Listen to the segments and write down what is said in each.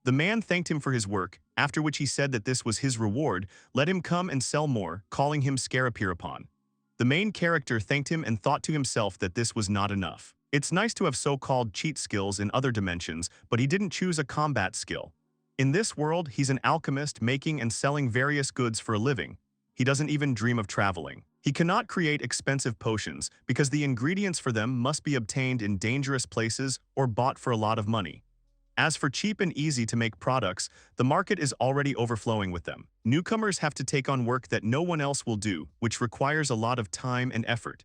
The man thanked him for his work, after which he said that this was his reward, let him come and sell more, calling him Scarapirapon. The main character thanked him and thought to himself that this was not enough. It's nice to have so-called cheat skills in other dimensions, but he didn't choose a combat skill. In this world, he's an alchemist making and selling various goods for a living. He doesn't even dream of traveling. He cannot create expensive potions because the ingredients for them must be obtained in dangerous places or bought for a lot of money. As for cheap and easy to make products, the market is already overflowing with them. Newcomers have to take on work that no one else will do, which requires a lot of time and effort.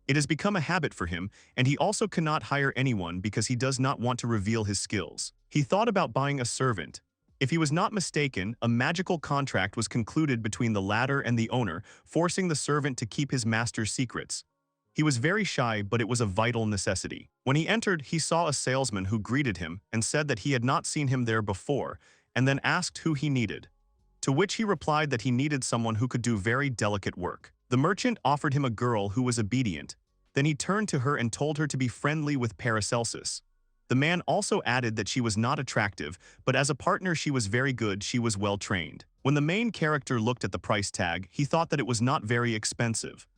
It has become a habit for him, and he also cannot hire anyone because he does not want to reveal his skills. He thought about buying a servant. If he was not mistaken, a magical contract was concluded between the latter and the owner, forcing the servant to keep his master's secrets. He was very shy, but it was a vital necessity. When he entered, he saw a salesman who greeted him and said that he had not seen him there before, and then asked who he needed. To which he replied that he needed someone who could do very delicate work. The merchant offered him a girl who was obedient. Then he turned to her and told her to be friendly with Paracelsus. The man also added that she was not attractive, but as a partner she was very good, she was well trained. When the main character looked at the price tag, he thought that it was not very expensive.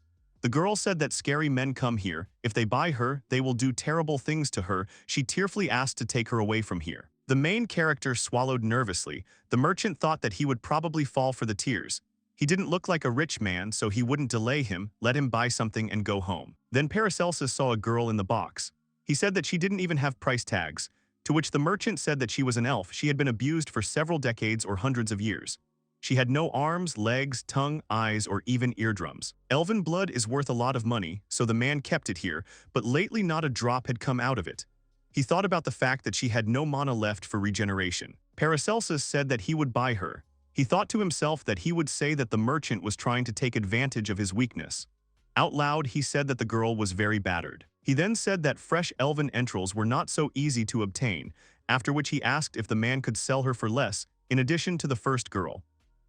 The girl said that scary men come here. If they buy her, they will do terrible things to her. She tearfully asked to take her away from here. The main character swallowed nervously. The merchant thought that he would probably fall for the tears. He didn't look like a rich man, so he wouldn't delay him, let him buy something and go home. Then Paracelsus saw a girl in the box. He said that she didn't even have price tags, to which the merchant said that she was an elf. She had been abused for several decades or hundreds of years. She had no arms, legs, tongue, eyes, or even eardrums. Elven blood is worth a lot of money, so the man kept it here, but lately not a drop had come out of it. He thought about the fact that she had no mana left for regeneration. Paracelsus said that he would buy her. He thought to himself that he would say that the merchant was trying to take advantage of his weakness. Out loud, he said that the girl was very battered. He then said that fresh elven entrails were not so easy to obtain, after which he asked if the man could sell her for less, in addition to the first girl.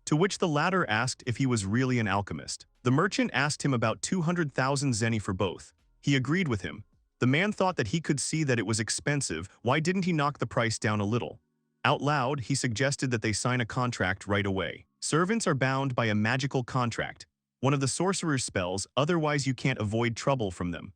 To which the latter asked if he was really an alchemist. The merchant asked him about 200,000 zeni for both. He agreed with him. The man thought that he could see that it was expensive. Why didn't he knock the price down a little? Out loud, he suggested that they sign a contract right away. Servants are bound by a magical contract, one of the sorcerer's spells, otherwise you can't avoid trouble from them.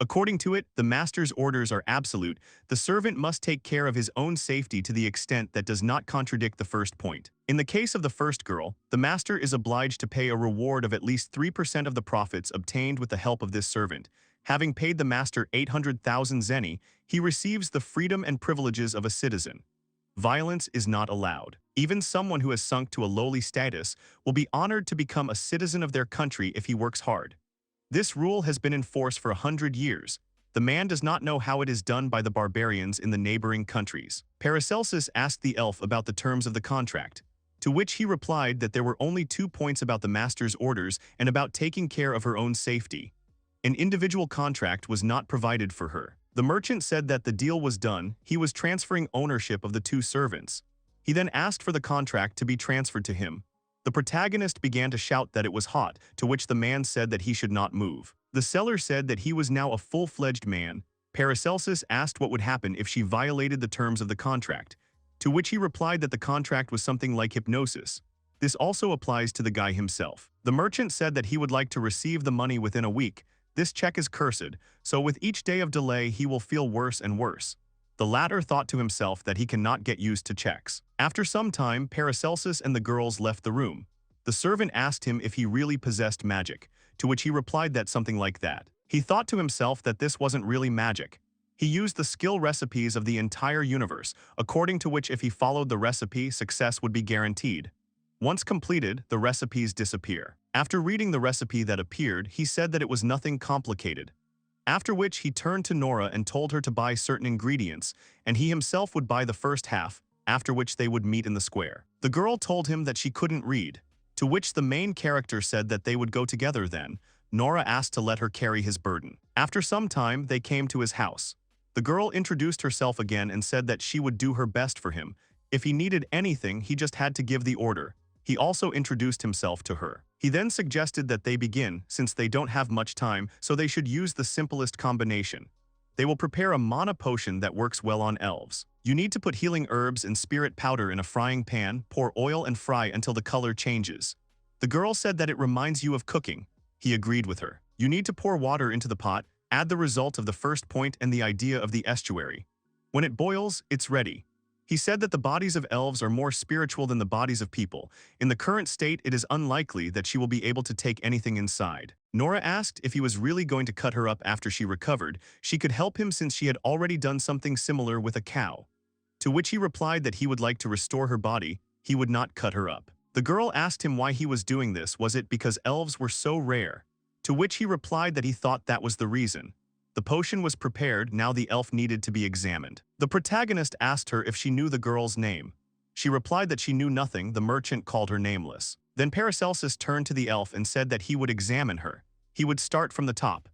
According to it, the master's orders are absolute. The servant must take care of his own safety to the extent that does not contradict the first point. In the case of the first girl, the master is obliged to pay a reward of at least 3% of the profits obtained with the help of this servant. Having paid the master 800,000 zeni, he receives the freedom and privileges of a citizen. Violence is not allowed. Even someone who has sunk to a lowly status will be honored to become a citizen of their country if he works hard. This rule has been in force for 100 years. The man does not know how it is done by the barbarians in the neighboring countries. Paracelsus asked the elf about the terms of the contract, to which he replied that there were only 2 points about the master's orders and about taking care of her own safety. An individual contract was not provided for her. The merchant said that the deal was done. He was transferring ownership of the 2 servants. He then asked for the contract to be transferred to him. The protagonist began to shout that it was hot, to which the man said that he should not move. The seller said that he was now a full-fledged man. Paracelsus asked what would happen if she violated the terms of the contract, to which he replied that the contract was something like hypnosis. This also applies to the guy himself. The merchant said that he would like to receive the money within a week. This check is cursed, so with each day of delay he will feel worse and worse. The latter thought to himself that he cannot get used to checks. After some time, Paracelsus and the girls left the room. The servant asked him if he really possessed magic, to which he replied that something like that. He thought to himself that this wasn't really magic. He used the skill recipes of the entire universe, according to which if he followed the recipe, success would be guaranteed. Once completed, the recipes disappear. After reading the recipe that appeared, he said that it was nothing complicated. After which he turned to Nora and told her to buy certain ingredients, and he himself would buy the first half, after which they would meet in the square. The girl told him that she couldn't read, to which the main character said that they would go together then. Nora asked to let her carry his burden. After some time, they came to his house. The girl introduced herself again and said that she would do her best for him. If he needed anything, he just had to give the order. He also introduced himself to her. He then suggested that they begin, since they don't have much time, so they should use the simplest combination. They will prepare a mana potion that works well on elves. You need to put healing herbs and spirit powder in a frying pan, pour oil and fry until the color changes. The girl said that it reminds you of cooking. He agreed with her. You need to pour water into the pot, add the result of the first point and the idea of the estuary. When it boils, it's ready. He said that the bodies of elves are more spiritual than the bodies of people. In the current state, it is unlikely that she will be able to take anything inside. Nora asked if he was really going to cut her up after she recovered. She could help him since she had already done something similar with a cow. To which he replied that he would like to restore her body. He would not cut her up. The girl asked him why he was doing this. Was it because elves were so rare? To which he replied that he thought that was the reason. The potion was prepared, now the elf needed to be examined. The protagonist asked her if she knew the girl's name. She replied that she knew nothing. The merchant called her nameless. Then Paracelsus turned to the elf and said that he would examine her. He would start from the top.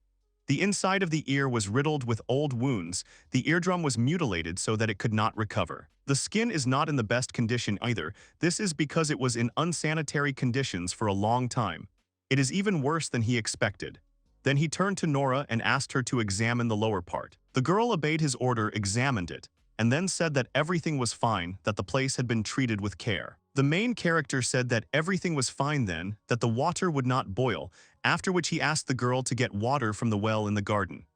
The inside of the ear was riddled with old wounds. The eardrum was mutilated so that it could not recover. The skin is not in the best condition either. This is because it was in unsanitary conditions for a long time. It is even worse than he expected. Then he turned to Nora and asked her to examine the lower part. The girl obeyed his order, examined it, and then said that everything was fine, that the place had been treated with care. The main character said that everything was fine then, that the water would not boil, after which he asked the girl to get water from the well in the garden.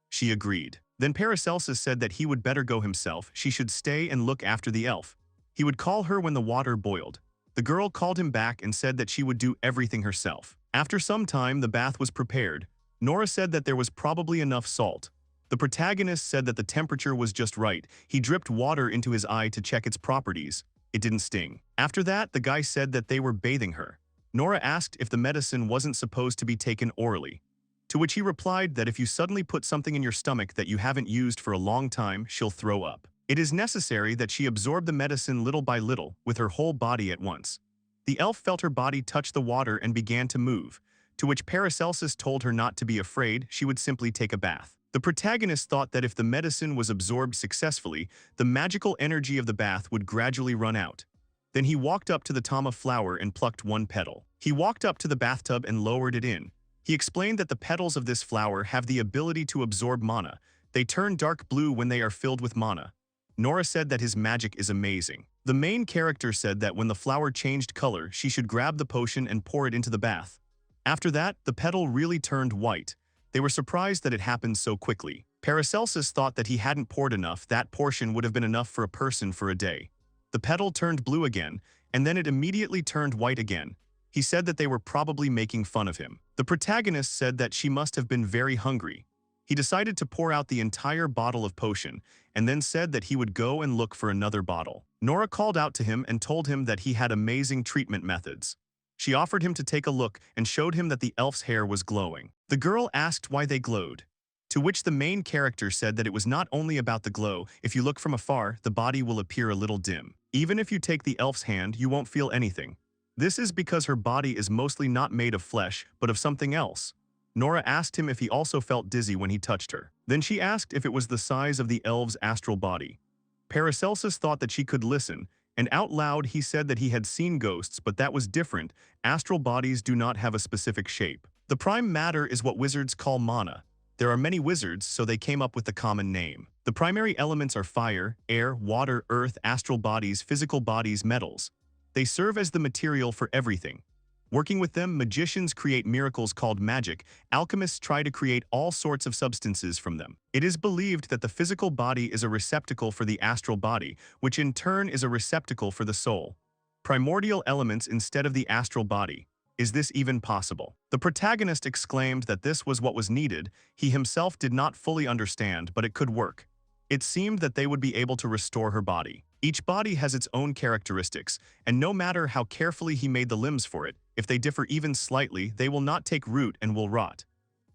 She agreed. Then Paracelsus said that he would better go himself. She should stay and look after the elf. He would call her when the water boiled. The girl called him back and said that she would do everything herself. After some time, the bath was prepared. Nora said that there was probably enough salt. The protagonist said that the temperature was just right. He dripped water into his eye to check its properties. It didn't sting. After that, the guy said that they were bathing her. Nora asked if the medicine wasn't supposed to be taken orally. To which he replied that if you suddenly put something in your stomach that you haven't used for a long time, she'll throw up. It is necessary that she absorb the medicine little by little, with her whole body at once. The elf felt her body touch the water and began to move. To which Paracelsus told her not to be afraid, she would simply take a bath. The protagonist thought that if the medicine was absorbed successfully, the magical energy of the bath would gradually run out. Then he walked up to the tama flower and plucked one petal. He walked up to the bathtub and lowered it in. He explained that the petals of this flower have the ability to absorb mana. They turn dark blue when they are filled with mana. Nora said that his magic is amazing. The main character said that when the flower changed color, she should grab the potion and pour it into the bath. After that, the petal really turned white. They were surprised that it happened so quickly. Paracelsus thought that he hadn't poured enough. That portion would have been enough for a person for a day. The petal turned blue again, and then it immediately turned white again. He said that they were probably making fun of him. The protagonist said that she must have been very hungry. He decided to pour out the entire bottle of potion, and then said that he would go and look for another bottle. Nora called out to him and told him that he had amazing treatment methods. She offered him to take a look and showed him that the elf's hair was glowing. The girl asked why they glowed. To which the main character said that it was not only about the glow. If you look from afar, the body will appear a little dim. Even if you take the elf's hand, you won't feel anything. This is because her body is mostly not made of flesh, but of something else. Nora asked him if he also felt dizzy when he touched her. Then she asked if it was the size of the elf's astral body. Paracelsus thought that she could listen, and out loud he said that he had seen ghosts, but that was different. Astral bodies do not have a specific shape. The prime matter is what wizards call mana. There are many wizards, so they came up with the common name. The primary elements are fire, air, water, earth, astral bodies, physical bodies, metals. They serve as the material for everything. Working with them, magicians create miracles called magic. Alchemists try to create all sorts of substances from them. It is believed that the physical body is a receptacle for the astral body, which in turn is a receptacle for the soul. Primordial elements instead of the astral body. Is this even possible? The protagonist exclaimed that this was what was needed. He himself did not fully understand, but it could work. It seemed that they would be able to restore her body. Each body has its own characteristics, and no matter how carefully he made the limbs for it, if they differ even slightly, they will not take root and will rot.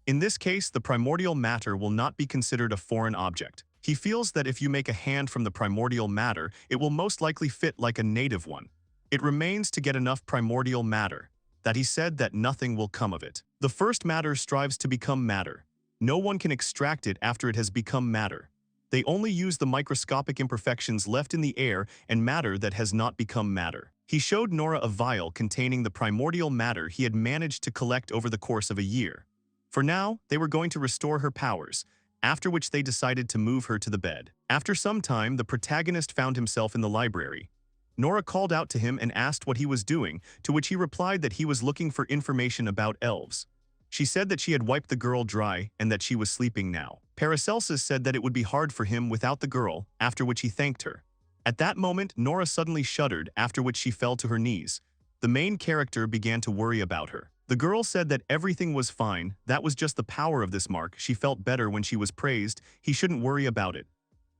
In this case, the primordial matter will not be considered a foreign object. He feels that if you make a hand from the primordial matter, it will most likely fit like a native one. It remains to get enough primordial matter. That he said that nothing will come of it. The first matter strives to become matter. No one can extract it after it has become matter. They only use the microscopic imperfections left in the air and matter that has not become matter. He showed Nora a vial containing the primordial matter he had managed to collect over the course of a year. For now, they were going to restore her powers. after which they decided to move her to the bed. After some time, the protagonist found himself in the library. Nora called out to him and asked what he was doing, to which he replied that he was looking for information about elves. She said that she had wiped the girl dry and that she was sleeping now. Paracelsus said that it would be hard for him without the girl, after which he thanked her. At that moment, Nora suddenly shuddered, after which she fell to her knees. The main character began to worry about her. The girl said that everything was fine, that was just the power of this mark, she felt better when she was praised, he shouldn't worry about it.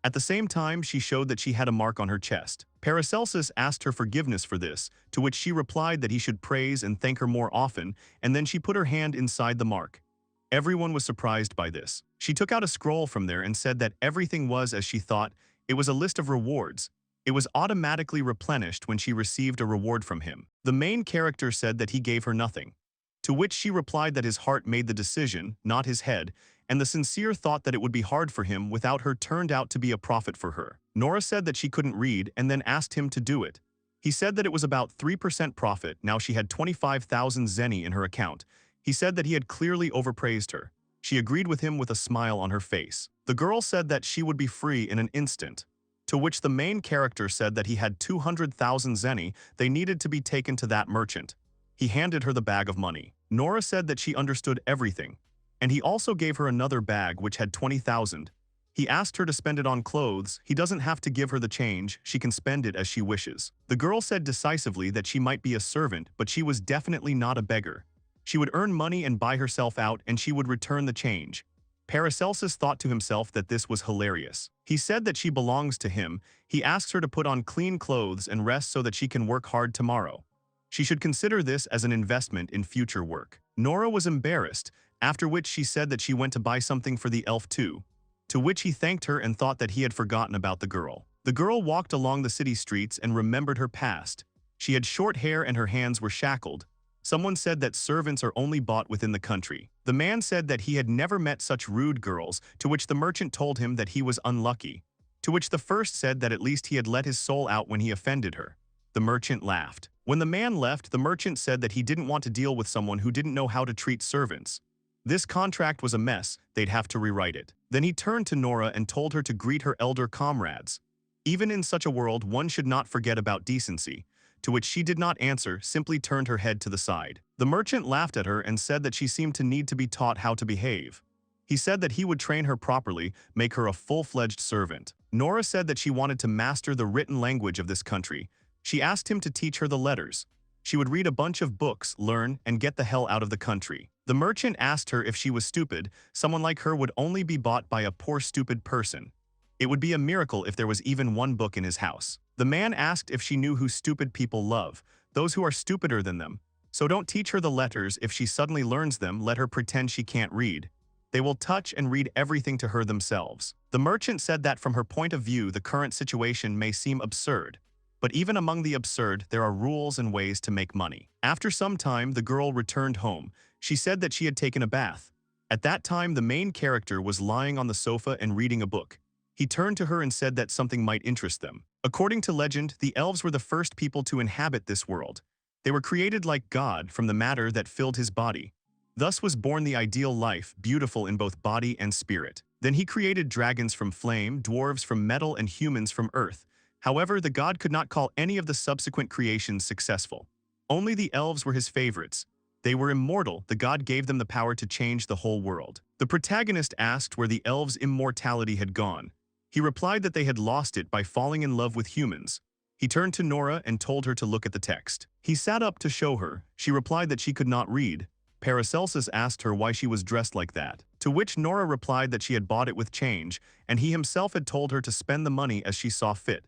At the same time, she showed that she had a mark on her chest. Paracelsus asked her forgiveness for this, to which she replied that he should praise and thank her more often, and then she put her hand inside the mark. Everyone was surprised by this. She took out a scroll from there and said that everything was as she thought. It was a list of rewards. It was automatically replenished when she received a reward from him. The main character said that he gave her nothing. To which she replied that his heart made the decision, not his head, and the sincere thought that it would be hard for him without her turned out to be a profit for her. Nora said that she couldn't read and then asked him to do it. He said that it was about 3% profit, now she had 25,000 zeni in her account. He said that he had clearly overpraised her. She agreed with him with a smile on her face. The girl said that she would be free in an instant. To which the main character said that he had 200,000 zeni, they needed to be taken to that merchant. He handed her the bag of money. Nora said that she understood everything. And he also gave her another bag which had 20,000. He asked her to spend it on clothes, he doesn't have to give her the change, she can spend it as she wishes. The girl said decisively that she might be a servant, but she was definitely not a beggar. She would earn money and buy herself out and she would return the change. Paracelsus thought to himself that this was hilarious. He said that she belongs to him, he asks her to put on clean clothes and rest so that she can work hard tomorrow. She should consider this as an investment in future work. Nora was embarrassed, after which she said that she went to buy something for the elf too. To which he thanked her and thought that he had forgotten about the girl. The girl walked along the city streets and remembered her past. She had short hair and her hands were shackled. Someone said that servants are only bought within the country. The man said that he had never met such rude girls, to which the merchant told him that he was unlucky. To which the first said that at least he had let his soul out when he offended her. The merchant laughed. When the man left, the merchant said that he didn't want to deal with someone who didn't know how to treat servants. This contract was a mess, they'd have to rewrite it. Then he turned to Nora and told her to greet her elder comrades. Even in such a world, one should not forget about decency. To which she did not answer, simply turned her head to the side. The merchant laughed at her and said that she seemed to need to be taught how to behave. He said that he would train her properly, make her a full-fledged servant. Nora said that she wanted to master the written language of this country. She asked him to teach her the letters. She would read a bunch of books, learn, and get the hell out of the country. The merchant asked her if she was stupid. Someone like her would only be bought by a poor stupid person. It would be a miracle if there was even one book in his house. The man asked if she knew who stupid people love, those who are stupider than them. So don't teach her the letters. If she suddenly learns them, let her pretend she can't read. They will touch and read everything to her themselves. The merchant said that from her point of view, the current situation may seem absurd. But even among the absurd, there are rules and ways to make money. After some time, the girl returned home. She said that she had taken a bath. At that time, the main character was lying on the sofa and reading a book. He turned to her and said that something might interest them. According to legend, the elves were the first people to inhabit this world. They were created like God from the matter that filled his body. Thus was born the ideal life, beautiful in both body and spirit. Then he created dragons from flame, dwarves from metal, and humans from earth. However, the god could not call any of the subsequent creations successful. Only the elves were his favorites. They were immortal, the god gave them the power to change the whole world. The protagonist asked where the elves' immortality had gone. He replied that they had lost it by falling in love with humans. He turned to Nora and told her to look at the text. He sat up to show her. She replied that she could not read. Paracelsus asked her why she was dressed like that, to which Nora replied that she had bought it with change, and he himself had told her to spend the money as she saw fit.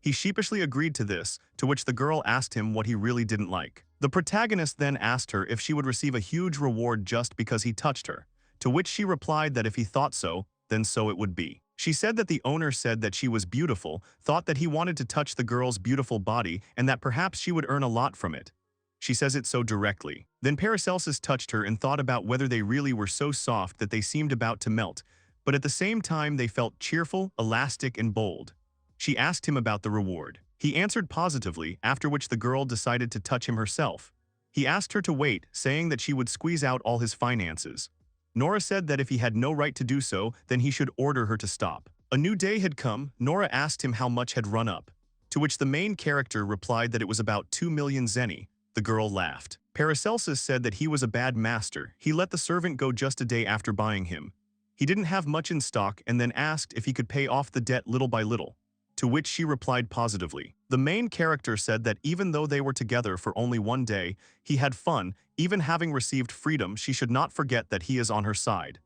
He sheepishly agreed to this, to which the girl asked him what he really didn't like. The protagonist then asked her if she would receive a huge reward just because he touched her, to which she replied that if he thought so, then so it would be. She said that the owner said that she was beautiful, thought that he wanted to touch the girl's beautiful body, and that perhaps she would earn a lot from it. She says it so directly. Then Paracelsus touched her and thought about whether they really were so soft that they seemed about to melt, but at the same time they felt cheerful, elastic, and bold. She asked him about the reward. He answered positively, after which the girl decided to touch him herself. He asked her to wait, saying that she would squeeze out all his finances. Nora said that if he had no right to do so, then he should order her to stop. A new day had come. Nora asked him how much had run up, to which the main character replied that it was about 2 million zeni. The girl laughed. Paracelsus said that he was a bad master. He let the servant go just a day after buying him. He didn't have much in stock and then asked if he could pay off the debt little by little, to which she replied positively. The main character said that even though they were together for only one day, he had fun. Even having received freedom, she should not forget that he is on her side.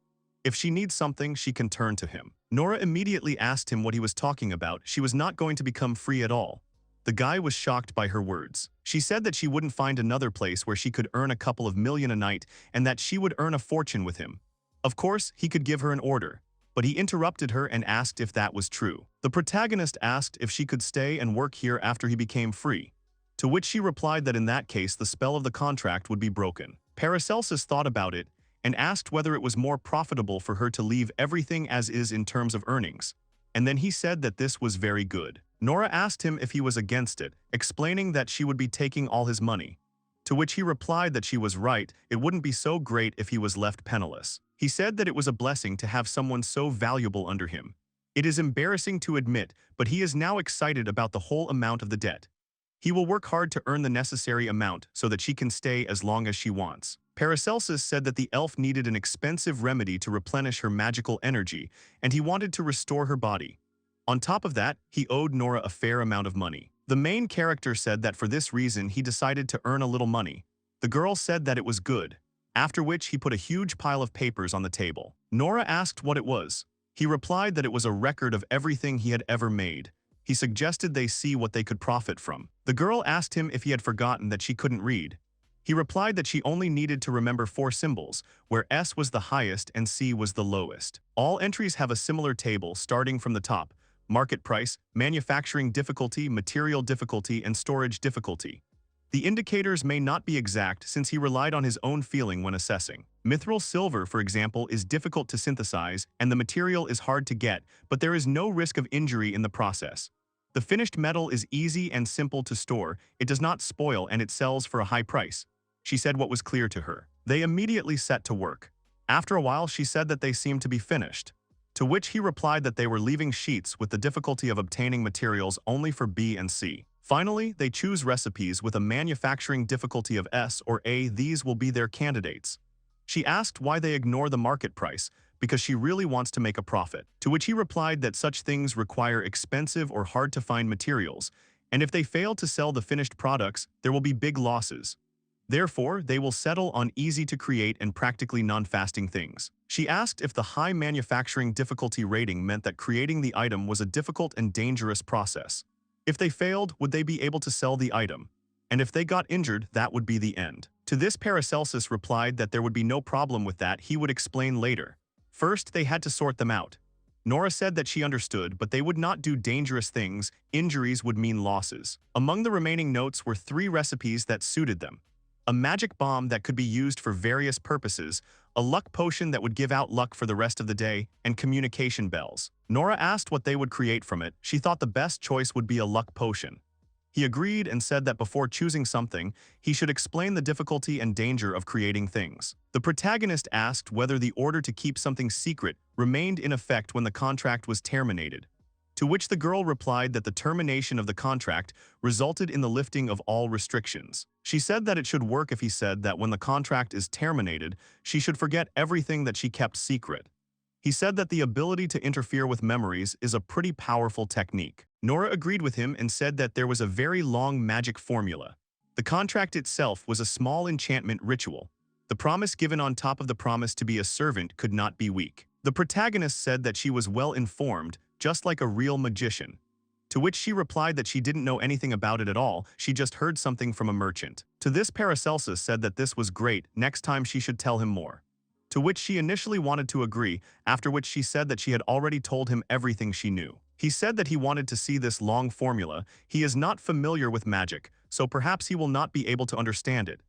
If she needs something, she can turn to him. Nora immediately asked him what he was talking about. She was not going to become free at all. The guy was shocked by her words. She said that she wouldn't find another place where she could earn a couple of million a night and that she would earn a fortune with him. Of course, he could give her an order, but he interrupted her and asked if that was true. The protagonist asked if she could stay and work here after he became free, to which she replied that in that case the spell of the contract would be broken. Paracelsus thought about it and asked whether it was more profitable for her to leave everything as is in terms of earnings, and then he said that this was very good. Nora asked him if he was against it, explaining that she would be taking all his money, to which he replied that she was right. It wouldn't be so great if he was left penniless. He said that it was a blessing to have someone so valuable under him. It is embarrassing to admit, but he is now excited about the whole amount of the debt. He will work hard to earn the necessary amount so that she can stay as long as she wants. Paracelsus said that the elf needed an expensive remedy to replenish her magical energy, and he wanted to restore her body. On top of that, he owed Nora a fair amount of money. The main character said that for this reason he decided to earn a little money. The girl said that it was good, after which he put a huge pile of papers on the table. Nora asked what it was. He replied that it was a record of everything he had ever made. He suggested they see what they could profit from. The girl asked him if he had forgotten that she couldn't read. He replied that she only needed to remember 4 symbols, where S was the highest and C was the lowest. All entries have a similar table starting from the top: market price, manufacturing difficulty, material difficulty, and storage difficulty. The indicators may not be exact since he relied on his own feeling when assessing. Mithril silver, for example, is difficult to synthesize and the material is hard to get, but there is no risk of injury in the process. The finished metal is easy and simple to store, it does not spoil, and it sells for a high price. She said what was clear to her. They immediately set to work. After a while, she said that they seemed to be finished, to which he replied that they were leaving sheets with the difficulty of obtaining materials only for B and C. Finally, they choose recipes with a manufacturing difficulty of S or A. These will be their candidates. She asked why they ignore the market price, because she really wants to make a profit, to which he replied that such things require expensive or hard-to-find materials, and if they fail to sell the finished products, there will be big losses. Therefore, they will settle on easy-to-create and practically non-fasting things. She asked if the high manufacturing difficulty rating meant that creating the item was a difficult and dangerous process. If they failed, would they be able to sell the item? And if they got injured, that would be the end. To this, Paracelsus replied that there would be no problem with that, he would explain later. First, they had to sort them out. Nora said that she understood, but they would not do dangerous things. Injuries would mean losses. Among the remaining notes were 3 recipes that suited them: a magic bomb that could be used for various purposes, a luck potion that would give out luck for the rest of the day, and communication bells. Nora asked what they would create from it. She thought the best choice would be a luck potion. He agreed and said that before choosing something, he should explain the difficulty and danger of creating things. The protagonist asked whether the order to keep something secret remained in effect when the contract was terminated, to which the girl replied that the termination of the contract resulted in the lifting of all restrictions. She said that it should work if he said that when the contract is terminated, she should forget everything that she kept secret. He said that the ability to interfere with memories is a pretty powerful technique. Nora agreed with him and said that there was a very long magic formula. The contract itself was a small enchantment ritual. The promise given on top of the promise to be a servant could not be weak. The protagonist said that she was well informed, just like a real magician, to which she replied that she didn't know anything about it at all, she just heard something from a merchant. To this, Paracelsus said that this was great, next time she should tell him more, to which she initially wanted to agree, after which she said that she had already told him everything she knew. He said that he wanted to see this long formula. He is not familiar with magic, so perhaps he will not be able to understand it.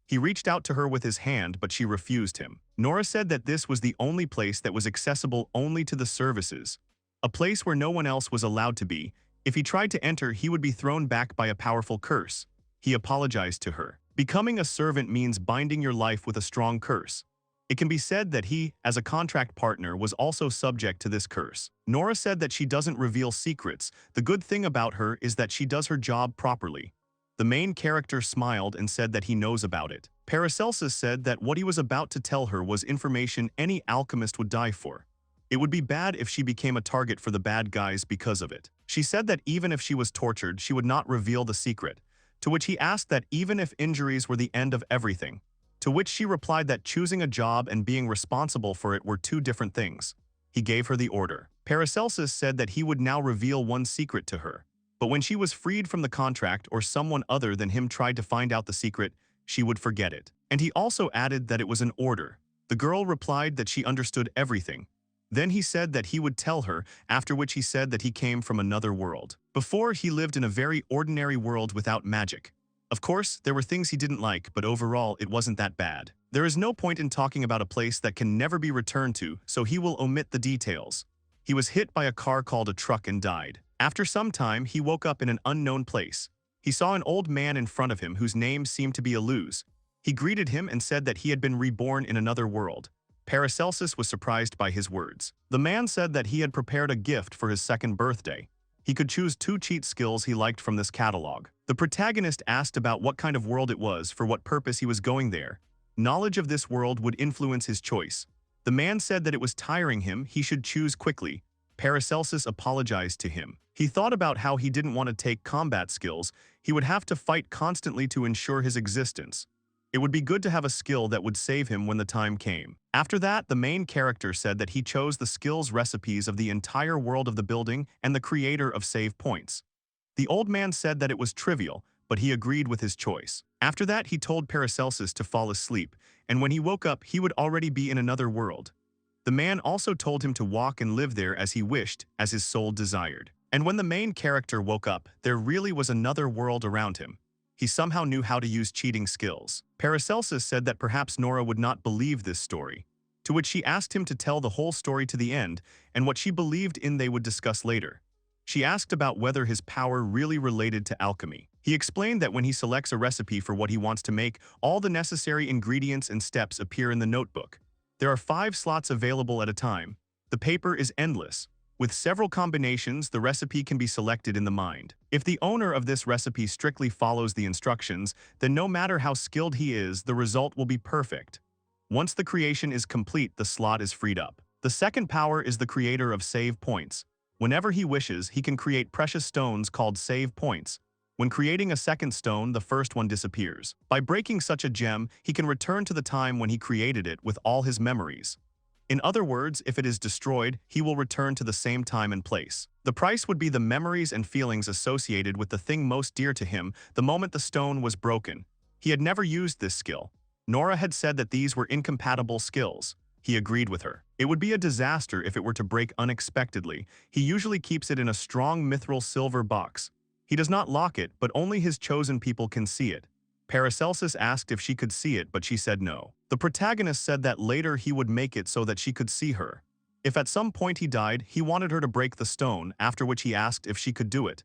He reached out to her with his hand, but she refused him. Nora said that this was the only place that was accessible only to the services, a place where no one else was allowed to be. If he tried to enter, he would be thrown back by a powerful curse. He apologized to her. Becoming a servant means binding your life with a strong curse. It can be said that he, as a contract partner, was also subject to this curse. Nora said that she doesn't reveal secrets. The good thing about her is that she does her job properly. The main character smiled and said that he knows about it. Paracelsus said that what he was about to tell her was information any alchemist would die for. It would be bad if she became a target for the bad guys because of it. She said that even if she was tortured, she would not reveal the secret, to which he asked that even if injuries were the end of everything, to which she replied that choosing a job and being responsible for it were two different things. He gave her the order. Paracelsus said that he would now reveal one secret to her. But when she was freed from the contract or someone other than him tried to find out the secret, she would forget it. And he also added that it was an order. The girl replied that she understood everything. Then he said that he would tell her, after which he said that he came from another world. Before, he lived in a very ordinary world without magic. Of course, there were things he didn't like, but overall, it wasn't that bad. There is no point in talking about a place that can never be returned to, so he will omit the details. He was hit by a car called a truck and died. After some time, he woke up in an unknown place. He saw an old man in front of him whose name seemed to be Aluz. He greeted him and said that he had been reborn in another world. Paracelsus was surprised by his words. The man said that he had prepared a gift for his second birthday. He could choose 2 cheat skills he liked from this catalog. The protagonist asked about what kind of world it was, for what purpose he was going there. Knowledge of this world would influence his choice. The man said that it was tiring him, he should choose quickly. Paracelsus apologized to him. He thought about how he didn't want to take combat skills. He would have to fight constantly to ensure his existence. It would be good to have a skill that would save him when the time came. After that, the main character said that he chose the skills recipes of the entire world of the building and the creator of save points. The old man said that it was trivial, but he agreed with his choice. After that, he told Paracelsus to fall asleep, and when he woke up, he would already be in another world. The man also told him to walk and live there as he wished, as his soul desired. And when the main character woke up, there really was another world around him. He somehow knew how to use cheating skills. Paracelsus said that perhaps Nora would not believe this story, to which she asked him to tell the whole story to the end, and what she believed in they would discuss later. She asked about whether his power really related to alchemy. He explained that when he selects a recipe for what he wants to make, all the necessary ingredients and steps appear in the notebook. There are 5 slots available at a time. The paper is endless. With several combinations, the recipe can be selected in the mind. If the owner of this recipe strictly follows the instructions, then no matter how skilled he is, the result will be perfect. Once the creation is complete, the slot is freed up. The second power is the creator of save points. Whenever he wishes, he can create precious stones called save points. When creating a second stone, the first one disappears. By breaking such a gem, he can return to the time when he created it with all his memories. In other words, if it is destroyed, he will return to the same time and place. The price would be the memories and feelings associated with the thing most dear to him the moment the stone was broken. He had never used this skill. Nora had said that these were incompatible skills. He agreed with her. It would be a disaster if it were to break unexpectedly. He usually keeps it in a strong mithril silver box. He does not lock it, but only his chosen people can see it. Paracelsus asked if she could see it, but she said no. The protagonist said that later he would make it so that she could see her. If at some point he died, he wanted her to break the stone, after which he asked if she could do it,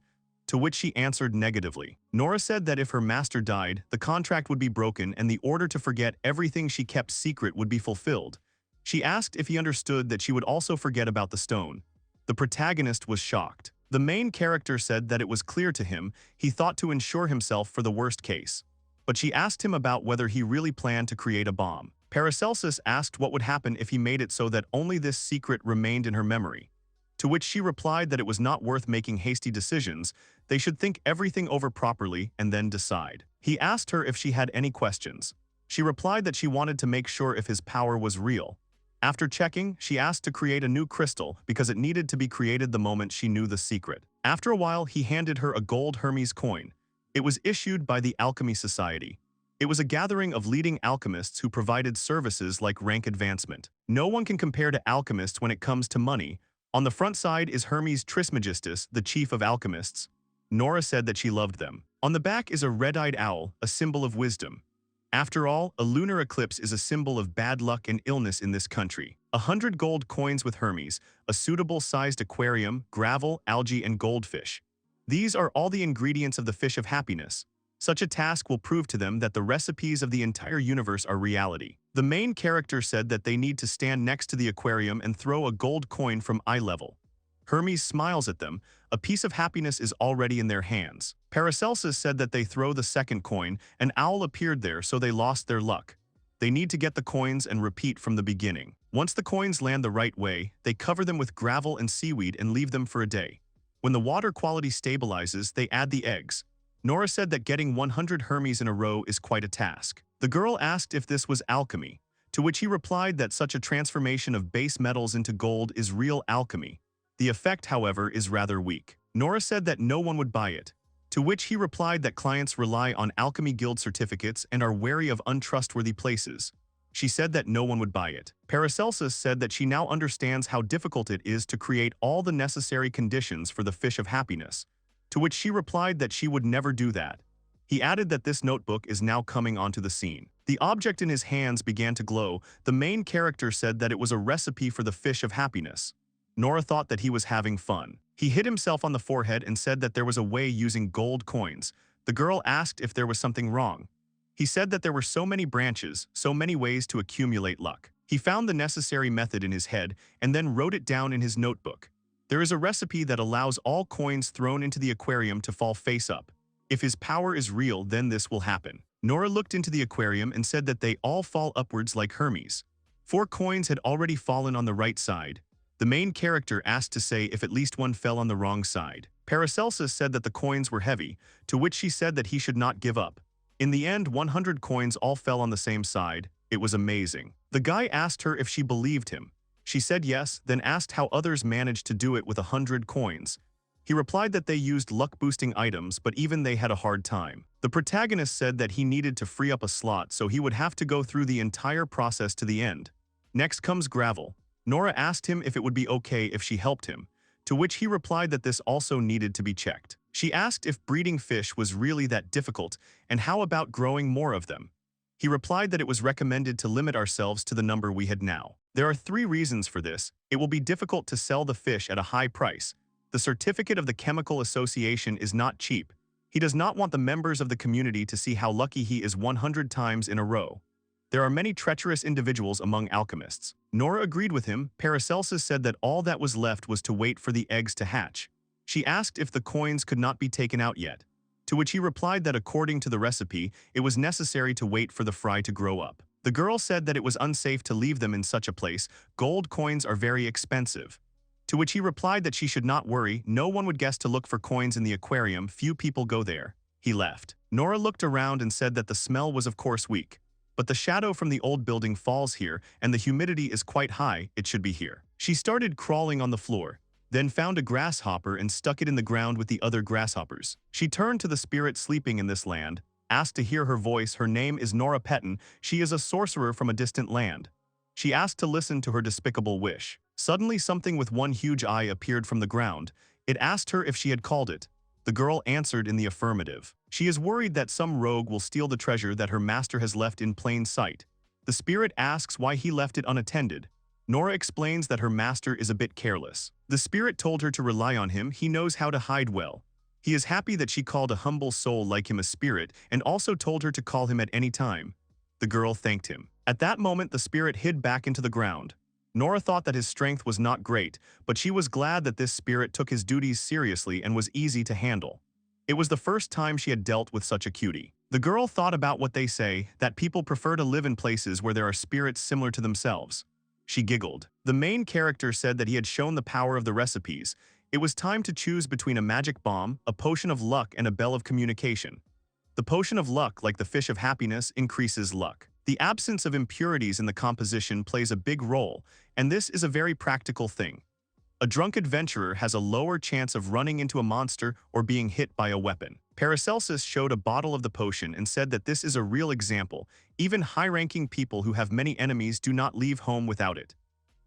to which she answered negatively. Nora said that if her master died, the contract would be broken and the order to forget everything she kept secret would be fulfilled. She asked if he understood that she would also forget about the stone. The protagonist was shocked. The main character said that it was clear to him, he thought to ensure himself for the worst case. But she asked him about whether he really planned to create a bomb. Paracelsus asked what would happen if he made it so that only this secret remained in her memory. To which she replied that it was not worth making hasty decisions, they should think everything over properly and then decide. He asked her if she had any questions. She replied that she wanted to make sure if his power was real. After checking, she asked to create a new crystal because it needed to be created the moment she knew the secret. After a while, he handed her a gold Hermes coin. It was issued by the Alchemy Society. It was a gathering of leading alchemists who provided services like rank advancement. No one can compare to alchemists when it comes to money. On the front side is Hermes Trismegistus, the chief of alchemists. Nora said that she loved them. On the back is a red-eyed owl, a symbol of wisdom. After all, a lunar eclipse is a symbol of bad luck and illness in this country. 100 gold coins with Hermes, a suitable-sized aquarium, gravel, algae, and goldfish. These are all the ingredients of the fish of happiness. Such a task will prove to them that the recipes of the entire universe are reality. The main character said that they need to stand next to the aquarium and throw a gold coin from eye level. Hermes smiles at them. A piece of happiness is already in their hands. Paracelsus said that they throw the second coin. An owl appeared there, so they lost their luck. They need to get the coins and repeat from the beginning. Once the coins land the right way, they cover them with gravel and seaweed and leave them for a day. When the water quality stabilizes, they add the eggs. Nora said that getting 100 Hermes in a row is quite a task. The girl asked if this was alchemy, to which he replied that such a transformation of base metals into gold is real alchemy. The effect, however, is rather weak. Nora said that no one would buy it, to which he replied that clients rely on alchemy guild certificates and are wary of untrustworthy places. She said that no one would buy it. Paracelsus said that she now understands how difficult it is to create all the necessary conditions for the fish of happiness, to which she replied that she would never do that. He added that this notebook is now coming onto the scene. The object in his hands began to glow. The main character said that it was a recipe for the fish of happiness. Nora thought that he was having fun. He hit himself on the forehead and said that there was a way using gold coins. The girl asked if there was something wrong. He said that there were so many branches, so many ways to accumulate luck. He found the necessary method in his head and then wrote it down in his notebook. There is a recipe that allows all coins thrown into the aquarium to fall face up. If his power is real, then this will happen. Nora looked into the aquarium and said that they all fall upwards like Hermes. 4 coins had already fallen on the right side. The main character asked to say if at least one fell on the wrong side. Paracelsus said that the coins were heavy, to which she said that he should not give up. In the end, 100 coins all fell on the same side. It was amazing. The guy asked her if she believed him. She said yes, then asked how others managed to do it with 100 coins. He replied that they used luck-boosting items, but even they had a hard time. The protagonist said that he needed to free up a slot, so he would have to go through the entire process to the end. Next comes gravel. Nora asked him if it would be okay if she helped him, to which he replied that this also needed to be checked. She asked if breeding fish was really that difficult, and how about growing more of them. He replied that it was recommended to limit ourselves to the number we had now. There are 3 reasons for this. It will be difficult to sell the fish at a high price. The certificate of the Chemical Association is not cheap. He does not want the members of the community to see how lucky he is 100 times in a row. There are many treacherous individuals among alchemists. Nora agreed with him. Paracelsus said that all that was left was to wait for the eggs to hatch. She asked if the coins could not be taken out yet, to which he replied that according to the recipe, it was necessary to wait for the fry to grow up. The girl said that it was unsafe to leave them in such a place. Gold coins are very expensive. To which he replied that she should not worry, no one would guess to look for coins in the aquarium, few people go there. He left. Nora looked around and said that the smell was of course weak. But the shadow from the old building falls here, and the humidity is quite high, it should be here. She started crawling on the floor, then found a grasshopper and stuck it in the ground with the other grasshoppers. She turned to the spirit sleeping in this land, asked to hear her voice. Her name is Nora Petton. She is a sorcerer from a distant land. She asked to listen to her despicable wish. Suddenly something with one huge eye appeared from the ground. It asked her if she had called it. The girl answered in the affirmative. She is worried that some rogue will steal the treasure that her master has left in plain sight. The spirit asks why he left it unattended. Nora explains that her master is a bit careless. The spirit told her to rely on him. He knows how to hide well. He is happy that she called a humble soul like him a spirit and also told her to call him at any time. The girl thanked him. At that moment, the spirit hid back into the ground. Nora thought that his strength was not great, but she was glad that this spirit took his duties seriously and was easy to handle. It was the first time she had dealt with such a cutie. The girl thought about what they say, that people prefer to live in places where there are spirits similar to themselves. She giggled. The main character said that he had shown the power of the recipes. It was time to choose between a magic bomb, a potion of luck, and a bell of communication. The potion of luck, like the fish of happiness, increases luck. The absence of impurities in the composition plays a big role, and this is a very practical thing. A drunk adventurer has a lower chance of running into a monster or being hit by a weapon. Paracelsus showed a bottle of the potion and said that this is a real example. Even high-ranking people who have many enemies do not leave home without it.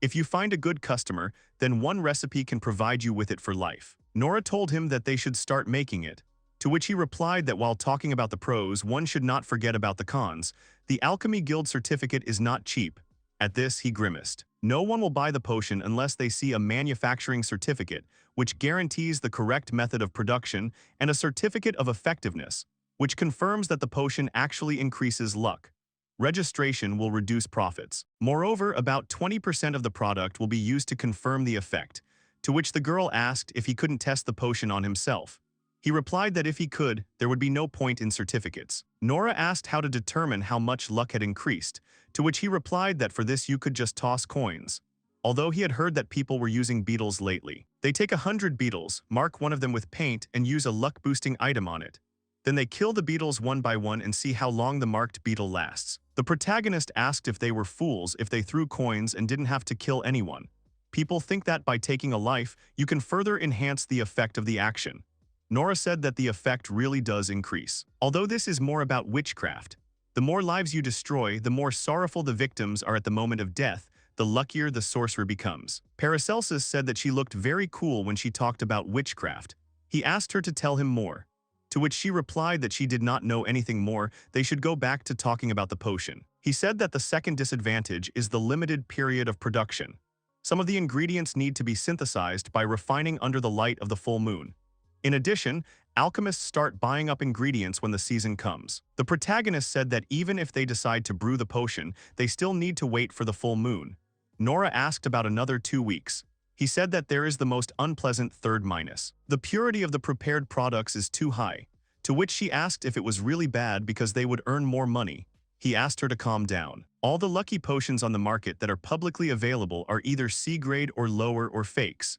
If you find a good customer, then one recipe can provide you with it for life. Nora told him that they should start making it, to which he replied that while talking about the pros, one should not forget about the cons. The Alchemy Guild certificate is not cheap. At this, he grimaced. No one will buy the potion unless they see a manufacturing certificate, which guarantees the correct method of production, and a certificate of effectiveness, which confirms that the potion actually increases luck. Registration will reduce profits. Moreover, about 20% of the product will be used to confirm the effect, to which the girl asked if he couldn't test the potion on himself. He replied that if he could, there would be no point in certificates. Nora asked how to determine how much luck had increased, to which he replied that for this you could just toss coins. Although he had heard that people were using beetles lately. They take 100 beetles, mark one of them with paint, and use a luck-boosting item on it. Then they kill the beetles one by one and see how long the marked beetle lasts. The protagonist asked if they were fools if they threw coins and didn't have to kill anyone. People think that by taking a life, you can further enhance the effect of the action. Nora said that the effect really does increase. Although this is more about witchcraft, the more lives you destroy, the more sorrowful the victims are at the moment of death, the luckier the sorcerer becomes. Paracelsus said that she looked very cool when she talked about witchcraft. He asked her to tell him more, to which she replied that she did not know anything more. They should go back to talking about the potion. He said that the second disadvantage is the limited period of production. Some of the ingredients need to be synthesized by refining under the light of the full moon. In addition, alchemists start buying up ingredients when the season comes. The protagonist said that even if they decide to brew the potion, they still need to wait for the full moon. Nora asked about another 2 weeks. He said that there is the most unpleasant third minus. The purity of the prepared products is too high, to which she asked if it was really bad because they would earn more money. He asked her to calm down. All the lucky potions on the market that are publicly available are either C-grade or lower or fakes.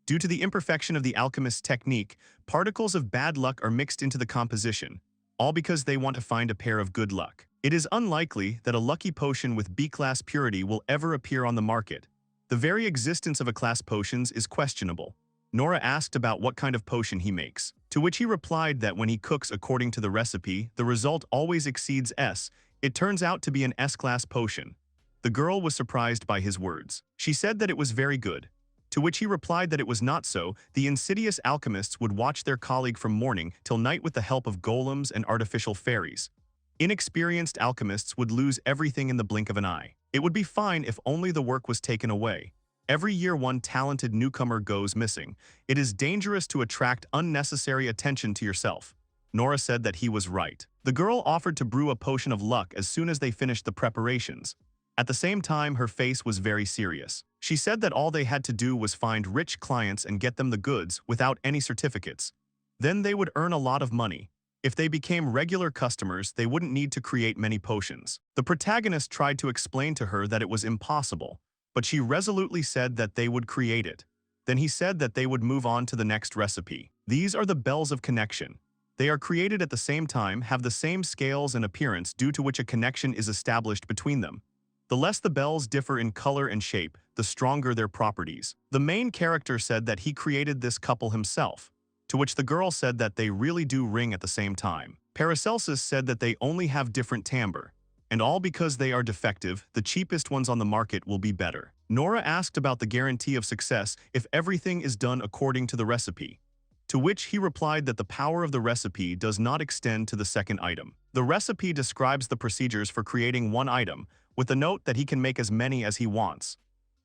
Due to the imperfection of the alchemist's technique, particles of bad luck are mixed into the composition, all because they want to find a pair of good luck. It is unlikely that a lucky potion with B-class purity will ever appear on the market. The very existence of A-class potions is questionable. Nora asked about what kind of potion he makes, to which he replied that when he cooks according to the recipe, the result always exceeds S. It turns out to be an S-class potion. The girl was surprised by his words. She said that it was very good, to which he replied that it was not so. The insidious alchemists would watch their colleague from morning till night with the help of golems and artificial fairies. Inexperienced alchemists would lose everything in the blink of an eye. It would be fine if only the work was taken away. Every year one talented newcomer goes missing. It is dangerous to attract unnecessary attention to yourself. Nora said that he was right. The girl offered to brew a potion of luck as soon as they finished the preparations. At the same time, her face was very serious. She said that all they had to do was find rich clients and get them the goods without any certificates. Then they would earn a lot of money. If they became regular customers, they wouldn't need to create many potions. The protagonist tried to explain to her that it was impossible, but she resolutely said that they would create it. Then he said that they would move on to the next recipe. These are the bells of connection. They are created at the same time, have the same scales and appearance due to which a connection is established between them. The less the bells differ in color and shape, the stronger their properties. The main character said that he created this couple himself, to which the girl said that they really do ring at the same time. Paracelsus said that they only have different timbre, and all because they are defective, the cheapest ones on the market will be better. Nora asked about the guarantee of success if everything is done according to the recipe, to which he replied that the power of the recipe does not extend to the second item. The recipe describes the procedures for creating one item, with the note that he can make as many as he wants.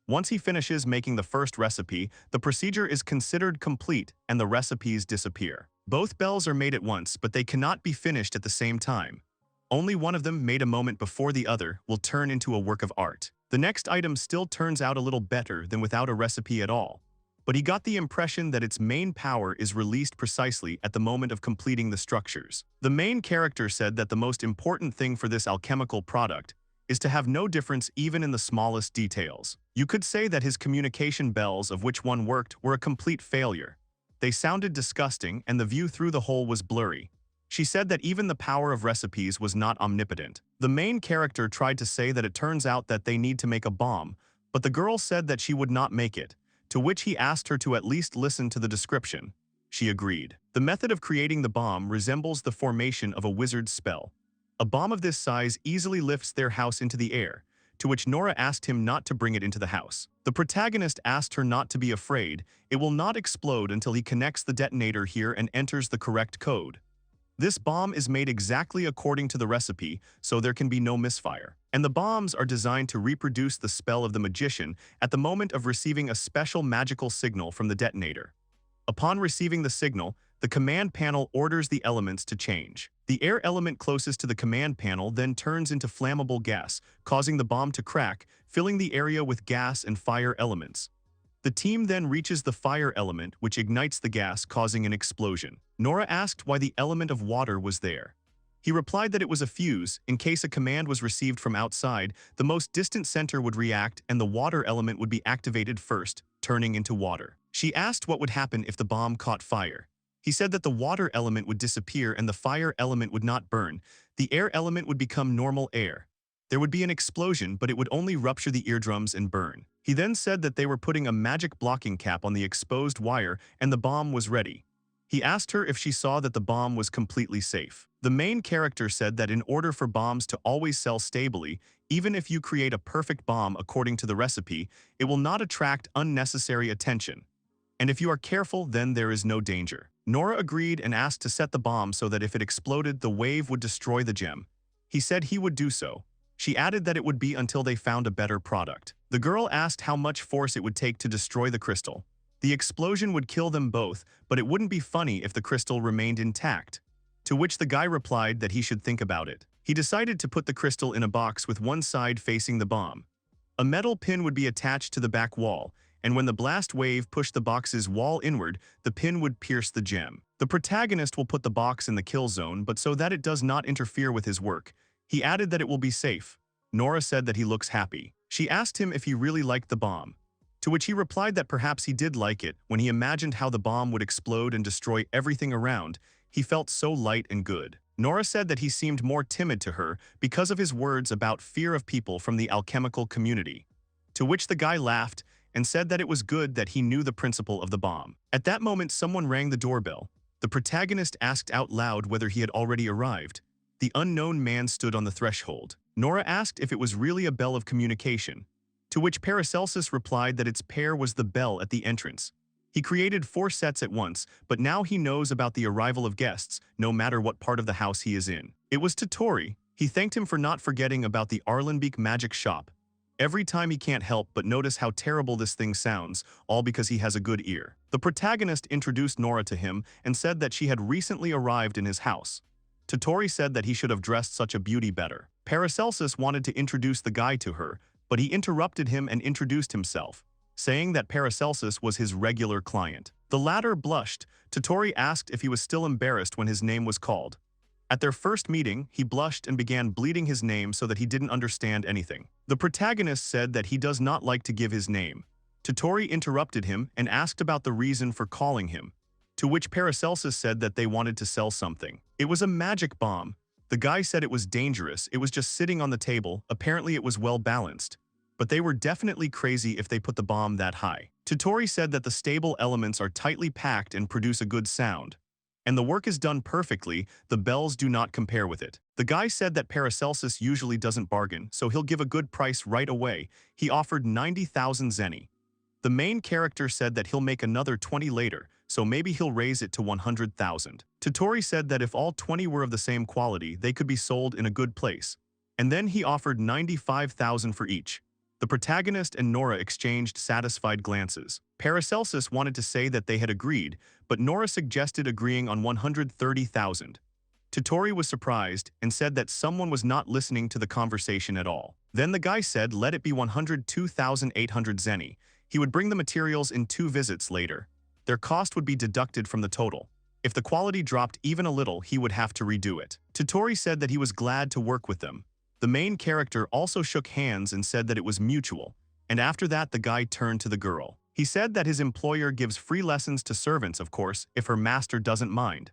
Once he finishes making the first recipe, the procedure is considered complete and the recipes disappear. Both bells are made at once, but they cannot be finished at the same time. Only one of them, made a moment before the other, will turn into a work of art. The next item still turns out a little better than without a recipe at all, but he got the impression that its main power is released precisely at the moment of completing the structures. The main character said that the most important thing for this alchemical product is to have no difference even in the smallest details. You could say that his communication bells, of which one worked, were a complete failure. They sounded disgusting and the view through the hole was blurry. She said that even the power of recipes was not omnipotent. The main character tried to say that it turns out that they need to make a bomb, but the girl said that she would not make it, to which he asked her to at least listen to the description. She agreed. The method of creating the bomb resembles the formation of a wizard's spell. A bomb of this size easily lifts their house into the air, to which Nora asked him not to bring it into the house. The protagonist asked her not to be afraid. It will not explode until he connects the detonator here and enters the correct code. This bomb is made exactly according to the recipe, so there can be no misfire. And the bombs are designed to reproduce the spell of the magician at the moment of receiving a special magical signal from the detonator. Upon receiving the signal, The command panel orders the elements to change. The air element closest to the command panel then turns into flammable gas, causing the bomb to crack, filling the area with gas and fire elements. The team then reaches the fire element, which ignites the gas, causing an explosion. Nora asked why the element of water was there. He replied that it was a fuse. In case a command was received from outside, the most distant center would react and the water element would be activated first, turning into water. She asked what would happen if the bomb caught fire. He said that the water element would disappear and the fire element would not burn. The air element would become normal air. There would be an explosion, but it would only rupture the eardrums and burn. He then said that they were putting a magic blocking cap on the exposed wire and the bomb was ready. He asked her if she saw that the bomb was completely safe. The main character said that in order for bombs to always sell stably, even if you create a perfect bomb according to the recipe, it will not attract unnecessary attention. And if you are careful, then there is no danger. Nora agreed and asked to set the bomb so that if it exploded, the wave would destroy the gem. He said he would do so. She added that it would be until they found a better product. The girl asked how much force it would take to destroy the crystal. The explosion would kill them both, but it wouldn't be funny if the crystal remained intact. To which the guy replied that he should think about it. He decided to put the crystal in a box with one side facing the bomb. A metal pin would be attached to the back wall, and when the blast wave pushed the box's wall inward, the pin would pierce the gem. The protagonist will put the box in the kill zone, but so that it does not interfere with his work. He added that it will be safe. Nora said that he looks happy. She asked him if he really liked the bomb, to which he replied that perhaps he did like it. When he imagined how the bomb would explode and destroy everything around, he felt so light and good. Nora said that he seemed more timid to her because of his words about fear of people from the alchemical community, to which the guy laughed and said that it was good that he knew the principle of the bomb. At that moment, someone rang the doorbell. The protagonist asked out loud whether he had already arrived. The unknown man stood on the threshold. Nora asked if it was really a bell of communication, to which Paracelsus replied that its pair was the bell at the entrance. He created 4 sets at once, but now he knows about the arrival of guests, no matter what part of the house he is in. It was Totori. He thanked him for not forgetting about the Arlenbeek magic shop. Every time he can't help but notice how terrible this thing sounds, all because he has a good ear. The protagonist introduced Nora to him and said that she had recently arrived in his house. Totori said that he should have dressed such a beauty better. Paracelsus wanted to introduce the guy to her, but he interrupted him and introduced himself, saying that Paracelsus was his regular client. The latter blushed. Totori asked if he was still embarrassed when his name was called. At their first meeting, he blushed and began bleating his name so that he didn't understand anything. The protagonist said that he does not like to give his name. Totori interrupted him and asked about the reason for calling him, to which Paracelsus said that they wanted to sell something. It was a magic bomb. The guy said it was dangerous. It was just sitting on the table. Apparently it was well balanced. But they were definitely crazy if they put the bomb that high. Totori said that the stable elements are tightly packed and produce a good sound. And the work is done perfectly, the bells do not compare with it. The guy said that Paracelsus usually doesn't bargain, so he'll give a good price right away. He offered 90,000 zeni. The main character said that he'll make another 20 later, so maybe he'll raise it to 100,000. Totori said that if all 20 were of the same quality, they could be sold in a good place. And then he offered 95,000 for each. The protagonist and Nora exchanged satisfied glances. Paracelsus wanted to say that they had agreed, but Nora suggested agreeing on 130,000. Totori was surprised and said that someone was not listening to the conversation at all. Then the guy said let it be 102,800 zeni. He would bring the materials in 2 visits later. Their cost would be deducted from the total. If the quality dropped even a little, he would have to redo it. Totori said that he was glad to work with them. The main character also shook hands and said that it was mutual, and after that the guy turned to the girl. He said that his employer gives free lessons to servants, of course, if her master doesn't mind.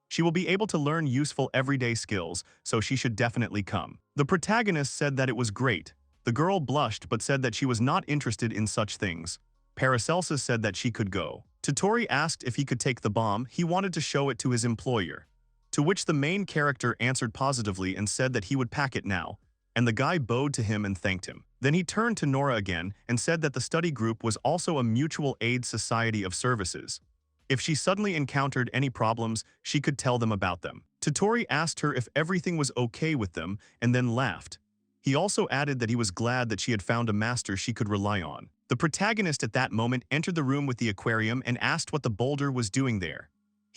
She will be able to learn useful everyday skills, so she should definitely come. The protagonist said that it was great. The girl blushed but said that she was not interested in such things. Paracelsus said that she could go. Totori asked if he could take the bomb. He wanted to show it to his employer, to which the main character answered positively and said that he would pack it now, and the guy bowed to him and thanked him. Then he turned to Nora again and said that the study group was also a mutual aid society of services. If she suddenly encountered any problems, she could tell them about them. Totori asked her if everything was okay with them and then laughed. He also added that he was glad that she had found a master she could rely on. The protagonist at that moment entered the room with the aquarium and asked what the boulder was doing there.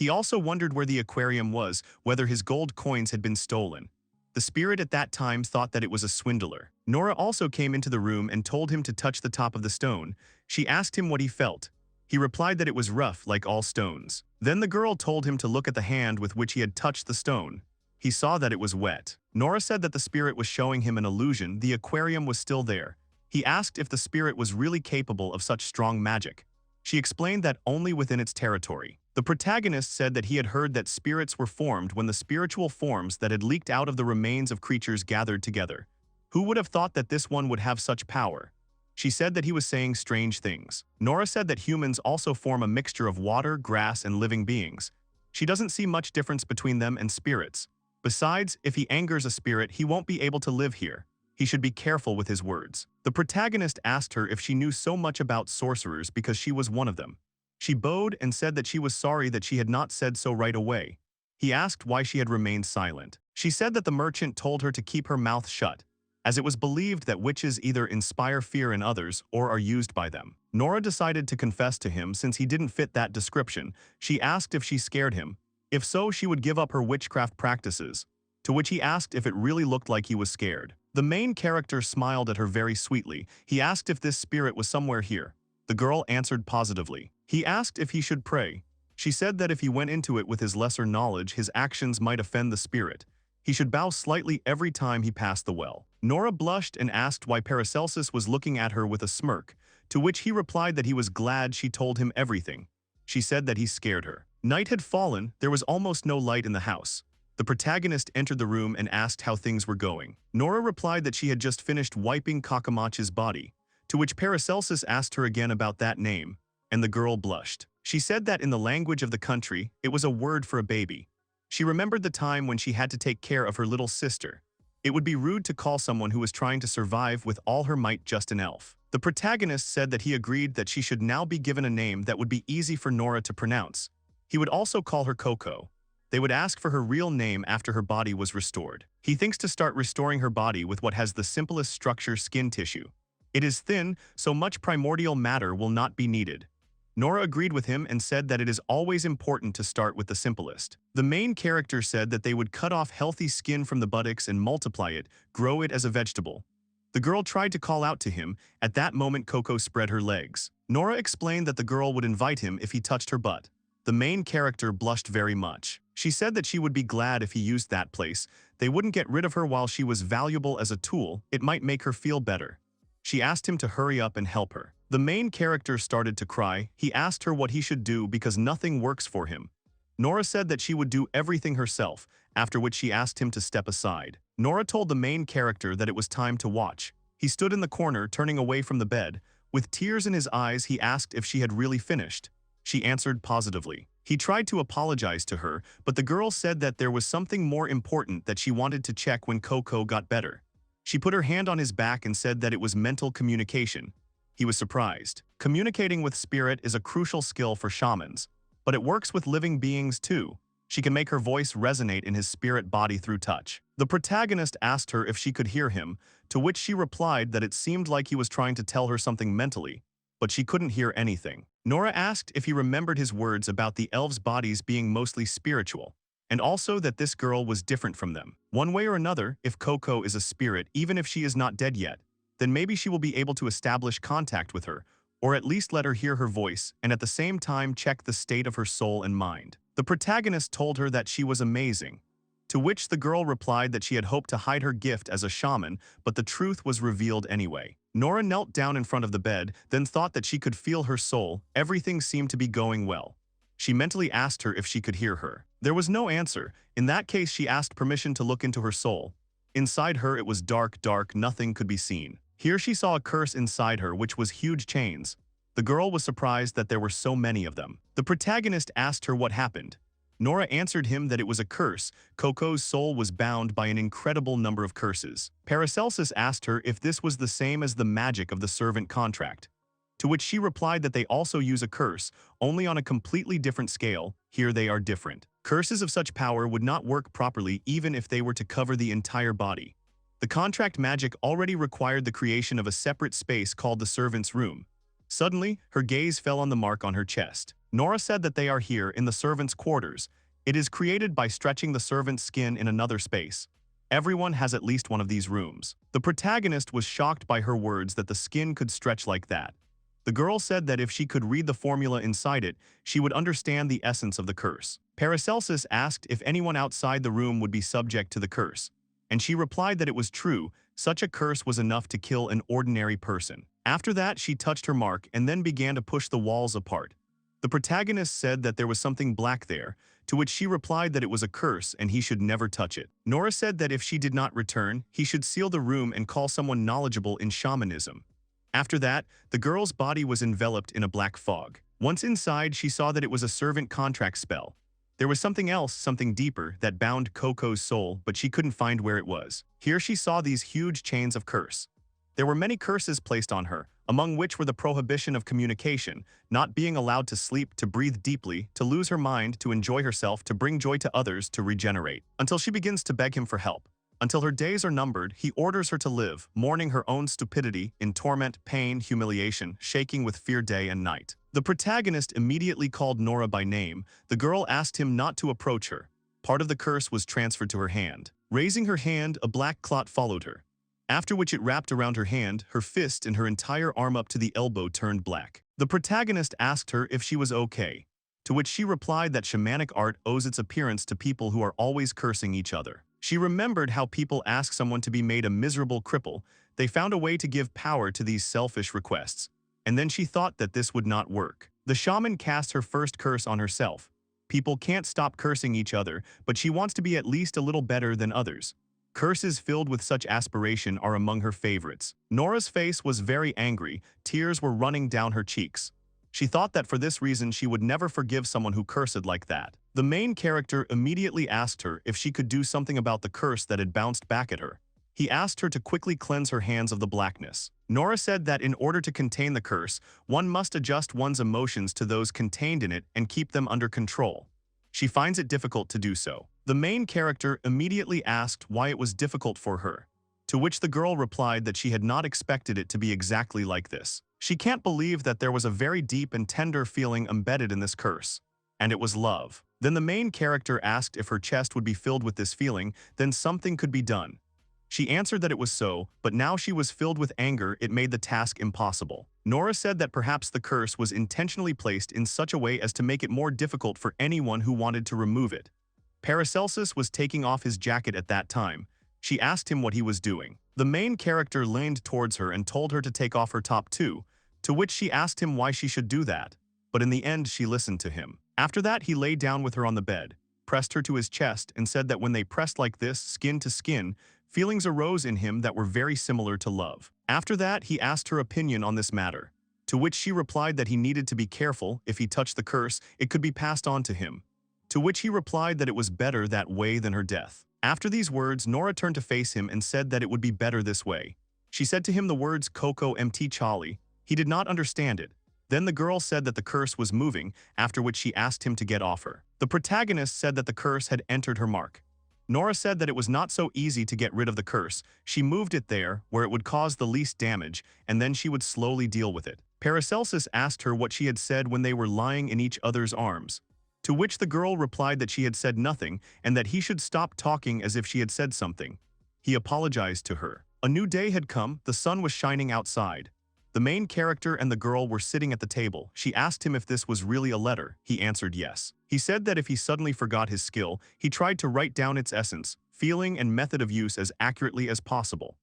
He also wondered where the aquarium was, whether his gold coins had been stolen. The spirit at that time thought that it was a swindler. Nora also came into the room and told him to touch the top of the stone. She asked him what he felt. He replied that it was rough like all stones. Then the girl told him to look at the hand with which he had touched the stone. He saw that it was wet. Nora said that the spirit was showing him an illusion. The aquarium was still there. He asked if the spirit was really capable of such strong magic. She explained that only within its territory. The protagonist said that he had heard that spirits were formed when the spiritual forms that had leaked out of the remains of creatures gathered together. Who would have thought that this one would have such power? She said that he was saying strange things. Nora said that humans also form a mixture of water, grass, and living beings. She doesn't see much difference between them and spirits. Besides, if he angers a spirit, he won't be able to live here. He should be careful with his words. The protagonist asked her if she knew so much about sorcerers because she was one of them. She bowed and said that she was sorry that she had not said so right away. He asked why she had remained silent. She said that the merchant told her to keep her mouth shut, as it was believed that witches either inspire fear in others or are used by them. Nora decided to confess to him since he didn't fit that description. She asked if she scared him. If so, she would give up her witchcraft practices, to which he asked if it really looked like he was scared. The main character smiled at her very sweetly. He asked if this spirit was somewhere here. The girl answered positively. He asked if he should pray. She said that if he went into it with his lesser knowledge, his actions might offend the spirit. He should bow slightly every time he passed the well. Nora blushed and asked why Paracelsus was looking at her with a smirk, to which he replied that he was glad she told him everything. She said that he scared her. Night had fallen. There was almost no light in the house. The protagonist entered the room and asked how things were going. Nora replied that she had just finished wiping Kakamachi's body, to which Paracelsus asked her again about that name, and the girl blushed. She said that in the language of the country, it was a word for a baby. She remembered the time when she had to take care of her little sister. It would be rude to call someone who was trying to survive with all her might just an elf. The protagonist said that he agreed that she should now be given a name that would be easy for Nora to pronounce. He would also call her Coco. They would ask for her real name after her body was restored. He thinks to start restoring her body with what has the simplest structure, skin tissue. It is thin, so much primordial matter will not be needed. Nora agreed with him and said that it is always important to start with the simplest. The main character said that they would cut off healthy skin from the buttocks and multiply it, grow it as a vegetable. The girl tried to call out to him. At that moment, Coco spread her legs. Nora explained that the girl would invite him if he touched her butt. The main character blushed very much. She said that she would be glad if he used that place. They wouldn't get rid of her while she was valuable as a tool. It might make her feel better. She asked him to hurry up and help her. The main character started to cry. He asked her what he should do because nothing works for him. Nora said that she would do everything herself, after which she asked him to step aside. Nora told the main character that it was time to watch. He stood in the corner, turning away from the bed. With tears in his eyes, he asked if she had really finished. She answered positively. He tried to apologize to her, but the girl said that there was something more important that she wanted to check when Coco got better. She put her hand on his back and said that it was mental communication. He was surprised. Communicating with spirit is a crucial skill for shamans, but it works with living beings too. She can make her voice resonate in his spirit body through touch. The protagonist asked her if she could hear him, to which she replied that it seemed like he was trying to tell her something mentally, but she couldn't hear anything. Nora asked if he remembered his words about the elves' bodies being mostly spiritual, and also that this girl was different from them. One way or another, if Coco is a spirit, even if she is not dead yet, then maybe she will be able to establish contact with her, or at least let her hear her voice, and at the same time check the state of her soul and mind. The protagonist told her that she was amazing, to which the girl replied that she had hoped to hide her gift as a shaman, but the truth was revealed anyway. Nora knelt down in front of the bed, then thought that she could feel her soul. Everything seemed to be going well. She mentally asked her if she could hear her. There was no answer. In that case, she asked permission to look into her soul. Inside her, it was dark, nothing could be seen. Here she saw a curse inside her, which was huge chains. The girl was surprised that there were so many of them. The protagonist asked her what happened. Nora answered him that it was a curse. Coco's soul was bound by an incredible number of curses. Paracelsus asked her if this was the same as the magic of the servant contract, to which she replied that they also use a curse, only on a completely different scale. Here they are different. Curses of such power would not work properly even if they were to cover the entire body. The contract magic already required the creation of a separate space called the servant's room. Suddenly, her gaze fell on the mark on her chest. Nora said that they are here in the servants' quarters. It is created by stretching the servant's skin in another space. Everyone has at least one of these rooms. The protagonist was shocked by her words that the skin could stretch like that. The girl said that if she could read the formula inside it, she would understand the essence of the curse. Paracelsus asked if anyone outside the room would be subject to the curse, and she replied that it was true, such a curse was enough to kill an ordinary person. After that, she touched her mark and then began to push the walls apart. The protagonist said that there was something black there, to which she replied that it was a curse and he should never touch it. Nora said that if she did not return, he should seal the room and call someone knowledgeable in shamanism. After that, the girl's body was enveloped in a black fog. Once inside, she saw that it was a servant contract spell. There was something else, something deeper, that bound Coco's soul, but she couldn't find where it was. Here she saw these huge chains of curse. There were many curses placed on her, among which were the prohibition of communication, not being allowed to sleep, to breathe deeply, to lose her mind, to enjoy herself, to bring joy to others, to regenerate, until she begins to beg him for help. Until her days are numbered, he orders her to live, mourning her own stupidity, in torment, pain, humiliation, shaking with fear day and night. The protagonist immediately called Nora by name. The girl asked him not to approach her. Part of the curse was transferred to her hand. Raising her hand, a black clot followed her, after which it wrapped around her hand, her fist, and her entire arm up to the elbow turned black. The protagonist asked her if she was okay, to which she replied that shamanic art owes its appearance to people who are always cursing each other. She remembered how people ask someone to be made a miserable cripple. They found a way to give power to these selfish requests, and then she thought that this would not work. The shaman cast her first curse on herself. People can't stop cursing each other, but she wants to be at least a little better than others. Curses filled with such aspiration are among her favorites. Nora's face was very angry, tears were running down her cheeks. She thought that for this reason she would never forgive someone who cursed like that. The main character immediately asked her if she could do something about the curse that had bounced back at her. He asked her to quickly cleanse her hands of the blackness. Nora said that in order to contain the curse, one must adjust one's emotions to those contained in it and keep them under control. She finds it difficult to do so. The main character immediately asked why it was difficult for her, to which the girl replied that she had not expected it to be exactly like this. She can't believe that there was a very deep and tender feeling embedded in this curse, and it was love. Then the main character asked if her chest would be filled with this feeling, then something could be done. She answered that it was so, but now she was filled with anger. It made the task impossible. Nora said that perhaps the curse was intentionally placed in such a way as to make it more difficult for anyone who wanted to remove it. Paracelsus was taking off his jacket at that time. She asked him what he was doing. The main character leaned towards her and told her to take off her top too, to which she asked him why she should do that. But in the end, she listened to him. After that, he lay down with her on the bed, pressed her to his chest, and said that when they pressed like this, skin to skin, feelings arose in him that were very similar to love. After that, he asked her opinion on this matter, to which she replied that he needed to be careful. If he touched the curse, it could be passed on to him, to which he replied that it was better that way than her death. After these words, Nora turned to face him and said that it would be better this way. She said to him the words Coco Mt Chali. He did not understand it. Then the girl said that the curse was moving, after which she asked him to get off her. The protagonist said that the curse had entered her mark. Nora said that it was not so easy to get rid of the curse. She moved it there, where it would cause the least damage, and then she would slowly deal with it. Paracelsus asked her what she had said when they were lying in each other's arms, to which the girl replied that she had said nothing, and that he should stop talking as if she had said something. He apologized to her. A new day had come, the sun was shining outside. The main character and the girl were sitting at the table. She asked him if this was really a letter. He answered yes. He said that if he suddenly forgot his skill, he tried to write down its essence, feeling, and method of use as accurately as possible.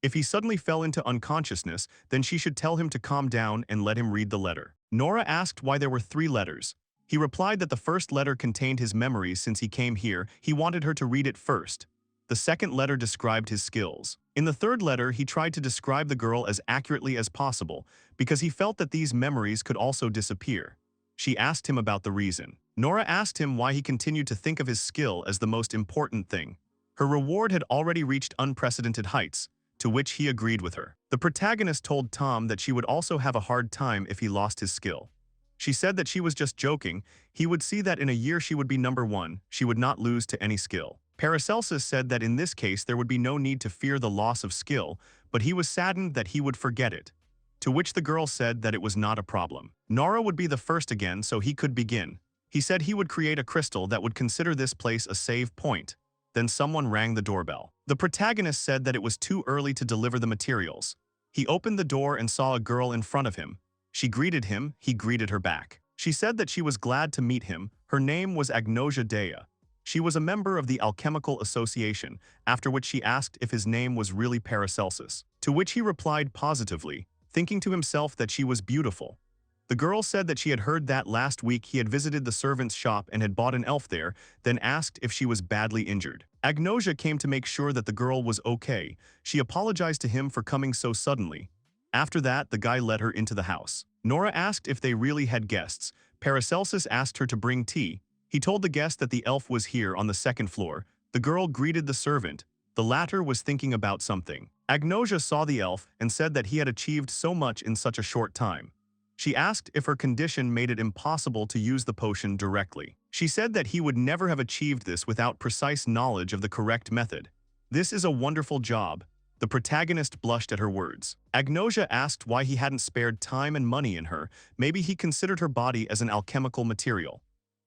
If he suddenly fell into unconsciousness, then she should tell him to calm down and let him read the letter. Nora asked why there were 3 letters. He replied that the first letter contained his memories since he came here. He wanted her to read it first. The second letter described his skills. In the third letter, he tried to describe the girl as accurately as possible, because he felt that these memories could also disappear. She asked him about the reason. Nora asked him why he continued to think of his skill as the most important thing. Her reward had already reached unprecedented heights, to which he agreed with her. The protagonist told Tom that she would also have a hard time if he lost his skill. She said that she was just joking. He would see that in a year she would be #1. She would not lose to any skill. Paracelsus said that in this case there would be no need to fear the loss of skill, but he was saddened that he would forget it. to which the girl said that it was not a problem. Nora would be the first again so he could begin. He said he would create a crystal that would consider this place a save point. Then someone rang the doorbell. The protagonist said that it was too early to deliver the materials. He opened the door and saw a girl in front of him. She greeted him, he greeted her back. She said that she was glad to meet him. Her name was Agnosia Dea. She was a member of the Alchemical Association, after which she asked if his name was really Paracelsus, to which he replied positively, thinking to himself that she was beautiful. The girl said that she had heard that last week he had visited the servant's shop and had bought an elf there, then asked if she was badly injured. Agnosia came to make sure that the girl was okay. She apologized to him for coming so suddenly. After that, the guy led her into the house. Nora asked if they really had guests. Paracelsus asked her to bring tea. He told the guest that the elf was here on the second floor. The girl greeted the servant. The latter was thinking about something. Agnosia saw the elf and said that he had achieved so much in such a short time. She asked if her condition made it impossible to use the potion directly. She said that he would never have achieved this without precise knowledge of the correct method. This is a wonderful job. The protagonist blushed at her words. Agnosia asked why he hadn't spared time and money in her. Maybe he considered her body as an alchemical material.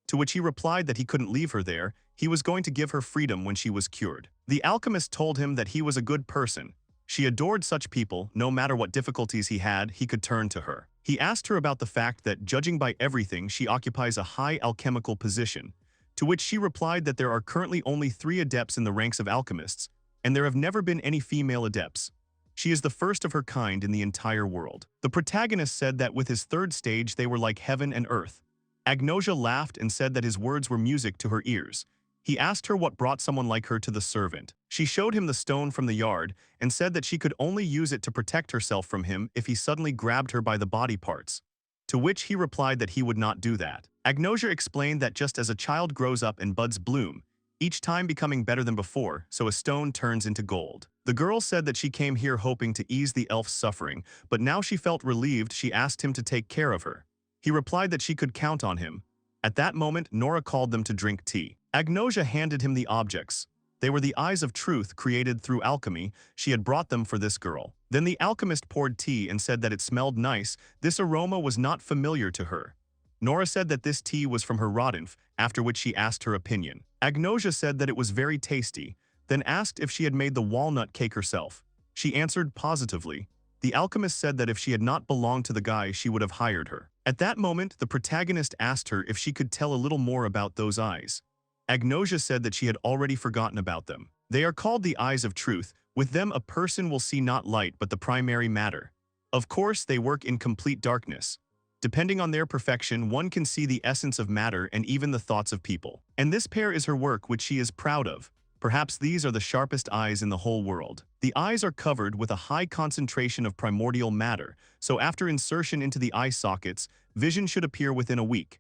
To which he replied that he couldn't leave her there. He was going to give her freedom when she was cured. The alchemist told him that he was a good person. She adored such people. No matter what difficulties he had, he could turn to her. He asked her about the fact that, judging by everything, she occupies a high alchemical position, to which she replied that there are currently only 3 adepts in the ranks of alchemists, and there have never been any female adepts. She is the first of her kind in the entire world. The protagonist said that with his 3rd stage they were like heaven and earth. Agnosia laughed and said that his words were music to her ears. He asked her what brought someone like her to the servant. She showed him the stone from the yard and said that she could only use it to protect herself from him if he suddenly grabbed her by the body parts. To which he replied that he would not do that. Agnosia explained that just as a child grows up and buds bloom, each time becoming better than before, so a stone turns into gold. The girl said that she came here hoping to ease the elf's suffering, but now she felt relieved. She asked him to take care of her. He replied that she could count on him. At that moment, Nora called them to drink tea. Agnosia handed him the objects. They were the eyes of truth created through alchemy. She had brought them for this girl. Then the alchemist poured tea and said that it smelled nice. This aroma was not familiar to her. Nora said that this tea was from her Rodinf, after which she asked her opinion. Agnosia said that it was very tasty, then asked if she had made the walnut cake herself. She answered positively. The alchemist said that if she had not belonged to the guy, she would have hired her. At that moment, the protagonist asked her if she could tell a little more about those eyes. Agnosia said that she had already forgotten about them. They are called the eyes of truth. With them a person will see not light but the primary matter. Of course, they work in complete darkness. Depending on their perfection, one can see the essence of matter and even the thoughts of people. And this pair is her work which she is proud of. Perhaps these are the sharpest eyes in the whole world. The eyes are covered with a high concentration of primordial matter, so after insertion into the eye sockets, vision should appear within a week.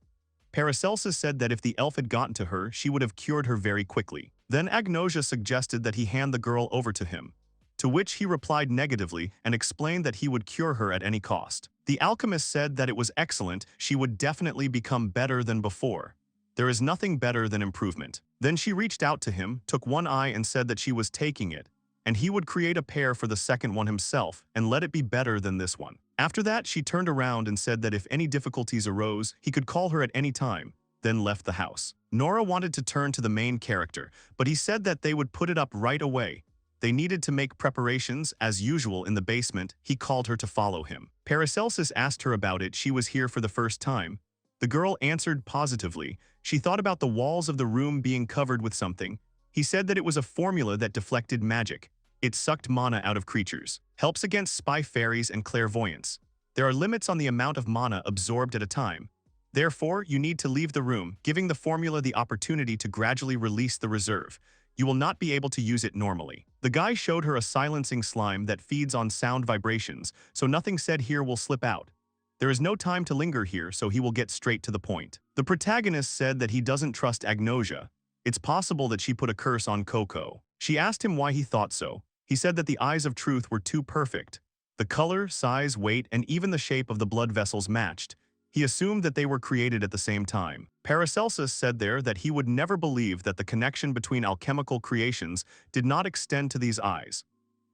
Paracelsus said that if the elf had gotten to her, she would have cured her very quickly. Then Agnosia suggested that he hand the girl over to him, to which he replied negatively and explained that he would cure her at any cost. The alchemist said that it was excellent, she would definitely become better than before. There is nothing better than improvement. Then she reached out to him, took one eye and said that she was taking it, and he would create a pair for the second one himself and let it be better than this one. After that, she turned around and said that if any difficulties arose, he could call her at any time, then left the house. Nora wanted to turn to the main character, but he said that they would put it up right away. They needed to make preparations, as usual in the basement. He called her to follow him. Paracelsus asked her about it. She was here for the first time. The girl answered positively. She thought about the walls of the room being covered with something. He said that it was a formula that deflected magic. It sucked mana out of creatures. Helps against spy fairies and clairvoyance. There are limits on the amount of mana absorbed at a time. Therefore, you need to leave the room, giving the formula the opportunity to gradually release the reserve. You will not be able to use it normally. The guy showed her a silencing slime that feeds on sound vibrations, so nothing said here will slip out. There is no time to linger here, so he will get straight to the point. The protagonist said that he doesn't trust Agnosia. It's possible that she put a curse on Coco. She asked him why he thought so. He said that the eyes of truth were too perfect. The color, size, weight, and even the shape of the blood vessels matched. He assumed that they were created at the same time. Paracelsus said there that he would never believe that the connection between alchemical creations did not extend to these eyes.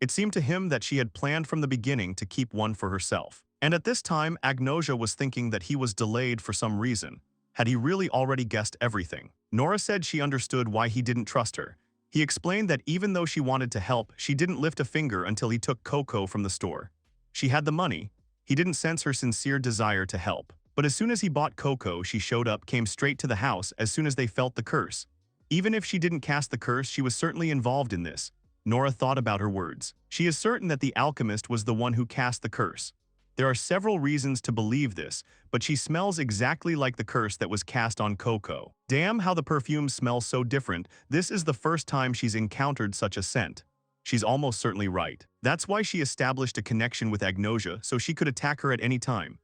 It seemed to him that she had planned from the beginning to keep one for herself. And at this time, Agnosia was thinking that he was delayed for some reason. Had he really already guessed everything? Nora said she understood why he didn't trust her. He explained that even though she wanted to help, she didn't lift a finger until he took Coco from the store. She had the money. He didn't sense her sincere desire to help. But as soon as he bought Coco, she showed up, came straight to the house as soon as they felt the curse. Even if she didn't cast the curse, she was certainly involved in this. Nora thought about her words. She is certain that the alchemist was the one who cast the curse. There are several reasons to believe this, but she smells exactly like the curse that was cast on Coco. Damn, how the perfume smells so different. This is the first time she's encountered such a scent. She's almost certainly right. That's why she established a connection with Agnosia so she could attack her at any time.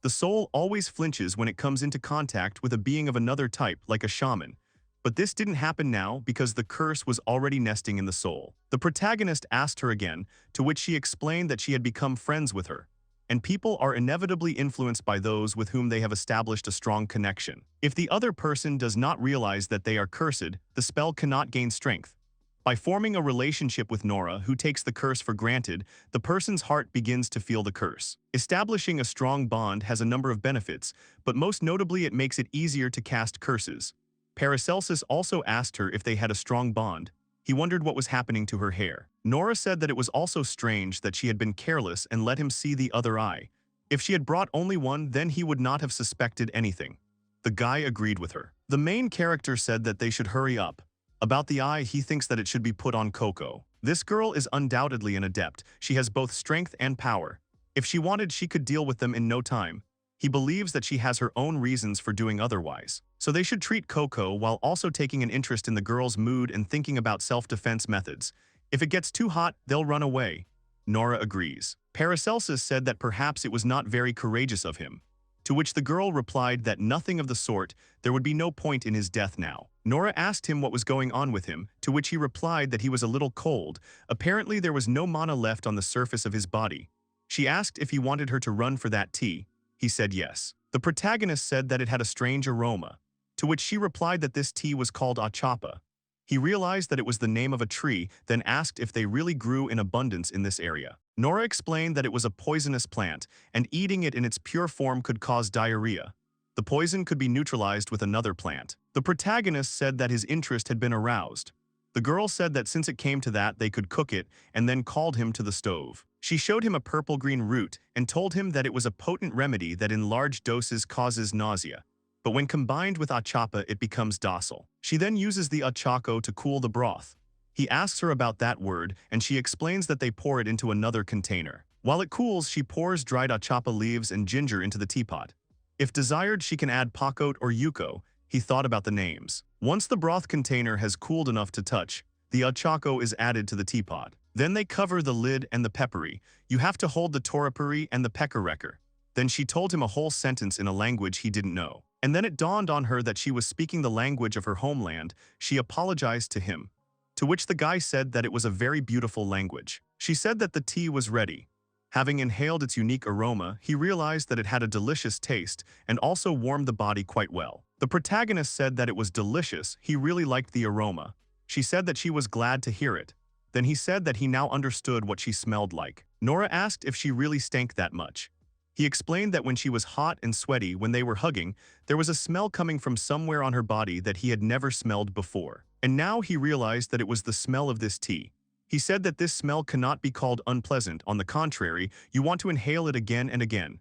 The soul always flinches when it comes into contact with a being of another type, like a shaman. But this didn't happen now because the curse was already nesting in the soul. The protagonist asked her again, to which she explained that she had become friends with her. And people are inevitably influenced by those with whom they have established a strong connection. If the other person does not realize that they are cursed, the spell cannot gain strength. By forming a relationship with Nora, who takes the curse for granted, the person's heart begins to feel the curse. Establishing a strong bond has a number of benefits, but most notably it makes it easier to cast curses. Paracelsus also asked her if they had a strong bond. He wondered what was happening to her hair. Nora said that it was also strange that she had been careless and let him see the other eye. If she had brought only one, then he would not have suspected anything. The guy agreed with her. The main character said that they should hurry up. About the eye, he thinks that it should be put on Coco. This girl is undoubtedly an adept. She has both strength and power. If she wanted, she could deal with them in no time. He believes that she has her own reasons for doing otherwise. So they should treat Coco while also taking an interest in the girl's mood and thinking about self-defense methods. If it gets too hot, they'll run away. Nora agrees. Paracelsus said that perhaps it was not very courageous of him. To which the girl replied that nothing of the sort, there would be no point in his death now. Nora asked him what was going on with him, to which he replied that he was a little cold. Apparently there was no mana left on the surface of his body. She asked if he wanted her to run for that tea. He said yes. The protagonist said that it had a strange aroma, to which she replied that this tea was called achapa. He realized that it was the name of a tree, then asked if they really grew in abundance in this area. Nora explained that it was a poisonous plant, and eating it in its pure form could cause diarrhea. The poison could be neutralized with another plant. The protagonist said that his interest had been aroused. The girl said that since it came to that, they could cook it, and then called him to the stove. She showed him a purple-green root and told him that it was a potent remedy that in large doses causes nausea. But when combined with achapa, it becomes docile. She then uses the achako to cool the broth. He asks her about that word, and she explains that they pour it into another container. While it cools, she pours dried achapa leaves and ginger into the teapot. If desired, she can add pakot or yuko. He thought about the names. Once the broth container has cooled enough to touch, the achako is added to the teapot. Then they cover the lid and the peppery. You have to hold the toripuri and the pekareker. Then she told him a whole sentence in a language he didn't know. And then it dawned on her that she was speaking the language of her homeland. She apologized to him, to which the guy said that it was a very beautiful language. She said that the tea was ready. Having inhaled its unique aroma, he realized that it had a delicious taste and also warmed the body quite well. The protagonist said that it was delicious. He really liked the aroma. She said that she was glad to hear it. Then he said that he now understood what she smelled like. Nora asked if she really stank that much. He explained that when she was hot and sweaty when they were hugging, there was a smell coming from somewhere on her body that he had never smelled before. And now he realized that it was the smell of this tea. He said that this smell cannot be called unpleasant. On the contrary, you want to inhale it again and again.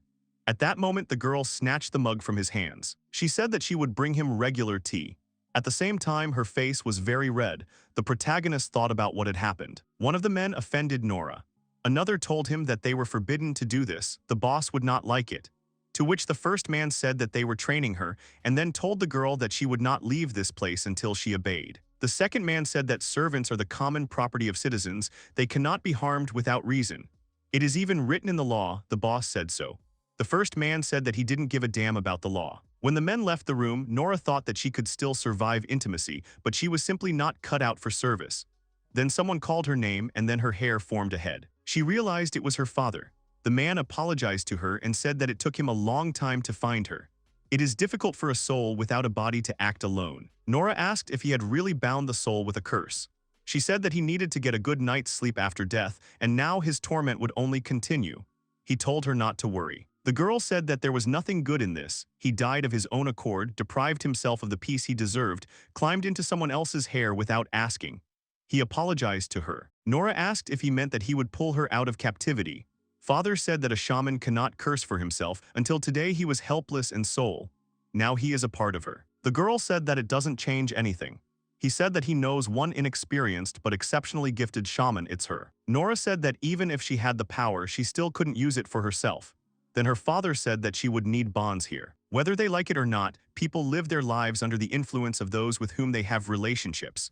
At that moment, the girl snatched the mug from his hands. She said that she would bring him regular tea. At the same time, her face was very red. The protagonist thought about what had happened. One of the men offended Nora. Another told him that they were forbidden to do this. The boss would not like it. To which the first man said that they were training her, and then told the girl that she would not leave this place until she obeyed. The second man said that servants are the common property of citizens. They cannot be harmed without reason. It is even written in the law. The boss said so. The first man said that he didn't give a damn about the law. When the men left the room, Nora thought that she could still survive intimacy, but she was simply not cut out for service. Then someone called her name, and then her hair formed a head. She realized it was her father. The man apologized to her and said that it took him a long time to find her. It is difficult for a soul without a body to act alone. Nora asked if he had really bound the soul with a curse. She said that he needed to get a good night's sleep after death, and now his torment would only continue. He told her not to worry. The girl said that there was nothing good in this. He died of his own accord, deprived himself of the peace he deserved, climbed into someone else's hair without asking. He apologized to her. Nora asked if he meant that he would pull her out of captivity. Father said that a shaman cannot curse for himself. Until today he was helpless and sole. Now he is a part of her. The girl said that it doesn't change anything. He said that he knows one inexperienced but exceptionally gifted shaman. It's her. Nora said that even if she had the power, she still couldn't use it for herself. Then her father said that she would need bonds here. Whether they like it or not, people live their lives under the influence of those with whom they have relationships.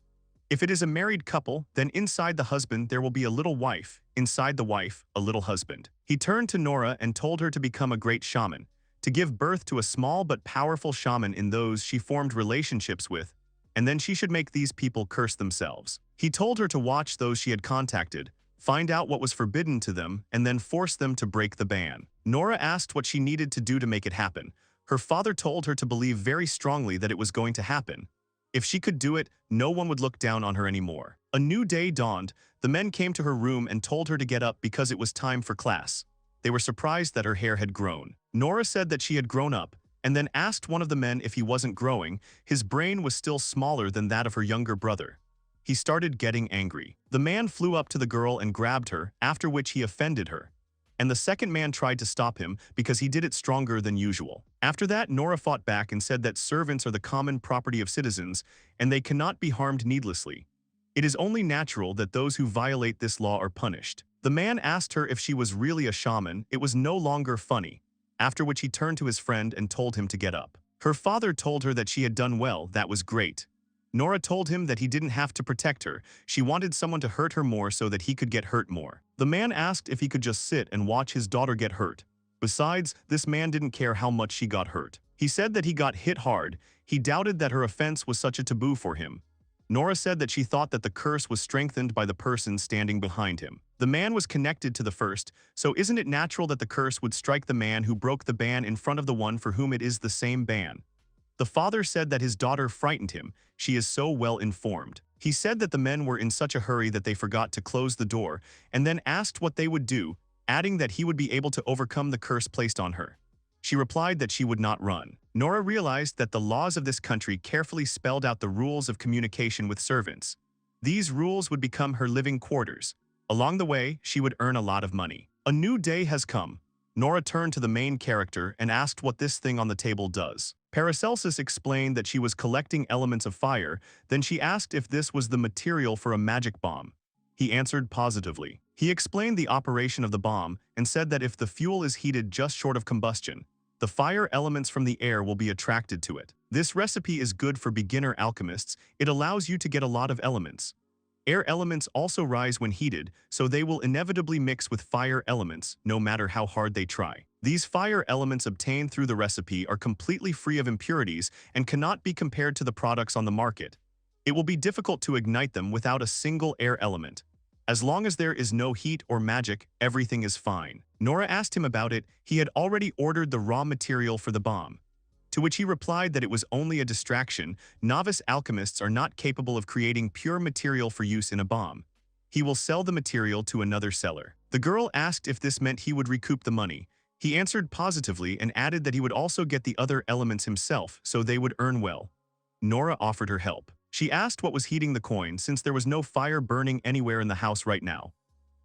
If it is a married couple, then inside the husband there will be a little wife, inside the wife, a little husband. He turned to Nora and told her to become a great shaman, to give birth to a small but powerful shaman in those she formed relationships with, and then she should make these people curse themselves. He told her to watch those she had contacted, find out what was forbidden to them, and then force them to break the ban. Nora asked what she needed to do to make it happen. Her father told her to believe very strongly that it was going to happen. If she could do it, no one would look down on her anymore. A new day dawned. The men came to her room and told her to get up because it was time for class. They were surprised that her hair had grown. Nora said that she had grown up, and then asked one of the men if he wasn't growing. His brain was still smaller than that of her younger brother. He started getting angry. The man flew up to the girl and grabbed her, after which he offended her. And the second man tried to stop him because he did it stronger than usual. After that, Nora fought back and said that servants are the common property of citizens and they cannot be harmed needlessly. It is only natural that those who violate this law are punished. The man asked her if she was really a shaman. It was no longer funny. After which he turned to his friend and told him to get up. Her father told her that she had done well. That was great. Nora told him that he didn't have to protect her. She wanted someone to hurt her more so that he could get hurt more. The man asked if he could just sit and watch his daughter get hurt. Besides, this man didn't care how much she got hurt. He said that he got hit hard. He doubted that her offense was such a taboo for him. Nora said that she thought that the curse was strengthened by the person standing behind him. The man was connected to the first, so isn't it natural that the curse would strike the man who broke the ban in front of the one for whom it is the same ban? The father said that his daughter frightened him. She is so well informed. He said that the men were in such a hurry that they forgot to close the door, and then asked what they would do, adding that he would be able to overcome the curse placed on her. She replied that she would not run. Nora realized that the laws of this country carefully spelled out the rules of communication with servants. These rules would become her living quarters. Along the way, she would earn a lot of money. A new day has come. Nora turned to the main character and asked what this thing on the table does. Paracelsus explained that she was collecting elements of fire, then she asked if this was the material for a magic bomb. He answered positively. He explained the operation of the bomb and said that if the fuel is heated just short of combustion, the fire elements from the air will be attracted to it. This recipe is good for beginner alchemists. It allows you to get a lot of elements. Air elements also rise when heated, so they will inevitably mix with fire elements, no matter how hard they try. These fire elements obtained through the recipe are completely free of impurities and cannot be compared to the products on the market. It will be difficult to ignite them without a single air element. As long as there is no heat or magic, everything is fine. Nora asked him about it. He had already ordered the raw material for the bomb. To which he replied that it was only a distraction. Novice alchemists are not capable of creating pure material for use in a bomb. He will sell the material to another seller. The girl asked if this meant he would recoup the money. He answered positively and added that he would also get the other elements himself, so they would earn well. Nora offered her help. She asked what was heating the coin since there was no fire burning anywhere in the house right now.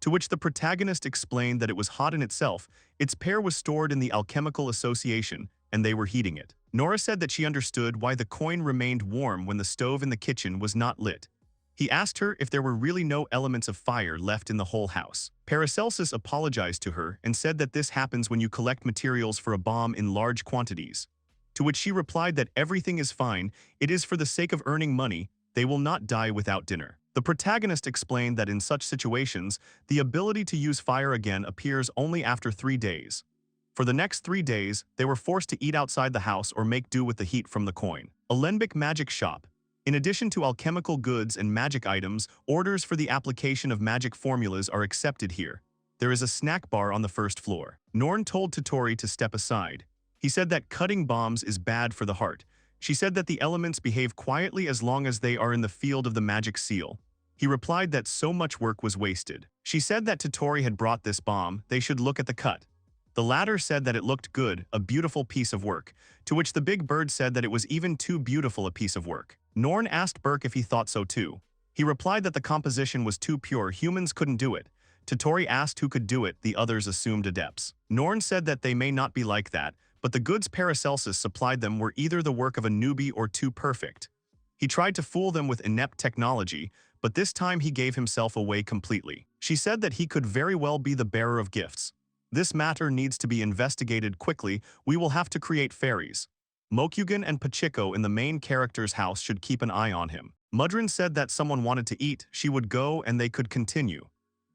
To which the protagonist explained that it was hot in itself. Its pair was stored in the alchemical association, and they were heating it. Nora said that she understood why the coin remained warm when the stove in the kitchen was not lit. He asked her if there were really no elements of fire left in the whole house. Paracelsus apologized to her and said that this happens when you collect materials for a bomb in large quantities. To which she replied that everything is fine, it is for the sake of earning money, they will not die without dinner. The protagonist explained that in such situations, the ability to use fire again appears only after 3 days. For the next 3 days, they were forced to eat outside the house or make do with the heat from the coin. A Lembic magic shop. In addition to alchemical goods and magic items, orders for the application of magic formulas are accepted here. There is a snack bar on the first floor. Norn told Tottori to step aside. He said that cutting bombs is bad for the heart. She said that the elements behave quietly as long as they are in the field of the magic seal. He replied that so much work was wasted. She said that Tottori had brought this bomb, they should look at the cut. The latter said that it looked good, a beautiful piece of work, to which the big bird said that it was even too beautiful a piece of work. Norn asked Burke if he thought so too. He replied that the composition was too pure, humans couldn't do it. Totori asked who could do it, the others assumed adepts. Norn said that they may not be like that, but the goods Paracelsus supplied them were either the work of a newbie or too perfect. He tried to fool them with inept technology, but this time he gave himself away completely. She said that he could very well be the bearer of gifts. This matter needs to be investigated quickly, we will have to create fairies. Mokyugen and Pachiko in the main character's house should keep an eye on him. Mudrin said that someone wanted to eat, she would go and they could continue.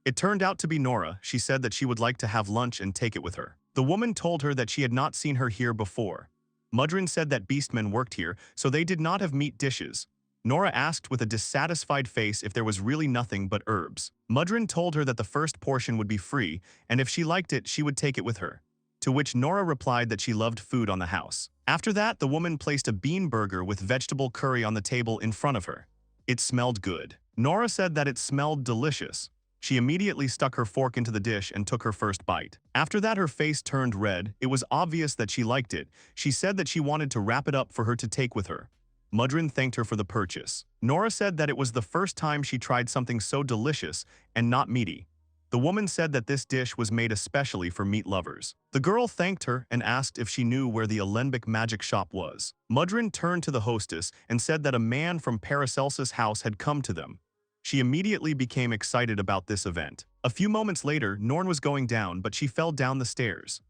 It turned out to be Nora. She said that she would like to have lunch and take it with her. The woman told her that she had not seen her here before. Mudrin said that beastmen worked here, so they did not have meat dishes. Nora asked with a dissatisfied face if there was really nothing but herbs. Mudrin told her that the first portion would be free, and if she liked it, she would take it with her. To which Nora replied that she loved food on the house. After that, the woman placed a bean burger with vegetable curry on the table in front of her. It smelled good. Nora said that it smelled delicious. She immediately stuck her fork into the dish and took her first bite. After that, her face turned red. It was obvious that she liked it. She said that she wanted to wrap it up for her to take with her. Mudrin thanked her for the purchase. Nora said that it was the first time she tried something so delicious and not meaty. The woman said that this dish was made especially for meat lovers. The girl thanked her and asked if she knew where the alembic magic shop was. Mudrin turned to the hostess and said that a man from Paracelsus' house had come to them. She immediately became excited about this event. A few moments later, Norn was going down, but she fell down the stairs.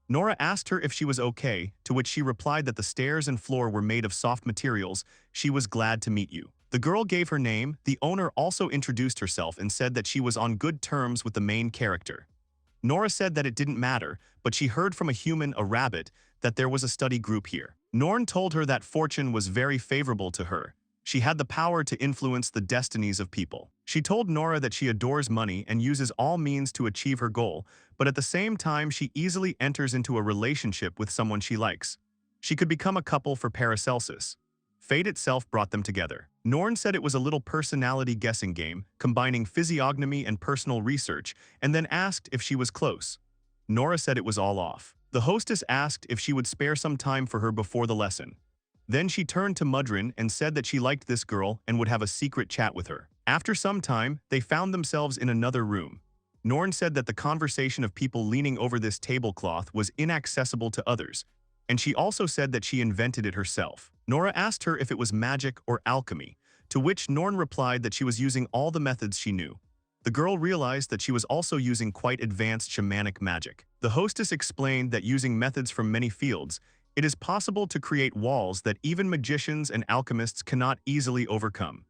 Nora asked her if she was okay, to which she replied that the stairs and floor were made of soft materials. She was glad to meet you. The girl gave her name. The owner also introduced herself and said that she was on good terms with the main character. Nora said that it didn't matter, but she heard from a human, a rabbit, that there was a study group here. Norn told her that fortune was very favorable to her. She had the power to influence the destinies of people. She told Nora that she adores money and uses all means to achieve her goal, but at the same time she easily enters into a relationship with someone she likes. She could become a couple for Paracelsus. Fate itself brought them together. Norn said it was a little personality guessing game, combining physiognomy and personal research, and then asked if she was close. Nora said it was all off. The hostess asked if she would spare some time for her before the lesson. Then she turned to Mudrin and said that she liked this girl and would have a secret chat with her. After some time, they found themselves in another room. Norn said that the conversation of people leaning over this tablecloth was inaccessible to others, and she also said that she invented it herself. Nora asked her if it was magic or alchemy, to which Norn replied that she was using all the methods she knew. The girl realized that she was also using quite advanced shamanic magic. The hostess explained that using methods from many fields, it is possible to create walls that even magicians and alchemists cannot easily overcome.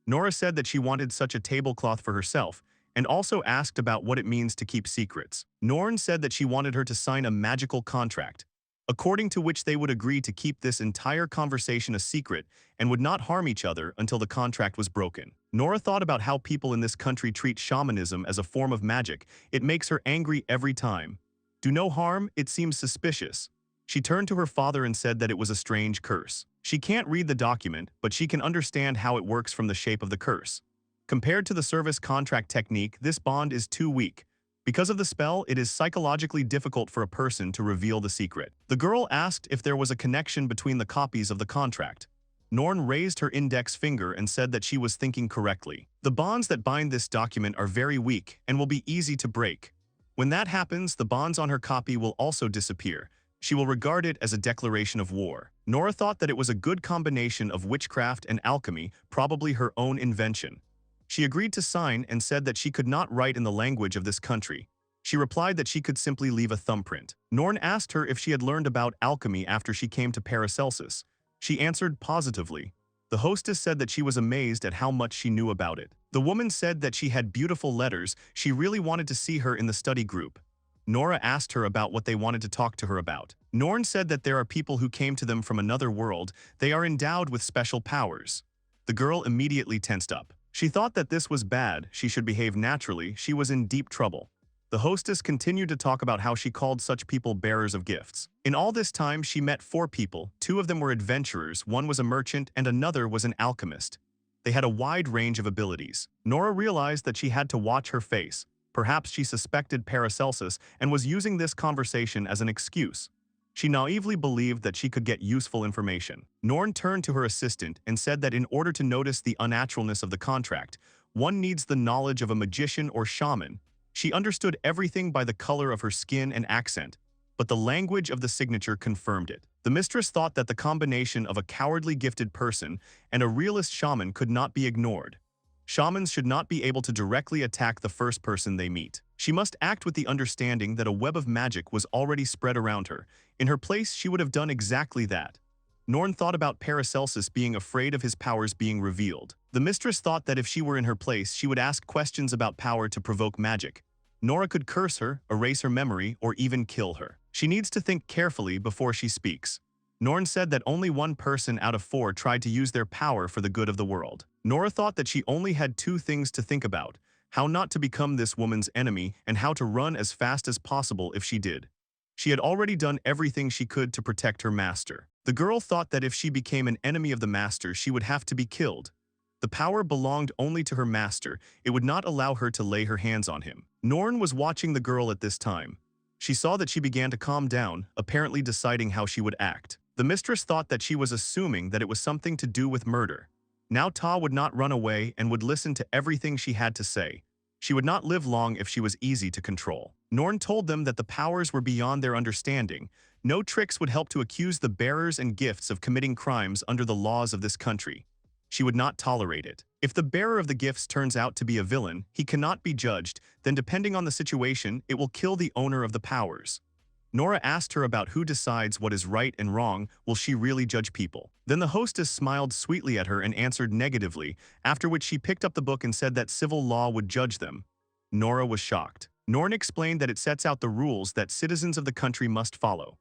Nora said that she wanted such a tablecloth for herself, and also asked about what it means to keep secrets. Norn said that she wanted her to sign a magical contract, according to which they would agree to keep this entire conversation a secret and would not harm each other until the contract was broken. Nora thought about how people in this country treat shamanism as a form of magic. It makes her angry every time. Do no harm, it seems suspicious. She turned to her father and said that it was a strange curse. She can't read the document, but she can understand how it works from the shape of the curse. Compared to the service contract technique, this bond is too weak. Because of the spell, it is psychologically difficult for a person to reveal the secret. The girl asked if there was a connection between the copies of the contract. Norn raised her index finger and said that she was thinking correctly. The bonds that bind this document are very weak and will be easy to break. When that happens, the bonds on her copy will also disappear. She will regard it as a declaration of war. Nora thought that it was a good combination of witchcraft and alchemy, probably her own invention. She agreed to sign and said that she could not write in the language of this country. She replied that she could simply leave a thumbprint. Norn asked her if she had learned about alchemy after she came to Paracelsus. She answered positively. The hostess said that she was amazed at how much she knew about it. The woman said that she had beautiful letters. She really wanted to see her in the study group. Nora asked her about what they wanted to talk to her about. Norn said that there are people who came to them from another world. They are endowed with special powers. The girl immediately tensed up. She thought that this was bad. She should behave naturally. She was in deep trouble. The hostess continued to talk about how she called such people bearers of gifts. In all this time, she met 4 people. 2 of them were adventurers, 1 was a merchant, and another was an alchemist. They had a wide range of abilities. Nora realized that she had to watch her face. Perhaps she suspected Paracelsus and was using this conversation as an excuse. She naively believed that she could get useful information. Norn turned to her assistant and said that in order to notice the unnaturalness of the contract, one needs the knowledge of a magician or shaman. She understood everything by the color of her skin and accent, but the language of the signature confirmed it. The mistress thought that the combination of a cowardly gifted person and a realist shaman could not be ignored. Shamans should not be able to directly attack the first person they meet. She must act with the understanding that a web of magic was already spread around her. In her place, she would have done exactly that. Norn thought about Paracelsus being afraid of his powers being revealed. The mistress thought that if she were in her place, she would ask questions about power to provoke magic. Nora could curse her, erase her memory, or even kill her. She needs to think carefully before she speaks. Norn said that only one person out of 4 tried to use their power for the good of the world. Nora thought that she only had 2 things to think about: how not to become this woman's enemy and how to run as fast as possible if she did. She had already done everything she could to protect her master. The girl thought that if she became an enemy of the master, she would have to be killed. The power belonged only to her master. It would not allow her to lay her hands on him. Norn was watching the girl at this time. She saw that she began to calm down, apparently deciding how she would act. The mistress thought that she was assuming that it was something to do with murder. Now Ta would not run away and would listen to everything she had to say. She would not live long if she was easy to control. Norn told them that the powers were beyond their understanding. No tricks would help to accuse the bearers and gifts of committing crimes under the laws of this country. She would not tolerate it. If the bearer of the gifts turns out to be a villain, he cannot be judged, then depending on the situation, it will kill the owner of the powers. Nora asked her about who decides what is right and wrong. Will she really judge people? Then the hostess smiled sweetly at her and answered negatively, after which she picked up the book and said that civil law would judge them. Nora was shocked. Norn explained that it sets out the rules that citizens of the country must follow.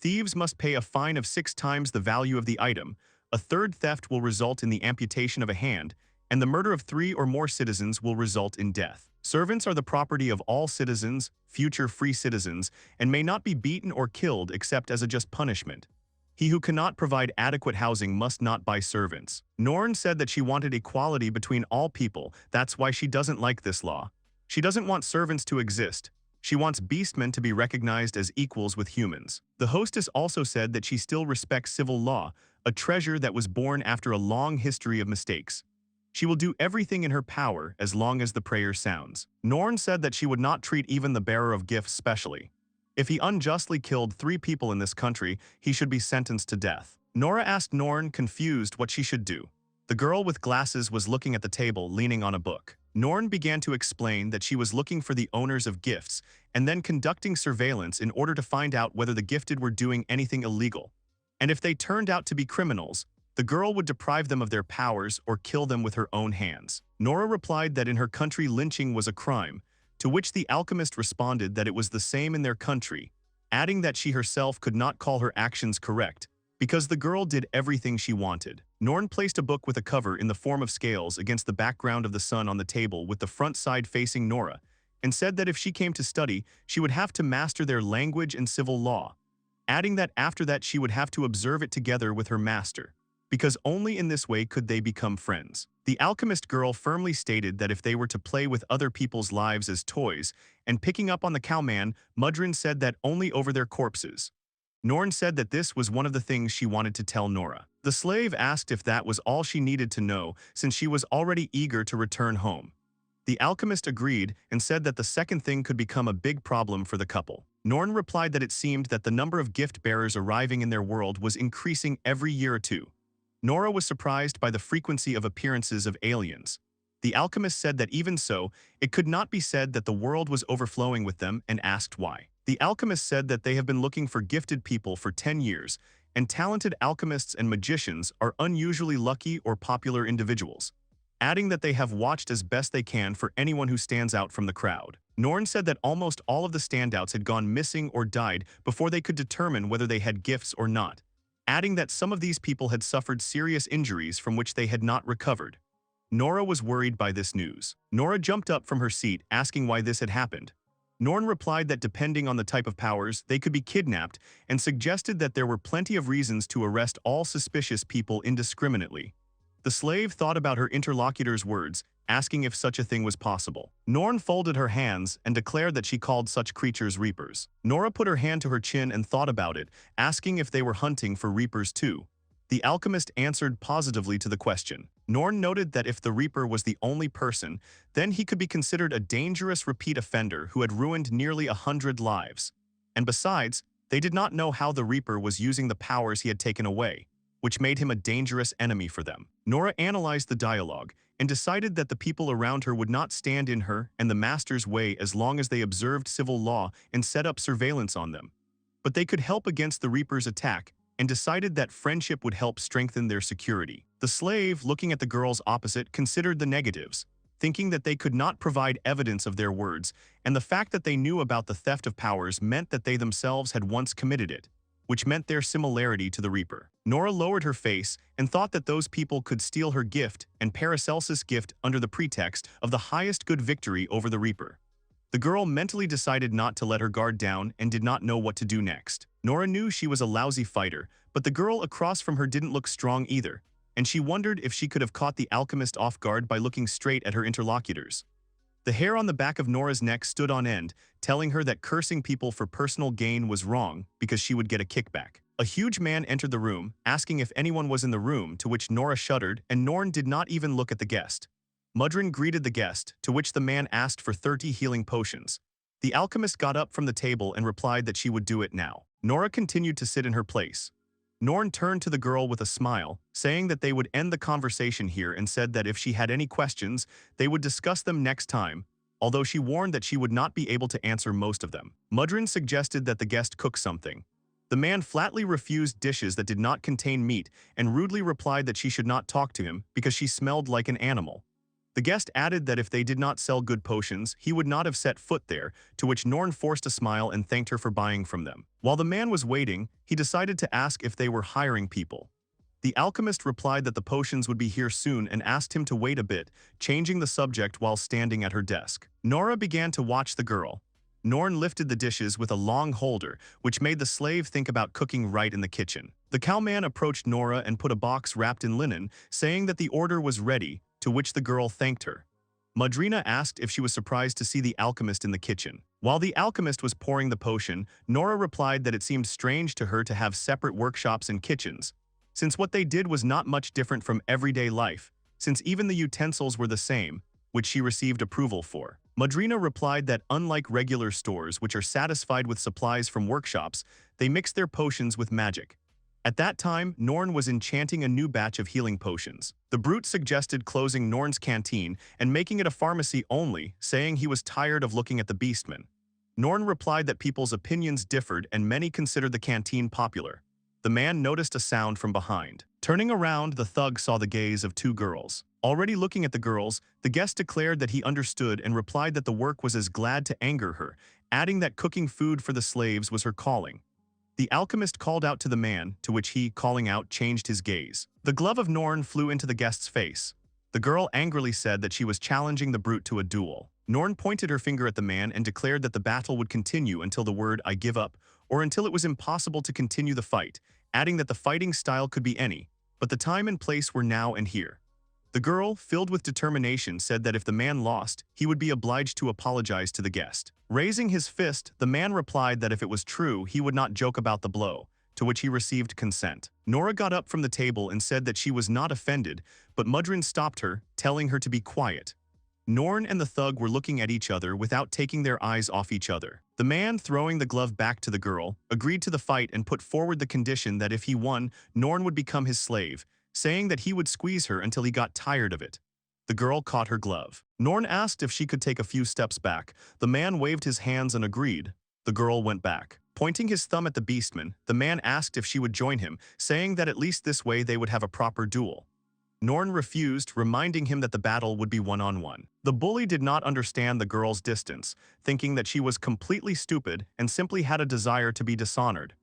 Thieves must pay a fine of 6 times the value of the item, a third theft will result in the amputation of a hand, and the murder of 3 or more citizens will result in death. Servants are the property of all citizens, future free citizens, and may not be beaten or killed except as a just punishment. He who cannot provide adequate housing must not buy servants. Norn said that she wanted equality between all people. That's why she doesn't like this law. She doesn't want servants to exist. She wants beastmen to be recognized as equals with humans. The hostess also said that she still respects civil law, a treasure that was born after a long history of mistakes. She will do everything in her power as long as the prayer sounds. Norn said that she would not treat even the bearer of gifts specially. If he unjustly killed 3 people in this country, he should be sentenced to death. Nora asked Norn, confused, what she should do. The girl with glasses was looking at the table, leaning on a book. Norn began to explain that she was looking for the owners of gifts and then conducting surveillance in order to find out whether the gifted were doing anything illegal. And if they turned out to be criminals, the girl would deprive them of their powers or kill them with her own hands. Nora replied that in her country lynching was a crime, to which the alchemist responded that it was the same in their country, adding that she herself could not call her actions correct, because the girl did everything she wanted. Norn placed a book with a cover in the form of scales against the background of the sun on the table with the front side facing Nora, and said that if she came to study, she would have to master their language and civil law, adding that after that she would have to observe it together with her master, because only in this way could they become friends. The alchemist girl firmly stated that if they were to play with other people's lives as toys, and picking up on the cowman, Mudrin said that only over their corpses. Norn said that this was one of the things she wanted to tell Nora. The slave asked if that was all she needed to know, since she was already eager to return home. The alchemist agreed and said that the second thing could become a big problem for the couple. Norn replied that it seemed that the number of gift bearers arriving in their world was increasing every year or two. Nora was surprised by the frequency of appearances of aliens. The alchemist said that even so, it could not be said that the world was overflowing with them and asked why. The alchemist said that they have been looking for gifted people for 10 years, and talented alchemists and magicians are unusually lucky or popular individuals, adding that they have watched as best they can for anyone who stands out from the crowd. Norn said that almost all of the standouts had gone missing or died before they could determine whether they had gifts or not, adding that some of these people had suffered serious injuries from which they had not recovered. Nora was worried by this news. Nora jumped up from her seat, asking why this had happened. Norn replied that depending on the type of powers, they could be kidnapped, and suggested that there were plenty of reasons to arrest all suspicious people indiscriminately. The slave thought about her interlocutor's words, asking if such a thing was possible. Norn folded her hands and declared that she called such creatures reapers. Nora put her hand to her chin and thought about it, asking if they were hunting for reapers too. The alchemist answered positively to the question. Norn noted that if the reaper was the only person, then he could be considered a dangerous repeat offender who had ruined nearly 100 lives. And besides, they did not know how the reaper was using the powers he had taken away, which made him a dangerous enemy for them. Nora analyzed the dialogue and decided that the people around her would not stand in her and the master's way as long as they observed civil law and set up surveillance on them. But they could help against the reaper's attack and decided that friendship would help strengthen their security. The slave, looking at the girls opposite, considered the negatives, thinking that they could not provide evidence of their words, and the fact that they knew about the theft of powers meant that they themselves had once committed it, which meant their similarity to the Reaper. Nora lowered her face and thought that those people could steal her gift and Paracelsus' gift under the pretext of the highest good victory over the Reaper. The girl mentally decided not to let her guard down and did not know what to do next. Nora knew she was a lousy fighter, but the girl across from her didn't look strong either, and she wondered if she could have caught the alchemist off guard by looking straight at her interlocutors. The hair on the back of Nora's neck stood on end, telling her that cursing people for personal gain was wrong because she would get a kickback. A huge man entered the room, asking if anyone was in the room, to which Nora shuddered, and Norn did not even look at the guest. Mudrin greeted the guest, to which the man asked for 30 healing potions. The alchemist got up from the table and replied that she would do it now. Nora continued to sit in her place. Norn turned to the girl with a smile, saying that they would end the conversation here and said that if she had any questions, they would discuss them next time, although she warned that she would not be able to answer most of them. Mudrin suggested that the guest cook something. The man flatly refused dishes that did not contain meat and rudely replied that she should not talk to him because she smelled like an animal. The guest added that if they did not sell good potions, he would not have set foot there, to which Norn forced a smile and thanked her for buying from them. While the man was waiting, he decided to ask if they were hiring people. The alchemist replied that the potions would be here soon and asked him to wait a bit, changing the subject while standing at her desk. Nora began to watch the girl. Norn lifted the dishes with a long holder, which made the slave think about cooking right in the kitchen. The cowman approached Nora and put a box wrapped in linen, saying that the order was ready, to which the girl thanked her. Madrina asked if she was surprised to see the alchemist in the kitchen. While the alchemist was pouring the potion, Nora replied that it seemed strange to her to have separate workshops and kitchens, since what they did was not much different from everyday life, since even the utensils were the same, which she received approval for. Madrina replied that unlike regular stores which are satisfied with supplies from workshops, they mix their potions with magic. At that time, Norn was enchanting a new batch of healing potions. The brute suggested closing Norn's canteen and making it a pharmacy only, saying he was tired of looking at the beastmen. Norn replied that people's opinions differed and many considered the canteen popular. The man noticed a sound from behind. Turning around, the thug saw the gaze of two girls. Already looking at the girls, the guest declared that he understood and replied that the work was as glad to anger her, adding that cooking food for the slaves was her calling. The alchemist called out to the man, to which he, calling out, changed his gaze. The glove of Norn flew into the guest's face. The girl angrily said that she was challenging the brute to a duel. Norn pointed her finger at the man and declared that the battle would continue until the word "I give up," or until it was impossible to continue the fight, adding that the fighting style could be any, but the time and place were now and here. The girl, filled with determination, said that if the man lost, he would be obliged to apologize to the guest. Raising his fist, the man replied that if it was true, he would not joke about the blow, to which he received consent. Nora got up from the table and said that she was not offended, but Mudrin stopped her, telling her to be quiet. Norn and the thug were looking at each other without taking their eyes off each other. The man, throwing the glove back to the girl, agreed to the fight and put forward the condition that if he won, Norn would become his slave, saying that he would squeeze her until he got tired of it. The girl caught her glove. Norn asked if she could take a few steps back. The man waved his hands and agreed. The girl went back. Pointing his thumb at the beastman, the man asked if she would join him, saying that at least this way they would have a proper duel. Norn refused, reminding him that the battle would be one-on-one. The bully did not understand the girl's distance, thinking that she was completely stupid and simply had a desire to be dishonored.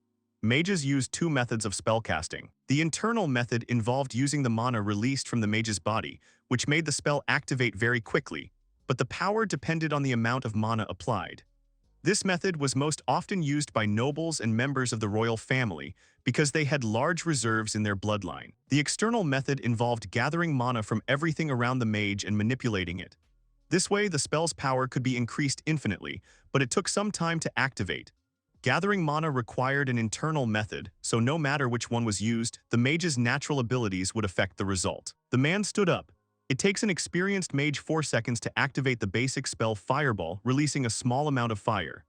Mages used two methods of spellcasting. The internal method involved using the mana released from the mage's body, which made the spell activate very quickly, but the power depended on the amount of mana applied. This method was most often used by nobles and members of the royal family because they had large reserves in their bloodline. The external method involved gathering mana from everything around the mage and manipulating it. This way, the spell's power could be increased infinitely, but it took some time to activate. Gathering mana required an internal method, so no matter which one was used, the mage's natural abilities would affect the result. The man stood up. It takes an experienced mage 4 seconds to activate the basic spell Fireball, releasing a small amount of fire.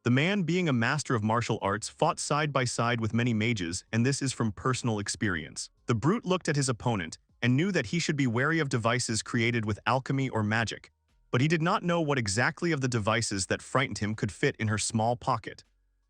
The man, being a master of martial arts, fought side by side with many mages, and this is from personal experience. The brute looked at his opponent and knew that he should be wary of devices created with alchemy or magic, but he did not know what exactly of the devices that frightened him could fit in her small pocket.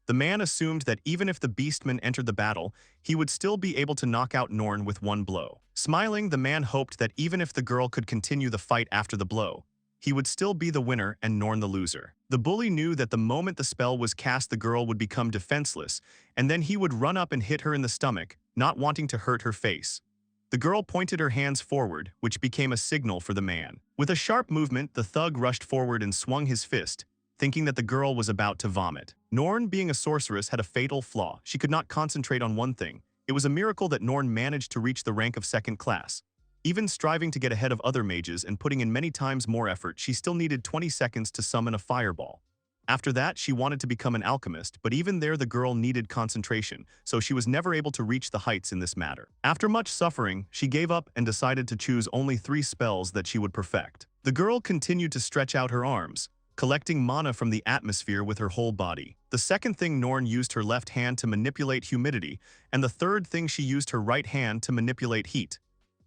The man assumed that even if the beastman entered the battle, he would still be able to knock out Norn with one blow. Smiling, the man hoped that even if the girl could continue the fight after the blow, he would still be the winner and Norn the loser. The bully knew that the moment the spell was cast, the girl would become defenseless, and then he would run up and hit her in the stomach, not wanting to hurt her face. The girl pointed her hands forward, which became a signal for the man. With a sharp movement, the thug rushed forward and swung his fist, thinking that the girl was about to vomit. Norn, being a sorceress, had a fatal flaw. She could not concentrate on one thing. It was a miracle that Norn managed to reach the rank of 2nd class. Even striving to get ahead of other mages and putting in many times more effort, she still needed 20 seconds to summon a fireball. After that, she wanted to become an alchemist, but even there the girl needed concentration, so she was never able to reach the heights in this matter. After much suffering, she gave up and decided to choose only 3 spells that she would perfect. The girl continued to stretch out her arms, collecting mana from the atmosphere with her whole body. The second thing, Norn used her left hand to manipulate humidity, and the third thing, she used her right hand to manipulate heat.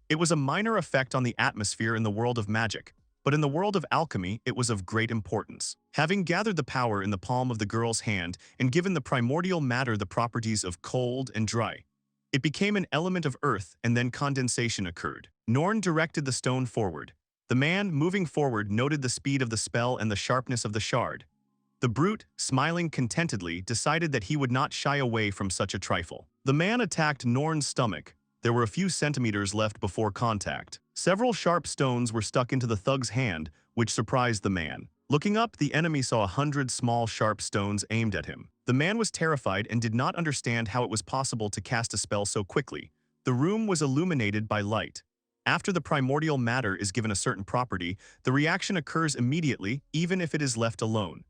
It was a minor effect on the atmosphere in the world of magic, but in the world of alchemy, it was of great importance. Having gathered the power in the palm of the girl's hand and given the primordial matter the properties of cold and dry, it became an element of earth, and then condensation occurred. Norn directed the stone forward. The man, moving forward, noted the speed of the spell and the sharpness of the shard. The brute, smiling contentedly, decided that he would not shy away from such a trifle. The man attacked Norn's stomach. There were a few centimeters left before contact. Several sharp stones were stuck into the thug's hand, which surprised the man. Looking up, the enemy saw 100 small sharp stones aimed at him. The man was terrified and did not understand how it was possible to cast a spell so quickly. The room was illuminated by light. After the primordial matter is given a certain property, the reaction occurs immediately, even if it is left alone.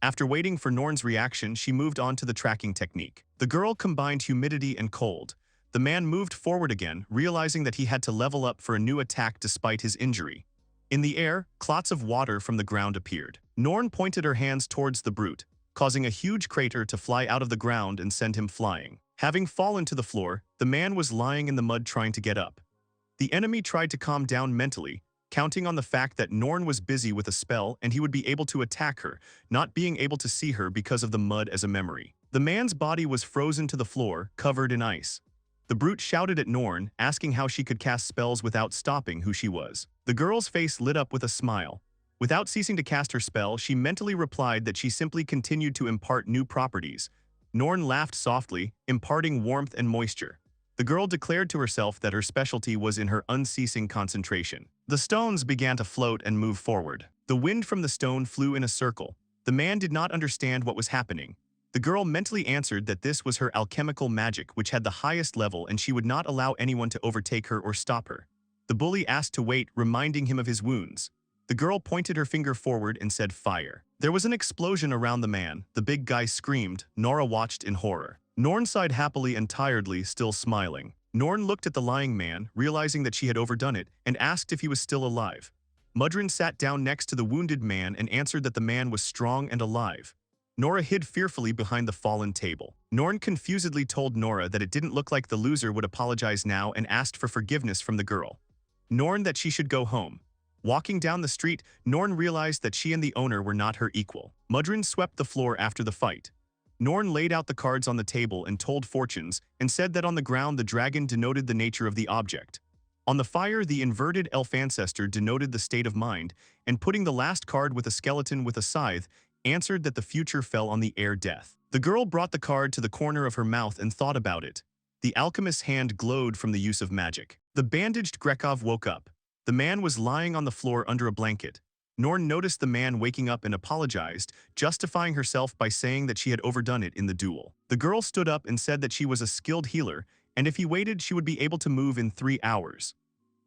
After waiting for Norn's reaction, she moved on to the tracking technique. The girl combined humidity and cold. The man moved forward again, realizing that he had to level up for a new attack despite his injury. In the air, clots of water from the ground appeared. Norn pointed her hands towards the brute, causing a huge crater to fly out of the ground and send him flying. Having fallen to the floor, the man was lying in the mud trying to get up. The enemy tried to calm down mentally, counting on the fact that Norn was busy with a spell and he would be able to attack her, not being able to see her because of the mud as a memory. The man's body was frozen to the floor, covered in ice. The brute shouted at Norn, asking how she could cast spells without stopping who she was. The girl's face lit up with a smile. Without ceasing to cast her spell, she mentally replied that she simply continued to impart new properties. Norn laughed softly, imparting warmth and moisture. The girl declared to herself that her specialty was in her unceasing concentration. The stones began to float and move forward. The wind from the stone flew in a circle. The man did not understand what was happening. The girl mentally answered that this was her alchemical magic, which had the highest level, and she would not allow anyone to overtake her or stop her. The bully asked to wait, reminding him of his wounds. The girl pointed her finger forward and said, "Fire." There was an explosion around the man. The big guy screamed. Nora watched in horror. Norn sighed happily and tiredly, still smiling. Norn looked at the lying man, realizing that she had overdone it, and asked if he was still alive. Mudrin sat down next to the wounded man and answered that the man was strong and alive. Nora hid fearfully behind the fallen table. Norn confusedly told Nora that it didn't look like the loser would apologize now and asked for forgiveness from the girl. Norn that she should go home. Walking down the street, Norn realized that she and the owner were not her equal. Mudrin swept the floor after the fight. Norn laid out the cards on the table and told fortunes, and said that on the ground the dragon denoted the nature of the object. On the fire, the inverted elf ancestor denoted the state of mind, and putting the last card with a skeleton with a scythe, answered that the future fell on the air death. The girl brought the card to the corner of her mouth and thought about it. The alchemist's hand glowed from the use of magic. The bandaged Grekov woke up. The man was lying on the floor under a blanket. Norn noticed the man waking up and apologized, justifying herself by saying that she had overdone it in the duel. The girl stood up and said that she was a skilled healer, and if he waited, she would be able to move in 3 hours.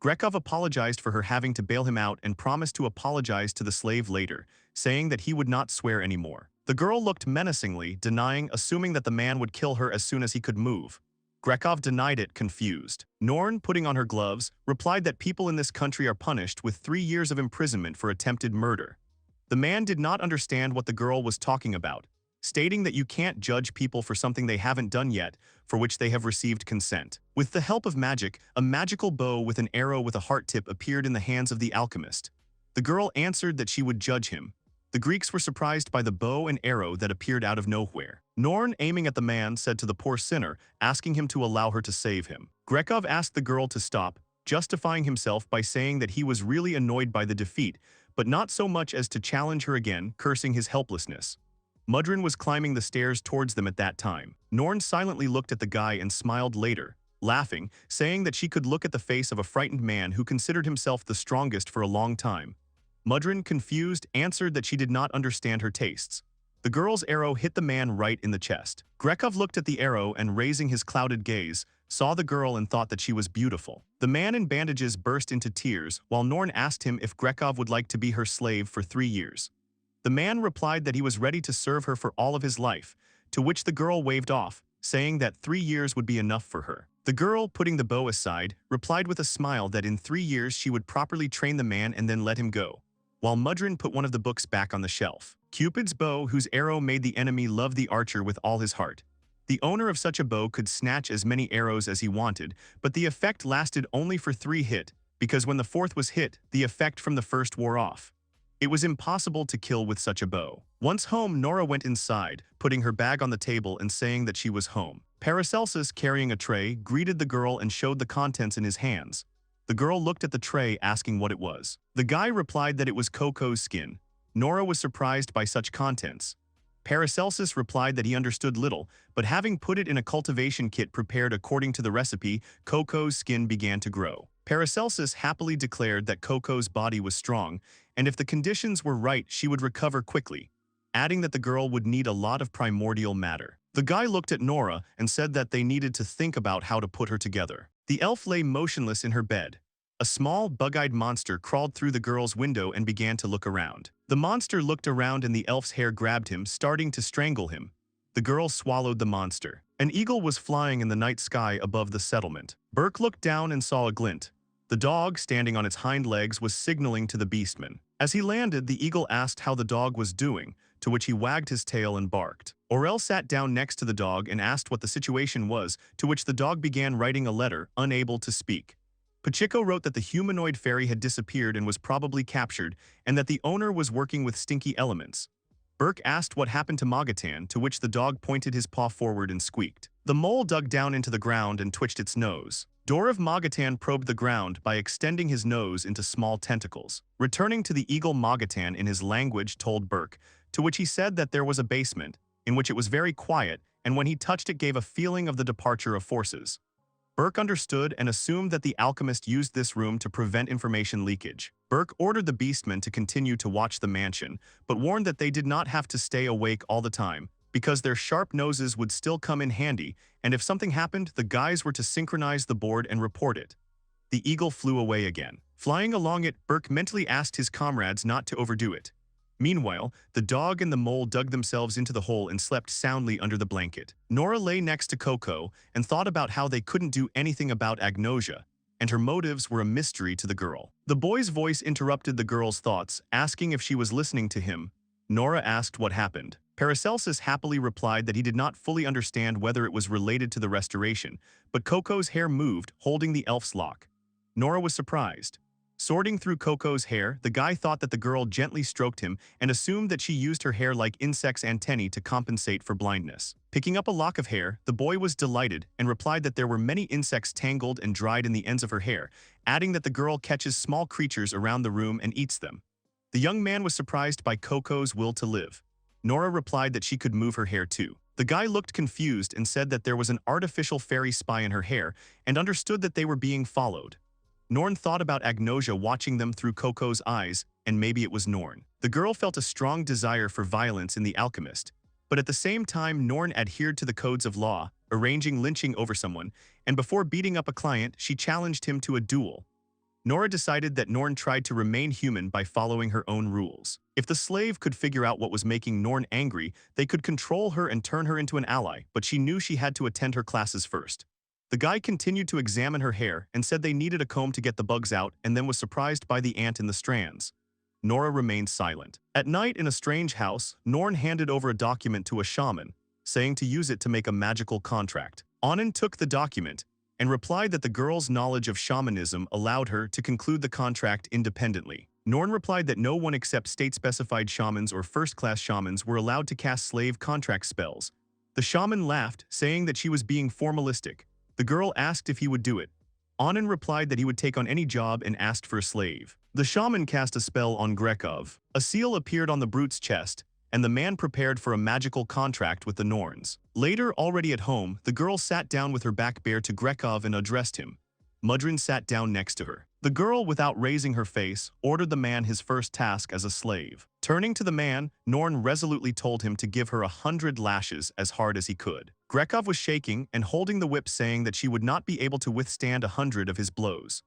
Grekov apologized for her having to bail him out and promised to apologize to the slave later, saying that he would not swear anymore. The girl looked menacingly, denying, assuming that the man would kill her as soon as he could move. Grekov denied it, confused. Norn, putting on her gloves, replied that people in this country are punished with 3 years of imprisonment for attempted murder. The man did not understand what the girl was talking about, stating that you can't judge people for something they haven't done yet, for which they have received consent. With the help of magic, a magical bow with an arrow with a heart tip appeared in the hands of the alchemist. The girl answered that she would judge him. The Greeks were surprised by the bow and arrow that appeared out of nowhere. Norn, aiming at the man, said to the poor sinner, asking him to allow her to save him. Grekov asked the girl to stop, justifying himself by saying that he was really annoyed by the defeat, but not so much as to challenge her again, cursing his helplessness. Mudrin was climbing the stairs towards them at that time. Norn silently looked at the guy and smiled later, laughing, saying that she could look at the face of a frightened man who considered himself the strongest for a long time. Mudrin, confused, answered that she did not understand her tastes. The girl's arrow hit the man right in the chest. Grekov looked at the arrow and, raising his clouded gaze, saw the girl and thought that she was beautiful. The man in bandages burst into tears while Norn asked him if Grekov would like to be her slave for 3 years. The man replied that he was ready to serve her for all of his life, to which the girl waved off, saying that 3 years would be enough for her. The girl, putting the bow aside, replied with a smile that in 3 years she would properly train the man and then let him go, while Mudrin put one of the books back on the shelf. Cupid's bow, whose arrow made the enemy love the archer with all his heart. The owner of such a bow could snatch as many arrows as he wanted, but the effect lasted only for 3 hits, because when the 4th was hit, the effect from the first wore off. It was impossible to kill with such a bow. Once home, Nora went inside, putting her bag on the table and saying that she was home. Paracelsus, carrying a tray, greeted the girl and showed the contents in his hands. The girl looked at the tray, asking what it was. The guy replied that it was Coco's skin. Nora was surprised by such contents. Paracelsus replied that he understood little, but having put it in a cultivation kit prepared according to the recipe, Coco's skin began to grow. Paracelsus happily declared that Coco's body was strong, and if the conditions were right, she would recover quickly, adding that the girl would need a lot of primordial matter. The guy looked at Nora and said that they needed to think about how to put her together. The elf lay motionless in her bed. A small, bug-eyed monster crawled through the girl's window and began to look around. The monster looked around and the elf's hair grabbed him, starting to strangle him. The girl swallowed the monster. An eagle was flying in the night sky above the settlement. Burke looked down and saw a glint. The dog, standing on its hind legs, was signaling to the beastman. As he landed, the eagle asked how the dog was doing, to which he wagged his tail and barked. Orel sat down next to the dog and asked what the situation was, to which the dog began writing a letter, unable to speak. Pachiko wrote that the humanoid fairy had disappeared and was probably captured, and that the owner was working with stinky elements. Burke asked what happened to Magatan, to which the dog pointed his paw forward and squeaked. The mole dug down into the ground and twitched its nose. Dorav Magatan probed the ground by extending his nose into small tentacles. Returning to the eagle, Magatan in his language told Burke, to which he said that there was a basement, in which it was very quiet, and when he touched it gave a feeling of the departure of forces. Burke understood and assumed that the alchemist used this room to prevent information leakage. Burke ordered the beastmen to continue to watch the mansion, but warned that they did not have to stay awake all the time, because their sharp noses would still come in handy, and if something happened, the guys were to synchronize the board and report it. The eagle flew away again. Flying along it, Burke mentally asked his comrades not to overdo it. Meanwhile, the dog and the mole dug themselves into the hole and slept soundly under the blanket. Nora lay next to Coco and thought about how they couldn't do anything about Agnosia, and her motives were a mystery to the girl. The boy's voice interrupted the girl's thoughts, asking if she was listening to him. Nora asked what happened. Paracelsus happily replied that he did not fully understand whether it was related to the restoration, but Coco's hair moved, holding the elf's lock. Nora was surprised. Sorting through Coco's hair, the guy thought that the girl gently stroked him and assumed that she used her hair like insects' antennae to compensate for blindness. Picking up a lock of hair, the boy was delighted and replied that there were many insects tangled and dried in the ends of her hair, adding that the girl catches small creatures around the room and eats them. The young man was surprised by Coco's will to live. Nora replied that she could move her hair too. The guy looked confused and said that there was an artificial fairy spy in her hair and understood that they were being followed. Norn thought about Agnosia watching them through Coco's eyes, and maybe it was Norn. The girl felt a strong desire for violence in the alchemist, but at the same time Norn adhered to the codes of law, arranging lynching over someone, and before beating up a client, she challenged him to a duel. Nora decided that Norn tried to remain human by following her own rules. If the slave could figure out what was making Norn angry, they could control her and turn her into an ally, but she knew she had to attend her classes first. The guy continued to examine her hair and said they needed a comb to get the bugs out and then was surprised by the ant in the strands. Nora remained silent. At night in a strange house, Norn handed over a document to a shaman, saying to use it to make a magical contract. Anan took the document and replied that the girl's knowledge of shamanism allowed her to conclude the contract independently. Norn replied that no one except state-specified shamans or first-class shamans were allowed to cast slave contract spells. The shaman laughed, saying that she was being formalistic. The girl asked if he would do it. Anan replied that he would take on any job and asked for a slave. The shaman cast a spell on Grekov. A seal appeared on the brute's chest, and the man prepared for a magical contract with the Norns. Later, already at home, the girl sat down with her back bare to Grekov and addressed him. Mudrin sat down next to her. The girl, without raising her face, ordered the man his first task as a slave. Turning to the man, Norn resolutely told him to give her 100 lashes as hard as he could. Grekov was shaking and holding the whip, saying that she would not be able to withstand 100 of his blows.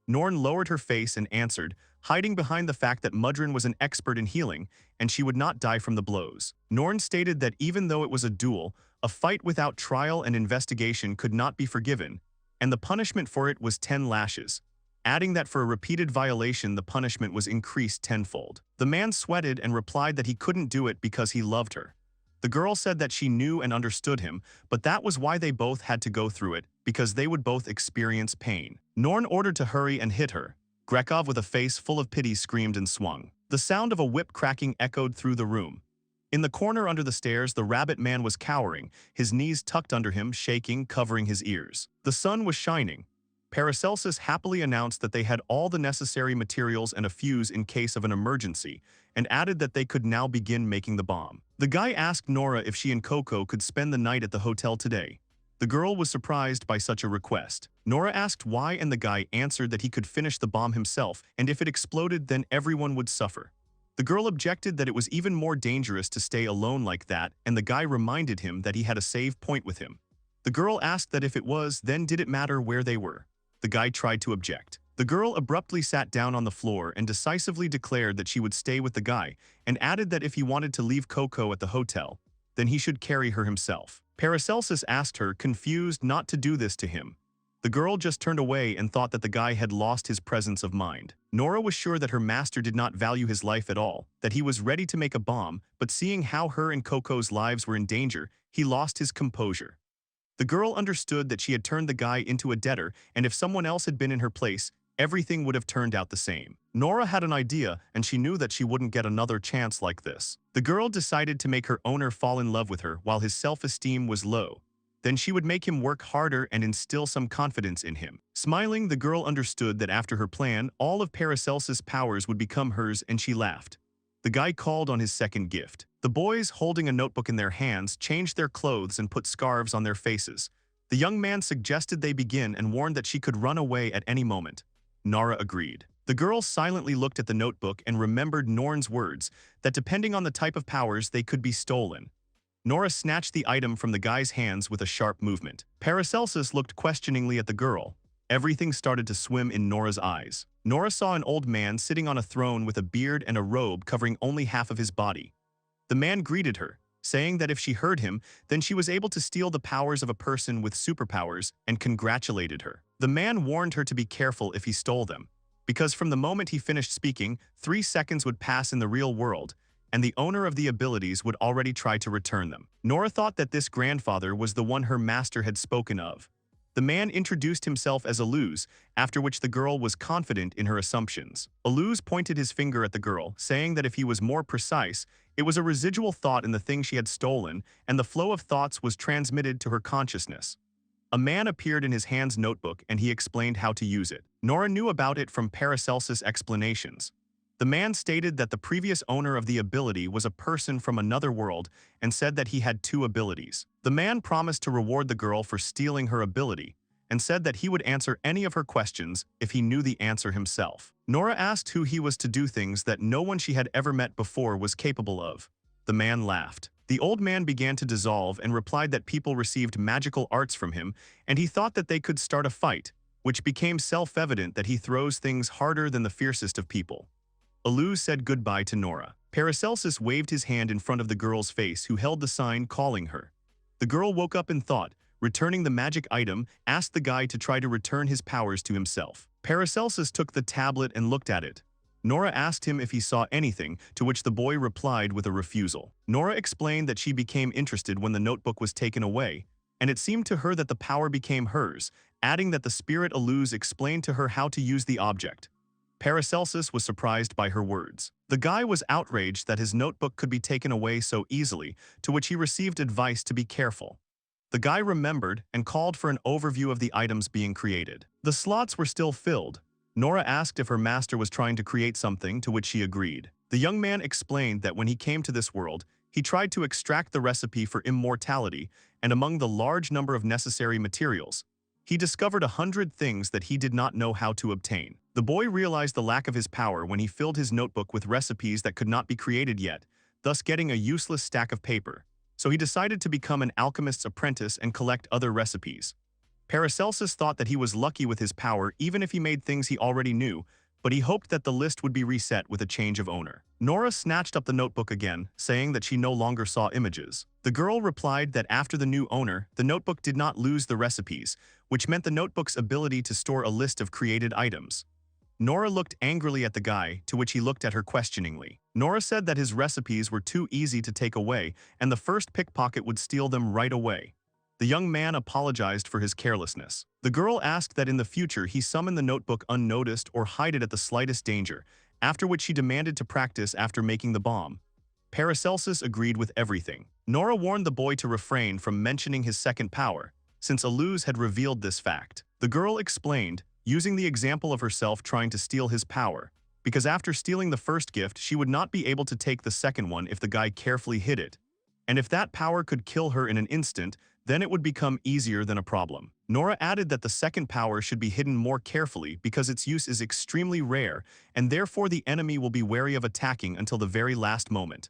Norn lowered her face and answered, hiding behind the fact that Mudrin was an expert in healing and she would not die from the blows. Norn stated that even though it was a duel, a fight without trial and investigation could not be forgiven, and the punishment for it was 10 lashes, adding that for a repeated violation the punishment was increased tenfold. The man sweated and replied that he couldn't do it because he loved her. The girl said that she knew and understood him, but that was why they both had to go through it, because they would both experience pain. Norn ordered to hurry and hit her. Grekov, with a face full of pity, screamed and swung. The sound of a whip cracking echoed through the room. In the corner under the stairs, the rabbit man was cowering, his knees tucked under him, shaking, covering his ears. The sun was shining. Paracelsus happily announced that they had all the necessary materials and a fuse in case of an emergency, and added that they could now begin making the bomb. The guy asked Nora if she and Coco could spend the night at the hotel today. The girl was surprised by such a request. Nora asked why, and the guy answered that he could finish the bomb himself, and if it exploded, then everyone would suffer. The girl objected that it was even more dangerous to stay alone like that, and the guy reminded him that he had a save point with him. The girl asked that if it was, then did it matter where they were? The guy tried to object. The girl abruptly sat down on the floor and decisively declared that she would stay with the guy, and added that if he wanted to leave Coco at the hotel, then he should carry her himself. Paracelsus asked her, confused, not to do this to him. The girl just turned away and thought that the guy had lost his presence of mind. Nora was sure that her master did not value his life at all, that he was ready to make a bomb, but seeing how her and Coco's lives were in danger, he lost his composure. The girl understood that she had turned the guy into a debtor, and if someone else had been in her place, everything would have turned out the same. Nora had an idea, and she knew that she wouldn't get another chance like this. The girl decided to make her owner fall in love with her while his self-esteem was low. Then she would make him work harder and instill some confidence in him. Smiling, the girl understood that after her plan, all of Paracelsus' powers would become hers, and she laughed. The guy called on his second gift. The boys, holding a notebook in their hands, changed their clothes and put scarves on their faces. The young man suggested they begin and warned that she could run away at any moment. Nora agreed. The girl silently looked at the notebook and remembered Norn's words, that depending on the type of powers, they could be stolen. Nora snatched the item from the guy's hands with a sharp movement. Paracelsus looked questioningly at the girl. Everything started to swim in Nora's eyes. Nora saw an old man sitting on a throne with a beard and a robe covering only half of his body. The man greeted her, saying that if she heard him, then she was able to steal the powers of a person with superpowers, and congratulated her. The man warned her to be careful if he stole them, because from the moment he finished speaking, 3 seconds would pass in the real world, and the owner of the abilities would already try to return them. Nora thought that this grandfather was the one her master had spoken of. The man introduced himself as Aluz, after which the girl was confident in her assumptions. Aluz pointed his finger at the girl, saying that if he was more precise, it was a residual thought in the thing she had stolen, and the flow of thoughts was transmitted to her consciousness. A man appeared in his hand's notebook, and he explained how to use it. Nora knew about it from Paracelsus' explanations. The man stated that the previous owner of the ability was a person from another world and said that he had 2 abilities. The man promised to reward the girl for stealing her ability, and said that he would answer any of her questions if he knew the answer himself. Nora asked who he was to do things that no one she had ever met before was capable of. The man laughed. The old man began to dissolve and replied that people received magical arts from him, and he thought that they could start a fight, which became self-evident that he throws things harder than the fiercest of people. Alu said goodbye to Nora. Paracelsus waved his hand in front of the girl's face, who held the sign calling her. The girl woke up in thought, returning the magic item, asked the guy to try to return his powers to himself. Paracelsus took the tablet and looked at it. Nora asked him if he saw anything, to which the boy replied with a refusal. Nora explained that she became interested when the notebook was taken away, and it seemed to her that the power became hers, adding that the spirit Aluz explained to her how to use the object. Paracelsus was surprised by her words. The guy was outraged that his notebook could be taken away so easily, to which he received advice to be careful. The guy remembered and called for an overview of the items being created. The slots were still filled. Nora asked if her master was trying to create something, to which she agreed. The young man explained that when he came to this world, he tried to extract the recipe for immortality, and among the large number of necessary materials, he discovered 100 things that he did not know how to obtain. The boy realized the lack of his power when he filled his notebook with recipes that could not be created yet, thus getting a useless stack of paper. So he decided to become an alchemist's apprentice and collect other recipes. Paracelsus thought that he was lucky with his power even if he made things he already knew, but he hoped that the list would be reset with a change of owner. Nora snatched up the notebook again, saying that she no longer saw images. The girl replied that after the new owner, the notebook did not lose the recipes, which meant the notebook's ability to store a list of created items. Nora looked angrily at the guy, to which he looked at her questioningly. Nora said that his recipes were too easy to take away, and the first pickpocket would steal them right away. The young man apologized for his carelessness. The girl asked that in the future he summon the notebook unnoticed or hide it at the slightest danger, after which she demanded to practice after making the bomb. Paracelsus agreed with everything. Nora warned the boy to refrain from mentioning his second power, since Aluz had revealed this fact. The girl explained, using the example of herself trying to steal his power, because after stealing the first gift she would not be able to take the second one if the guy carefully hid it. And if that power could kill her in an instant, then it would become easier than a problem. Nora added that the second power should be hidden more carefully because its use is extremely rare, and therefore the enemy will be wary of attacking until the very last moment.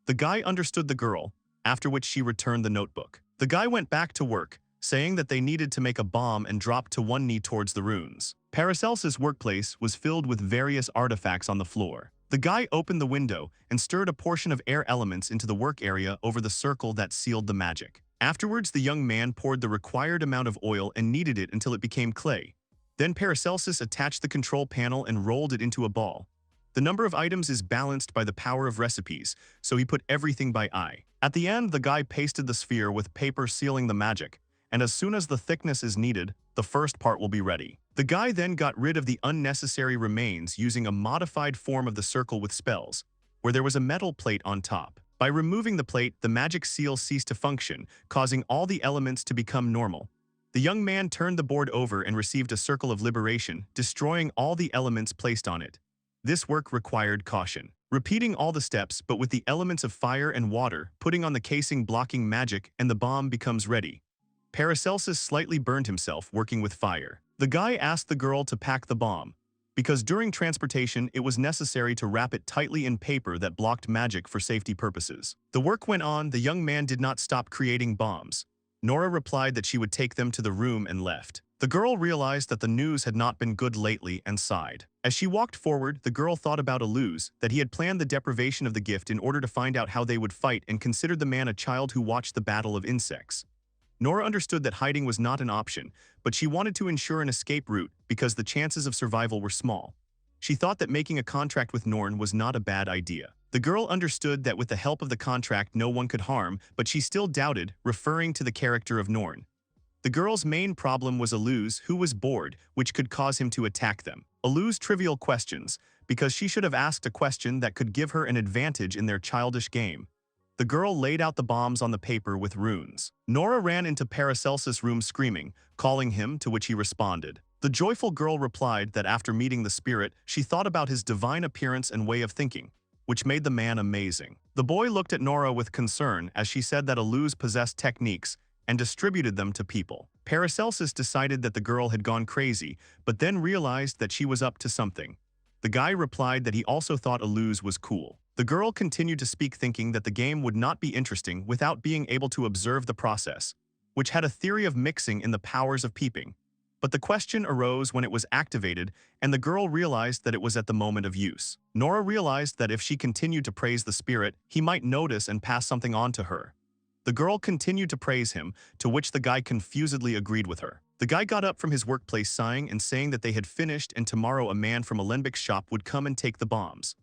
The guy understood the girl, after which she returned the notebook. The guy went back to work, saying that they needed to make a bomb and dropped to one knee towards the runes. Paracelsus' workplace was filled with various artifacts on the floor. The guy opened the window and stirred a portion of air elements into the work area over the circle that sealed the magic. Afterwards, the young man poured the required amount of oil and kneaded it until it became clay. Then Paracelsus attached the control panel and rolled it into a ball. The number of items is balanced by the power of recipes, so he put everything by eye. At the end, the guy pasted the sphere with paper sealing the magic, and as soon as the thickness is needed, the first part will be ready. The guy then got rid of the unnecessary remains using a modified form of the circle with spells, where there was a metal plate on top. By removing the plate, the magic seal ceased to function, causing all the elements to become normal. The young man turned the board over and received a circle of liberation, destroying all the elements placed on it. This work required caution. Repeating all the steps, but with the elements of fire and water, putting on the casing blocking magic, and the bomb becomes ready. Paracelsus slightly burned himself working with fire. The guy asked the girl to pack the bomb, because during transportation it was necessary to wrap it tightly in paper that blocked magic for safety purposes. The work went on. The young man did not stop creating bombs. Nora replied that she would take them to the room and left. The girl realized that the news had not been good lately and sighed. As she walked forward, the girl thought about Aluz, that he had planned the deprivation of the gift in order to find out how they would fight, and considered the man a child who watched the battle of insects. Nora understood that hiding was not an option, but she wanted to ensure an escape route because the chances of survival were small. She thought that making a contract with Norn was not a bad idea. The girl understood that with the help of the contract no one could harm, but she still doubted, referring to the character of Norn. The girl's main problem was Aluz, who was bored, which could cause him to attack them. Aluz trivial questions, because she should have asked a question that could give her an advantage in their childish game. The girl laid out the bombs on the paper with runes. Nora ran into Paracelsus' room screaming, calling him, to which he responded. The joyful girl replied that after meeting the spirit, she thought about his divine appearance and way of thinking, which made the man amazing. The boy looked at Nora with concern as she said that Aluz possessed techniques, and distributed them to people. Paracelsus decided that the girl had gone crazy, but then realized that she was up to something. The guy replied that he also thought Illuze was cool. The girl continued to speak, thinking that the game would not be interesting without being able to observe the process, which had a theory of mixing in the powers of peeping. But the question arose when it was activated, and the girl realized that it was at the moment of use. Nora realized that if she continued to praise the spirit, he might notice and pass something on to her. The girl continued to praise him, to which the guy confusedly agreed with her. The guy got up from his workplace sighing and saying that they had finished and tomorrow a man from a Limbic shop would come and take the bombs.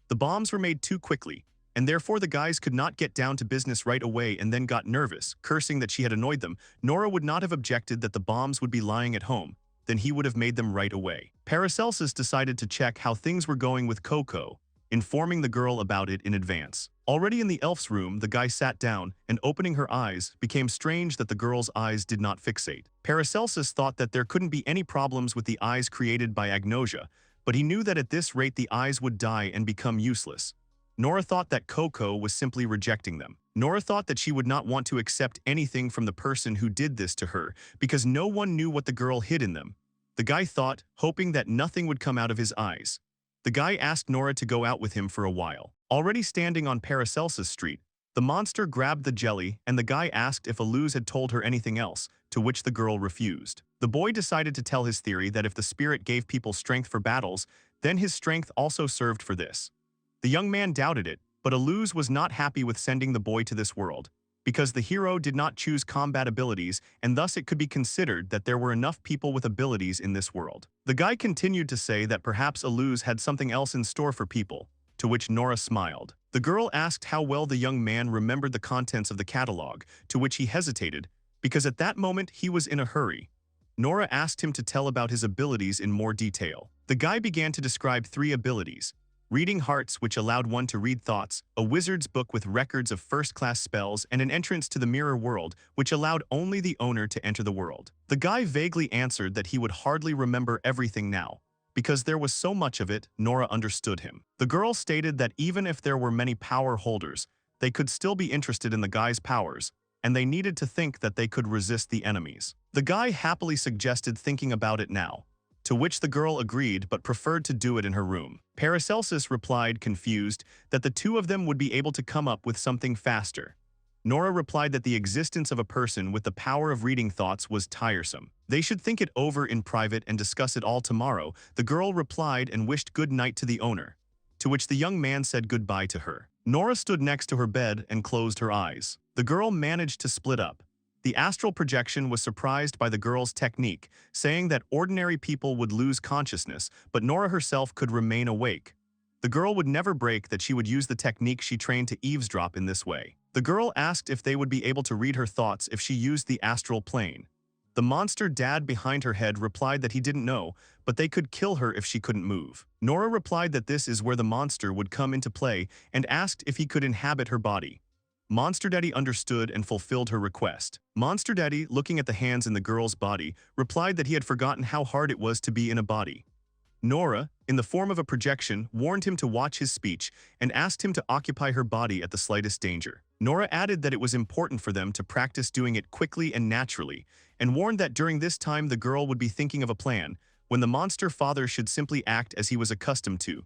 The bombs were made too quickly, and therefore the guys could not get down to business right away and then got nervous, cursing that she had annoyed them. Nora would not have objected that the bombs would be lying at home, then he would have made them right away. Paracelsus decided to check how things were going with Coco, informing the girl about it in advance. Already in the elf's room, the guy sat down, and opening her eyes, became strange that the girl's eyes did not fixate. Paracelsus thought that there couldn't be any problems with the eyes created by agnosia, but he knew that at this rate the eyes would die and become useless. Nora thought that Coco was simply rejecting them. Nora thought that she would not want to accept anything from the person who did this to her, because no one knew what the girl hid in them. The guy thought, hoping that nothing would come out of his eyes. The guy asked Nora to go out with him for a while. Already standing on Paracelsus Street, the monster grabbed the jelly and the guy asked if Illuze had told her anything else, to which the girl refused. The boy decided to tell his theory that if the spirit gave people strength for battles, then his strength also served for this. The young man doubted it, but Illuze was not happy with sending the boy to this world, because the hero did not choose combat abilities and thus it could be considered that there were enough people with abilities in this world. The guy continued to say that perhaps Illuze had something else in store for people, to which Nora smiled. The girl asked how well the young man remembered the contents of the catalog, to which he hesitated, because at that moment he was in a hurry. Nora asked him to tell about his abilities in more detail. The guy began to describe 3 abilities. Reading hearts, which allowed one to read thoughts, a wizard's book with records of first-class spells, and an entrance to the mirror world, which allowed only the owner to enter the world. The guy vaguely answered that he would hardly remember everything now. Because there was so much of it, Nora understood him. The girl stated that even if there were many power holders, they could still be interested in the guy's powers, and they needed to think that they could resist the enemies. The guy happily suggested thinking about it now, to which the girl agreed but preferred to do it in her room. Paracelsus replied, confused, that the 2 of them would be able to come up with something faster. Nora replied that the existence of a person with the power of reading thoughts was tiresome. They should think it over in private and discuss it all tomorrow. The girl replied and wished good night to the owner, to which the young man said goodbye to her. Nora stood next to her bed and closed her eyes. The girl managed to split up. The astral projection was surprised by the girl's technique, saying that ordinary people would lose consciousness, but Nora herself could remain awake. The girl would never break that she would use the technique she trained to eavesdrop in this way. The girl asked if they would be able to read her thoughts if she used the astral plane. The monster dad behind her head replied that he didn't know, but they could kill her if she couldn't move. Nora replied that this is where the monster would come into play and asked if he could inhabit her body. Monster Daddy understood and fulfilled her request. Monster Daddy, looking at the hands in the girl's body, replied that he had forgotten how hard it was to be in a body. Nora, in the form of a projection, warned him to watch his speech and asked him to occupy her body at the slightest danger. Nora added that it was important for them to practice doing it quickly and naturally, and warned that during this time the girl would be thinking of a plan, when the monster father should simply act as he was accustomed to.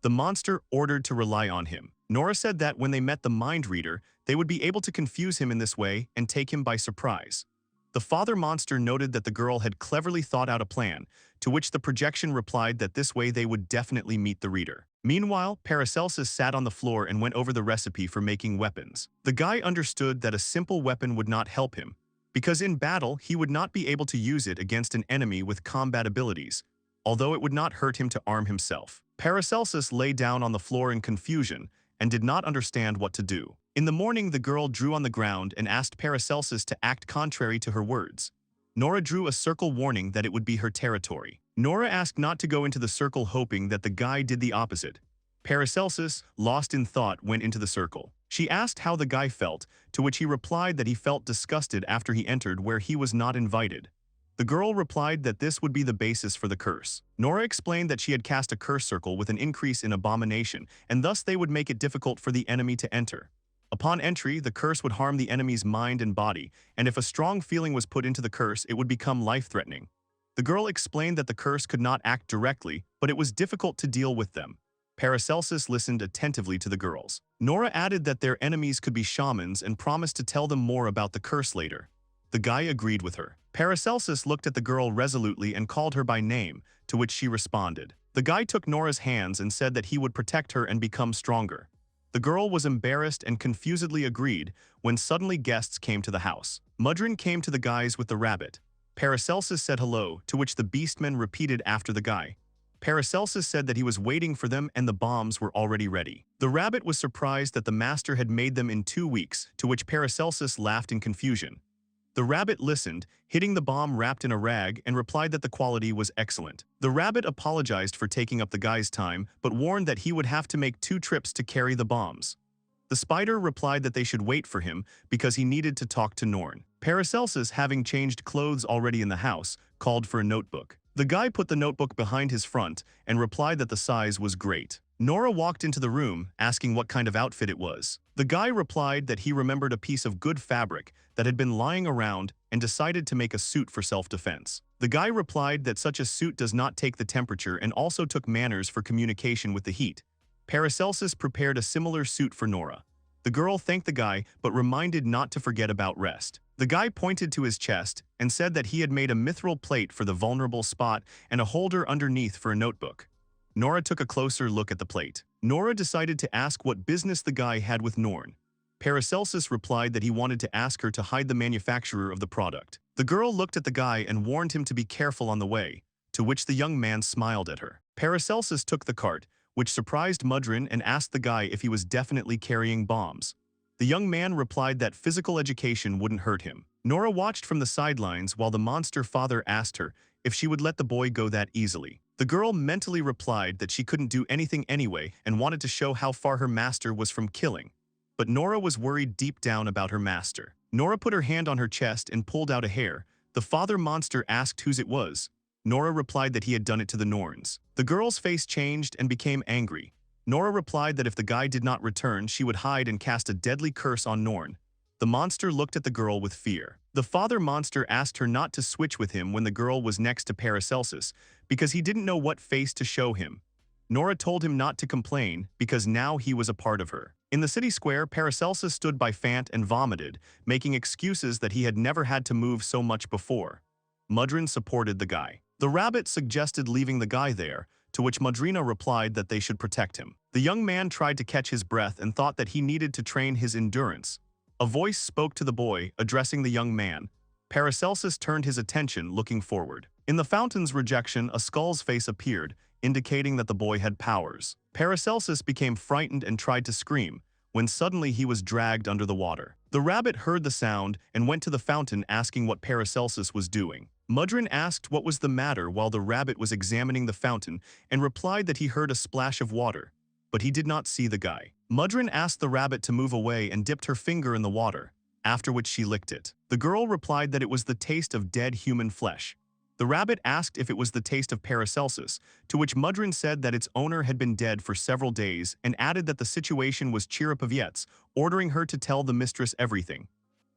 The monster ordered to rely on him. Nora said that when they met the mind reader, they would be able to confuse him in this way and take him by surprise. The father monster noted that the girl had cleverly thought out a plan, to which the projection replied that this way they would definitely meet the reader. Meanwhile, Paracelsus sat on the floor and went over the recipe for making weapons. The guy understood that a simple weapon would not help him, because in battle he would not be able to use it against an enemy with combat abilities, although it would not hurt him to arm himself. Paracelsus lay down on the floor in confusion and did not understand what to do. In the morning, the girl drew on the ground and asked Paracelsus to act contrary to her words. Nora drew a circle warning that it would be her territory. Nora asked not to go into the circle, hoping that the guy did the opposite. Paracelsus, lost in thought, went into the circle. She asked how the guy felt, to which he replied that he felt disgusted after he entered where he was not invited. The girl replied that this would be the basis for the curse. Nora explained that she had cast a curse circle with an increase in abomination, and thus they would make it difficult for the enemy to enter. Upon entry, the curse would harm the enemy's mind and body, and if a strong feeling was put into the curse, it would become life-threatening. The girl explained that the curse could not act directly, but it was difficult to deal with them. Paracelsus listened attentively to the girls. Nora added that their enemies could be shamans and promised to tell them more about the curse later. The guy agreed with her. Paracelsus looked at the girl resolutely and called her by name, to which she responded. The guy took Nora's hands and said that he would protect her and become stronger. The girl was embarrassed and confusedly agreed when suddenly guests came to the house. Mudrin came to the guys with the rabbit. Paracelsus said hello, to which the beastmen repeated after the guy. Paracelsus said that he was waiting for them and the bombs were already ready. The rabbit was surprised that the master had made them in 2 weeks, to which Paracelsus laughed in confusion. The rabbit listened, hitting the bomb wrapped in a rag, and replied that the quality was excellent. The rabbit apologized for taking up the guy's time, but warned that he would have to make 2 trips to carry the bombs. The spider replied that they should wait for him because he needed to talk to Norn. Paracelsus, having changed clothes already in the house, called for a notebook. The guy put the notebook behind his front and replied that the size was great. Nora walked into the room, asking what kind of outfit it was. The guy replied that he remembered a piece of good fabric that had been lying around and decided to make a suit for self-defense. The guy replied that such a suit does not take the temperature and also took manners for communication with the heat. Paracelsus prepared a similar suit for Nora. The girl thanked the guy but reminded not to forget about rest. The guy pointed to his chest and said that he had made a mithril plate for the vulnerable spot and a holder underneath for a notebook. Nora took a closer look at the plate. Nora decided to ask what business the guy had with Norn. Paracelsus replied that he wanted to ask her to hide the manufacturer of the product. The girl looked at the guy and warned him to be careful on the way, to which the young man smiled at her. Paracelsus took the cart, which surprised Mudrin, and asked the guy if he was definitely carrying bombs. The young man replied that physical education wouldn't hurt him. Nora watched from the sidelines while the monster father asked her if she would let the boy go that easily. The girl mentally replied that she couldn't do anything anyway and wanted to show how far her master was from killing. But Nora was worried deep down about her master. Nora put her hand on her chest and pulled out a hair. The father monster asked whose it was. Nora replied that he had done it to the Norns. The girl's face changed and became angry. Nora replied that if the guy did not return, she would hide and cast a deadly curse on Norn. The monster looked at the girl with fear. The father monster asked her not to switch with him when the girl was next to Paracelsus, because he didn't know what face to show him. Nora told him not to complain, because now he was a part of her. In the city square, Paracelsus stood by Fant and vomited, making excuses that he had never had to move so much before. Mudrin supported the guy. The rabbit suggested leaving the guy there, to which Mudrina replied that they should protect him. The young man tried to catch his breath and thought that he needed to train his endurance. A voice spoke to the boy, addressing the young man. Paracelsus turned his attention, looking forward. In the fountain's rejection, a skull's face appeared, indicating that the boy had powers. Paracelsus became frightened and tried to scream, when suddenly he was dragged under the water. The rabbit heard the sound and went to the fountain asking what Paracelsus was doing. Mudrin asked what was the matter while the rabbit was examining the fountain and replied that he heard a splash of water, but he did not see the guy. Mudrin asked the rabbit to move away and dipped her finger in the water, after which she licked it. The girl replied that it was the taste of dead human flesh. The rabbit asked if it was the taste of Paracelsus, to which Mudrin said that its owner had been dead for several days and added that the situation was Chirapavets, ordering her to tell the mistress everything.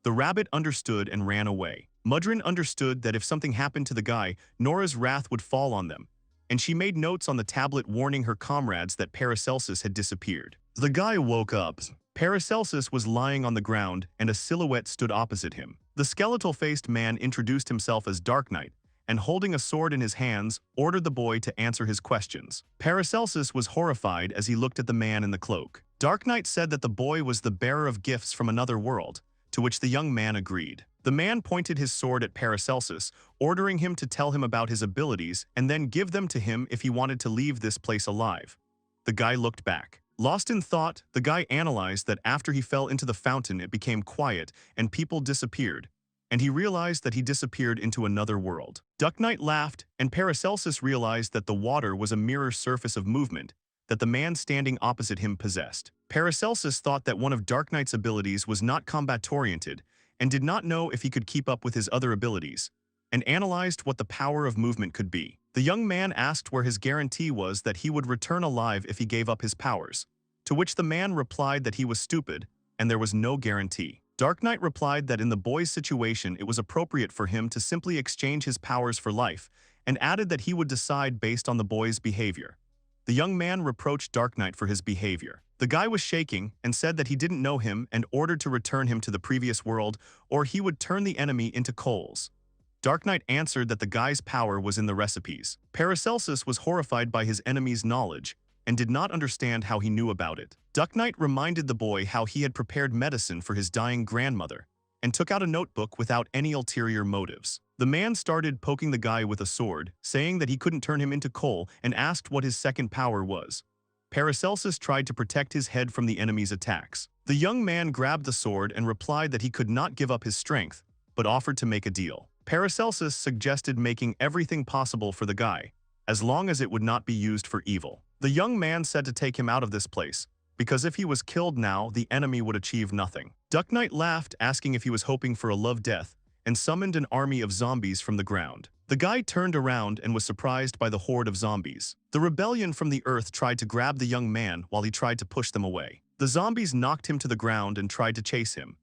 The rabbit understood and ran away. Mudrin understood that if something happened to the guy, Nora's wrath would fall on them, and she made notes on the tablet warning her comrades that Paracelsus had disappeared. The guy woke up. Paracelsus was lying on the ground and a silhouette stood opposite him. The skeletal-faced man introduced himself as Dark Knight, and holding a sword in his hands, ordered the boy to answer his questions. Paracelsus was horrified as he looked at the man in the cloak. Dark Knight said that the boy was the bearer of gifts from another world, to which the young man agreed. The man pointed his sword at Paracelsus, ordering him to tell him about his abilities and then give them to him if he wanted to leave this place alive. The guy looked back. Lost in thought, the guy analyzed that after he fell into the fountain it became quiet and people disappeared, and he realized that he disappeared into another world. Dark Knight laughed, and Paracelsus realized that the water was a mirror surface of movement that the man standing opposite him possessed. Paracelsus thought that one of Dark Knight's abilities was not combat-oriented and did not know if he could keep up with his other abilities, and analyzed what the power of movement could be. The young man asked where his guarantee was that he would return alive if he gave up his powers, to which the man replied that he was stupid and there was no guarantee. Dark Knight replied that in the boy's situation it was appropriate for him to simply exchange his powers for life, and added that he would decide based on the boy's behavior. The young man reproached Dark Knight for his behavior. The guy was shaking and said that he didn't know him and ordered to return him to the previous world or he would turn the enemy into coals. Dark Knight answered that the guy's power was in the recipes. Paracelsus was horrified by his enemy's knowledge and did not understand how he knew about it. Dark Knight reminded the boy how he had prepared medicine for his dying grandmother and took out a notebook without any ulterior motives. The man started poking the guy with a sword, saying that he couldn't turn him into coal and asked what his second power was. Paracelsus tried to protect his head from the enemy's attacks. The young man grabbed the sword and replied that he could not give up his strength, but offered to make a deal. Paracelsus suggested making everything possible for the guy, as long as it would not be used for evil. The young man said to take him out of this place, because if he was killed now, the enemy would achieve nothing. Dark Knight laughed, asking if he was hoping for a love death, and summoned an army of zombies from the ground. The guy turned around and was surprised by the horde of zombies. The rebellion from the earth tried to grab the young man while he tried to push them away. The zombies knocked him to the ground and tried to chase him.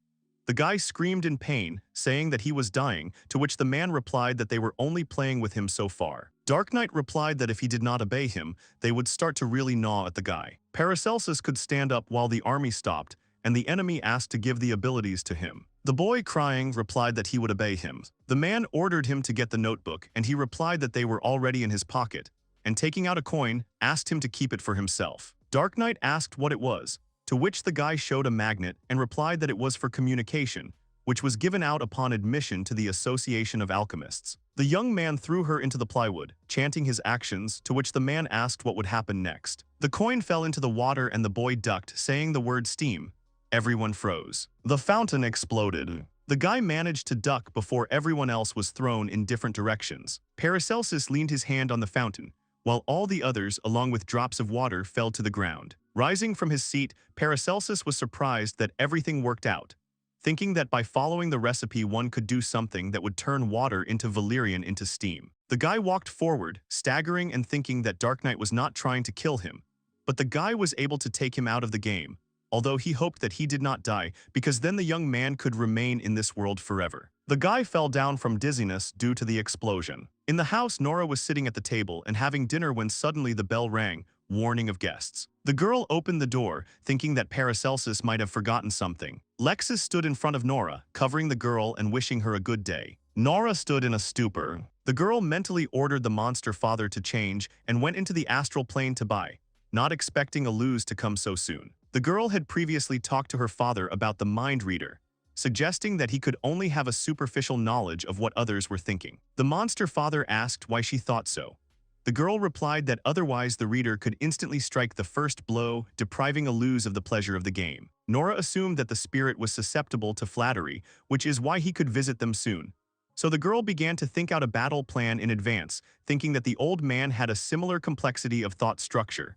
The guy screamed in pain, saying that he was dying, to which the man replied that they were only playing with him so far. Dark Knight replied that if he did not obey him, they would start to really gnaw at the guy. Paracelsus could stand up while the army stopped, and the enemy asked to give the abilities to him. The boy, crying, replied that he would obey him. The man ordered him to get the notebook, and he replied that they were already in his pocket, and taking out a coin, asked him to keep it for himself. Dark Knight asked what it was, to which the guy showed a magnet and replied that it was for communication, which was given out upon admission to the Association of Alchemists. The young man threw her into the plywood, chanting his actions, to which the man asked what would happen next. The coin fell into the water and the boy ducked, saying the word steam. Everyone froze. The fountain exploded. The guy managed to duck before everyone else was thrown in different directions. Paracelsus leaned his hand on the fountain, while all the others, along with drops of water, fell to the ground. Rising from his seat, Paracelsus was surprised that everything worked out, thinking that by following the recipe one could do something that would turn water into valerian into steam. The guy walked forward, staggering and thinking that Dark Knight was not trying to kill him, but the guy was able to take him out of the game, although he hoped that he did not die, because then the young man could remain in this world forever. The guy fell down from dizziness due to the explosion. In the house, Nora was sitting at the table and having dinner when suddenly the bell rang, warning of guests. The girl opened the door, thinking that Paracelsus might have forgotten something. Lexus stood in front of Nora, covering the girl and wishing her a good day. Nora stood in a stupor. The girl mentally ordered the monster father to change and went into the astral plane to buy, not expecting a lose to come so soon. The girl had previously talked to her father about the mind reader, suggesting that he could only have a superficial knowledge of what others were thinking. The monster father asked why she thought so. The girl replied that otherwise the reader could instantly strike the first blow, depriving a lose of the pleasure of the game. Nora assumed that the spirit was susceptible to flattery, which is why he could visit them soon. So the girl began to think out a battle plan in advance, thinking that the old man had a similar complexity of thought structure.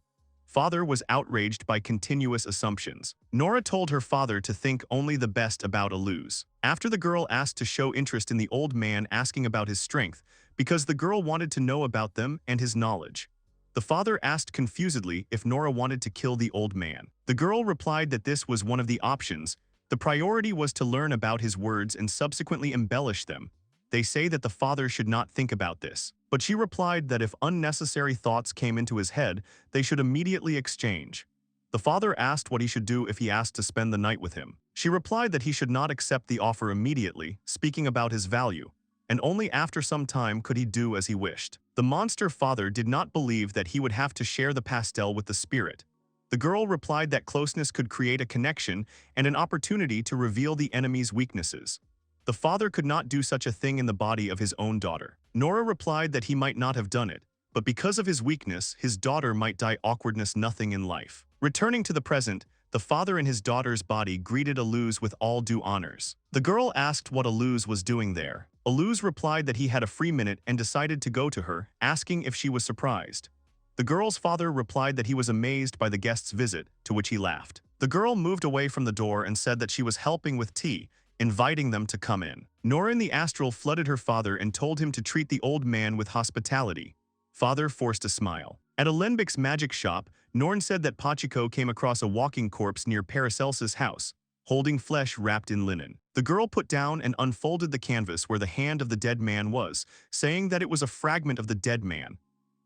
Father was outraged by continuous assumptions. Nora told her father to think only the best about a lose. After the girl asked to show interest in the old man asking about his strength, because the girl wanted to know about them and his knowledge. The father asked confusedly if Nora wanted to kill the old man. The girl replied that this was one of the options. The priority was to learn about his words and subsequently embellish them. They say that the father should not think about this. But she replied that if unnecessary thoughts came into his head, they should immediately exchange. The father asked what he should do if he asked to spend the night with him. She replied that he should not accept the offer immediately, speaking about his value, and only after some time could he do as he wished. The monster father did not believe that he would have to share the pastel with the spirit. The girl replied that closeness could create a connection and an opportunity to reveal the enemy's weaknesses. The father could not do such a thing in the body of his own daughter. Nora replied that he might not have done it, but because of his weakness, his daughter might die awkwardness nothing in life. Returning to the present, the father in his daughter's body greeted Aluz with all due honors. The girl asked what Aluz was doing there. Aluz replied that he had a free minute and decided to go to her, asking if she was surprised. The girl's father replied that he was amazed by the guest's visit, to which he laughed. The girl moved away from the door and said that she was helping with tea, inviting them to come in. Nora in the astral flooded her father and told him to treat the old man with hospitality. Father forced a smile. At a Lenbix magic shop, Norn said that Pachiko came across a walking corpse near Paracelsus' house. holding flesh wrapped in linen. The girl put down and unfolded the canvas where the hand of the dead man was, saying that it was a fragment of the dead man.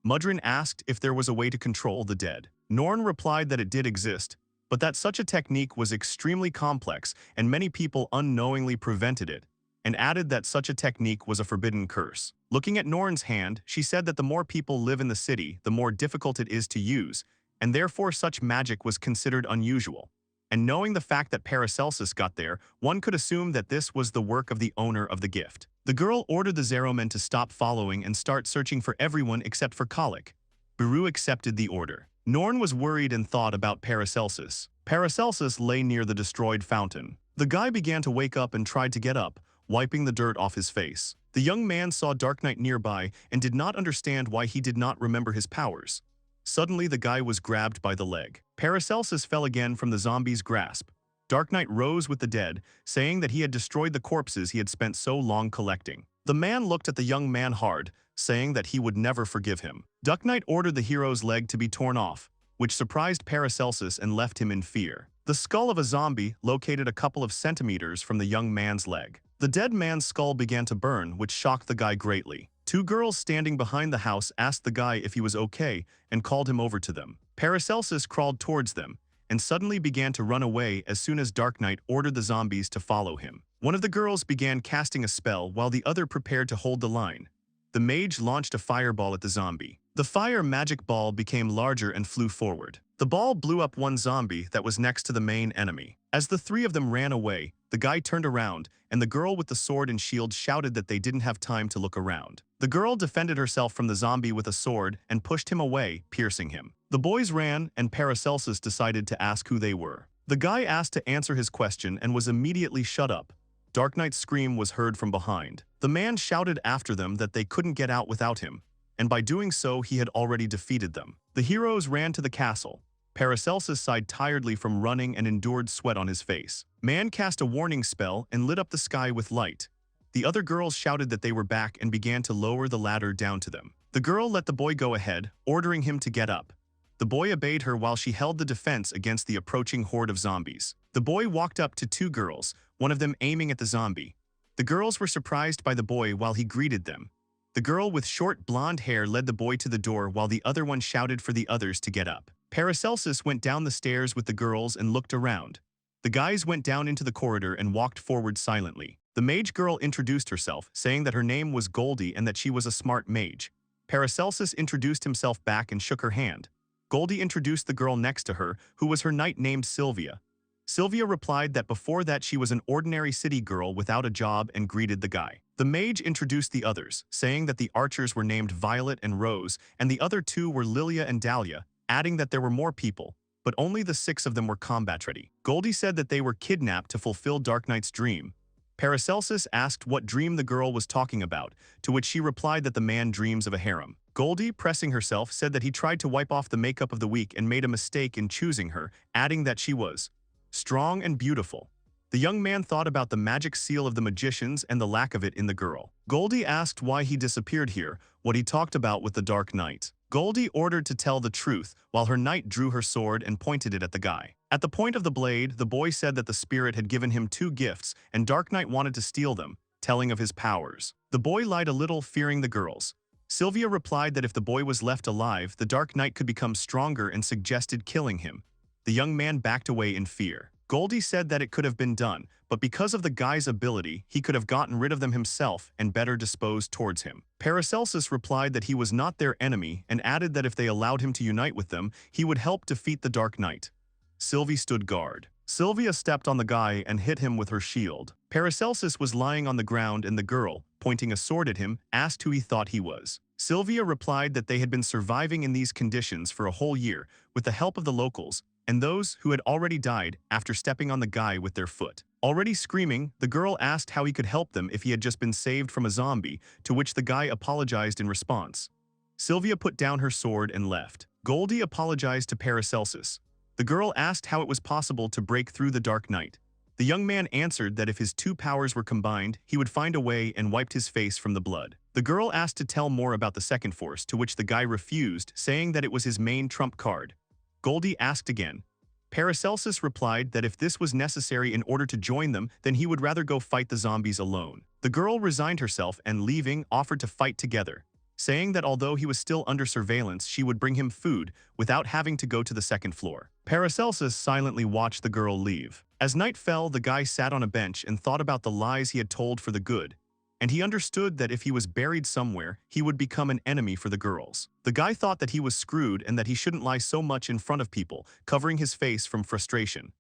Mudrin asked if there was a way to control the dead. Norn replied that it did exist, but that such a technique was extremely complex and many people unknowingly prevented it, and added that such a technique was a forbidden curse. Looking at Norn's hand, she said that the more people live in the city, the more difficult it is to use, and therefore such magic was considered unusual. And knowing the fact that Paracelsus got there, one could assume that this was the work of the owner of the gift. The girl ordered the Zeromen to stop following and start searching for everyone except for Colic. Beru accepted the order. Norn was worried and thought about Paracelsus. Paracelsus lay near the destroyed fountain. The guy began to wake up and tried to get up, wiping the dirt off his face. The young man saw Dark Knight nearby and did not understand why he did not remember his powers. Suddenly, the guy was grabbed by the leg. Paracelsus fell again from the zombie's grasp. Dark Knight rose with the dead, saying that he had destroyed the corpses he had spent so long collecting. The man looked at the young man hard, saying that he would never forgive him. Dark Knight ordered the hero's leg to be torn off, which surprised Paracelsus and left him in fear. The skull of a zombie located a couple of centimeters from the young man's leg. The dead man's skull began to burn, which shocked the guy greatly. Two girls standing behind the house asked the guy if he was okay and called him over to them. Paracelsus crawled towards them and suddenly began to run away as soon as Dark Knight ordered the zombies to follow him. One of the girls began casting a spell while the other prepared to hold the line. The mage launched a fireball at the zombie. The fire magic ball became larger and flew forward. The ball blew up one zombie that was next to the main enemy. As the three of them ran away, the guy turned around, and the girl with the sword and shield shouted that they didn't have time to look around. The girl defended herself from the zombie with a sword and pushed him away, piercing him. The boys ran, and Paracelsus decided to ask who they were. The guy asked to answer his question and was immediately shut up. Dark Knight's scream was heard from behind. The man shouted after them that they couldn't get out without him, and by doing so he had already defeated them. The heroes ran to the castle. Paracelsus sighed tiredly from running and endured sweat on his face. Man cast a warning spell and lit up the sky with light. The other girls shouted that they were back and began to lower the ladder down to them. The girl let the boy go ahead, ordering him to get up. The boy obeyed her while she held the defense against the approaching horde of zombies. The boy walked up to two girls, one of them aiming at the zombie. The girls were surprised by the boy while he greeted them. The girl with short blonde hair led the boy to the door while the other one shouted for the others to get up. Paracelsus went down the stairs with the girls and looked around. The guys went down into the corridor and walked forward silently. The mage girl introduced herself, saying that her name was Goldie and that she was a smart mage. Paracelsus introduced himself back and shook her hand. Goldie introduced the girl next to her, who was her knight named Sylvia. Sylvia replied that before that she was an ordinary city girl without a job and greeted the guy. The mage introduced the others, saying that the archers were named Violet and Rose, and the other two were Lilia and Dahlia, adding that there were more people, but only the 6 of them were combat-ready. Goldie said that they were kidnapped to fulfill Dark Knight's dream. Paracelsus asked what dream the girl was talking about, to which she replied that the man dreams of a harem. Goldie, pressing herself, said that he tried to wipe off the makeup of the week and made a mistake in choosing her, adding that she was strong and beautiful. The young man thought about the magic seal of the magicians and the lack of it in the girl. Goldie asked why he disappeared here, what he talked about with the Dark Knight. Goldie ordered to tell the truth, while her knight drew her sword and pointed it at the guy. At the point of the blade, the boy said that the spirit had given him 2 gifts, and Dark Knight wanted to steal them, telling of his powers. The boy lied a little, fearing the girls. Sylvia replied that if the boy was left alive, the Dark Knight could become stronger and suggested killing him. The young man backed away in fear. Goldie said that it could have been done, but because of the guy's ability, he could have gotten rid of them himself and better disposed towards him. Paracelsus replied that he was not their enemy and added that if they allowed him to unite with them, he would help defeat the Dark Knight. Sylvie stood guard. Sylvia stepped on the guy and hit him with her shield. Paracelsus was lying on the ground and the girl, pointing a sword at him, asked who he thought he was. Sylvia replied that they had been surviving in these conditions for a whole year with the help of the locals, and those who had already died after stepping on the guy with their foot. Already screaming, the girl asked how he could help them if he had just been saved from a zombie, to which the guy apologized in response. Sylvia put down her sword and left. Goldie apologized to Paracelsus. The girl asked how it was possible to break through the Dark Knight. The young man answered that if his 2 powers were combined, he would find a way and wiped his face from the blood. The girl asked to tell more about the second force, to which the guy refused, saying that it was his main trump card. Goldie asked again. Paracelsus replied that if this was necessary in order to join them, then he would rather go fight the zombies alone. The girl resigned herself and, leaving, offered to fight together, saying that although he was still under surveillance, she would bring him food without having to go to the second floor. Paracelsus silently watched the girl leave. As night fell, the guy sat on a bench and thought about the lies he had told for the good, and he understood that if he was buried somewhere, he would become an enemy for the girls. The guy thought that he was screwed and that he shouldn't lie so much in front of people, covering his face from frustration.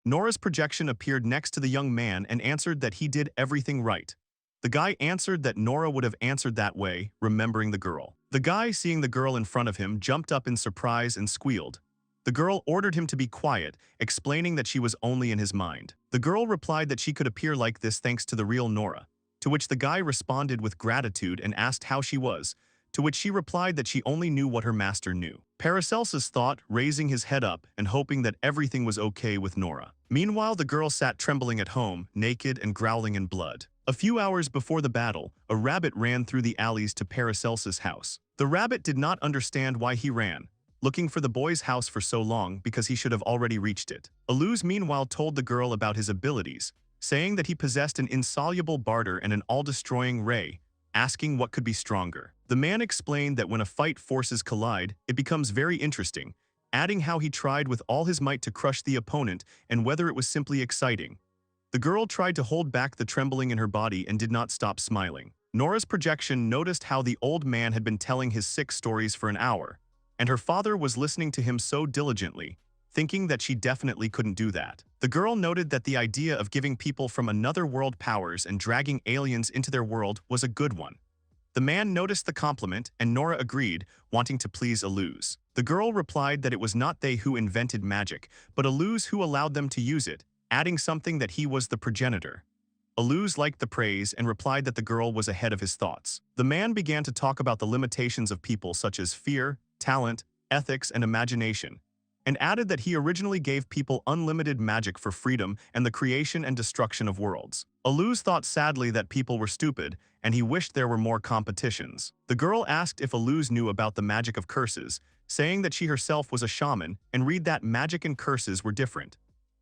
Nora's projection appeared next to the young man and answered that he did everything right. The guy answered that Nora would have answered that way, remembering the girl. The guy, seeing the girl in front of him, jumped up in surprise and squealed. The girl ordered him to be quiet, explaining that she was only in his mind. The girl replied that she could appear like this thanks to the real Nora, to which the guy responded with gratitude and asked how she was, to which she replied that she only knew what her master knew. Paracelsus thought, raising his head up and hoping that everything was okay with Nora. Meanwhile, the girl sat trembling at home, naked and growling in blood. A few hours before the battle, a rabbit ran through the alleys to Paracelsus' house. The rabbit did not understand why he ran, looking for the boy's house for so long because he should have already reached it. Aluz meanwhile told the girl about his abilities, saying that he possessed an insoluble barter and an all-destroying ray, asking what could be stronger. The man explained that when a fight forces collide, it becomes very interesting, adding how he tried with all his might to crush the opponent and whether it was simply exciting. The girl tried to hold back the trembling in her body and did not stop smiling. Nora's projection noticed how the old man had been telling his sick stories for an hour, and her father was listening to him so diligently, thinking that she definitely couldn't do that. The girl noted that the idea of giving people from another world powers and dragging aliens into their world was a good one. The man noticed the compliment, and Nora agreed, wanting to please Aluz. The girl replied that it was not they who invented magic, but Aluz who allowed them to use it, adding something that he was the progenitor. Aluz liked the praise and replied that the girl was ahead of his thoughts. The man began to talk about the limitations of people such as fear, talent, ethics, and imagination, and added that he originally gave people unlimited magic for freedom and the creation and destruction of worlds. Aluz thought sadly that people were stupid, and he wished there were more competitions. The girl asked if Aluz knew about the magic of curses, saying that she herself was a shaman and read that magic and curses were different.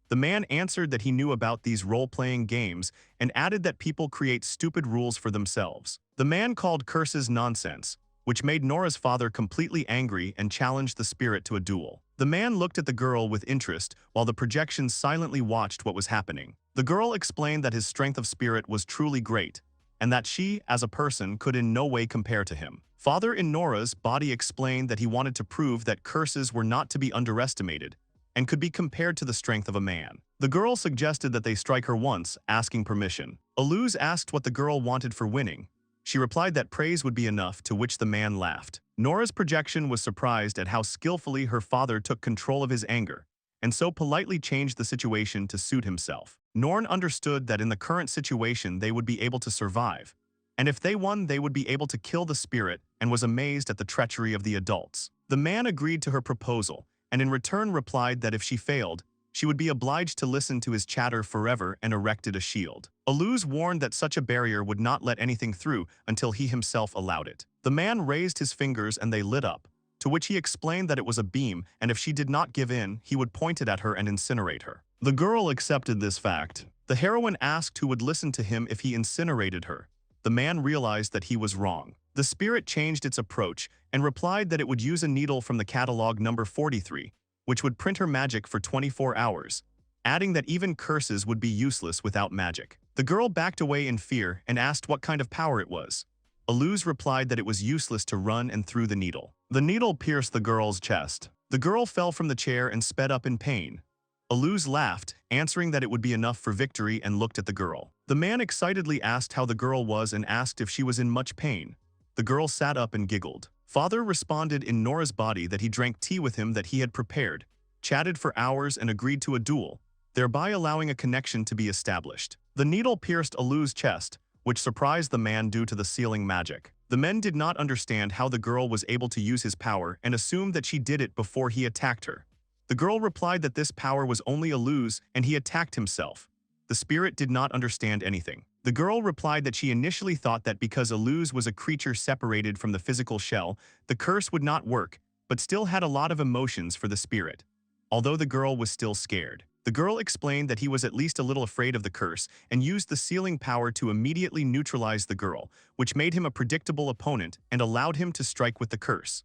The man answered that he knew about these role-playing games and added that people create stupid rules for themselves. The man called curses nonsense, which made Nora's father completely angry and challenged the spirit to a duel. The man looked at the girl with interest while the projections silently watched what was happening. The girl explained that his strength of spirit was truly great, and that she, as a person, could in no way compare to him. Father in Nora's body explained that he wanted to prove that curses were not to be underestimated, and could be compared to the strength of a man. The girl suggested that they strike her once, asking permission. Aluz asked what the girl wanted for winning. She replied that praise would be enough, to which the man laughed. Nora's projection was surprised at how skillfully her father took control of his anger, and so politely changed the situation to suit himself. Norn understood that in the current situation they would be able to survive, and if they won they would be able to kill the spirit, and was amazed at the treachery of the adults. The man agreed to her proposal, and in return replied that if she failed, she would be obliged to listen to his chatter forever, and erected a shield. Aluz warned that such a barrier would not let anything through until he himself allowed it. The man raised his fingers and they lit up, to which he explained that it was a beam, and if she did not give in, he would point it at her and incinerate her. The girl accepted this fact. The heroine asked who would listen to him if he incinerated her. The man realized that he was wrong. The spirit changed its approach and replied that it would use a needle from the catalog number 43, which would print her magic for 24 hours, adding that even curses would be useless without magic. The girl backed away in fear and asked what kind of power it was. Aluz replied that it was useless to run and threw the needle. The needle pierced the girl's chest. The girl fell from the chair and sped up in pain. Aluz laughed, answering that it would be enough for victory, and looked at the girl. The man excitedly asked how the girl was and asked if she was in much pain. The girl sat up and giggled. Father responded in Nora's body that he drank tea with him that he had prepared, chatted for hours and agreed to a duel, thereby allowing a connection to be established. The needle pierced Aluz's chest, which surprised the man due to the sealing magic. The men did not understand how the girl was able to use his power and assumed that she did it before he attacked her. The girl replied that this power was only Aluz and he attacked himself. The spirit did not understand anything. The girl replied that she initially thought that because Aluz was a creature separated from the physical shell, the curse would not work, but still had a lot of emotions for the spirit. although the girl was still scared. The girl explained that he was at least a little afraid of the curse and used the sealing power to immediately neutralize the girl, which made him a predictable opponent and allowed him to strike with the curse.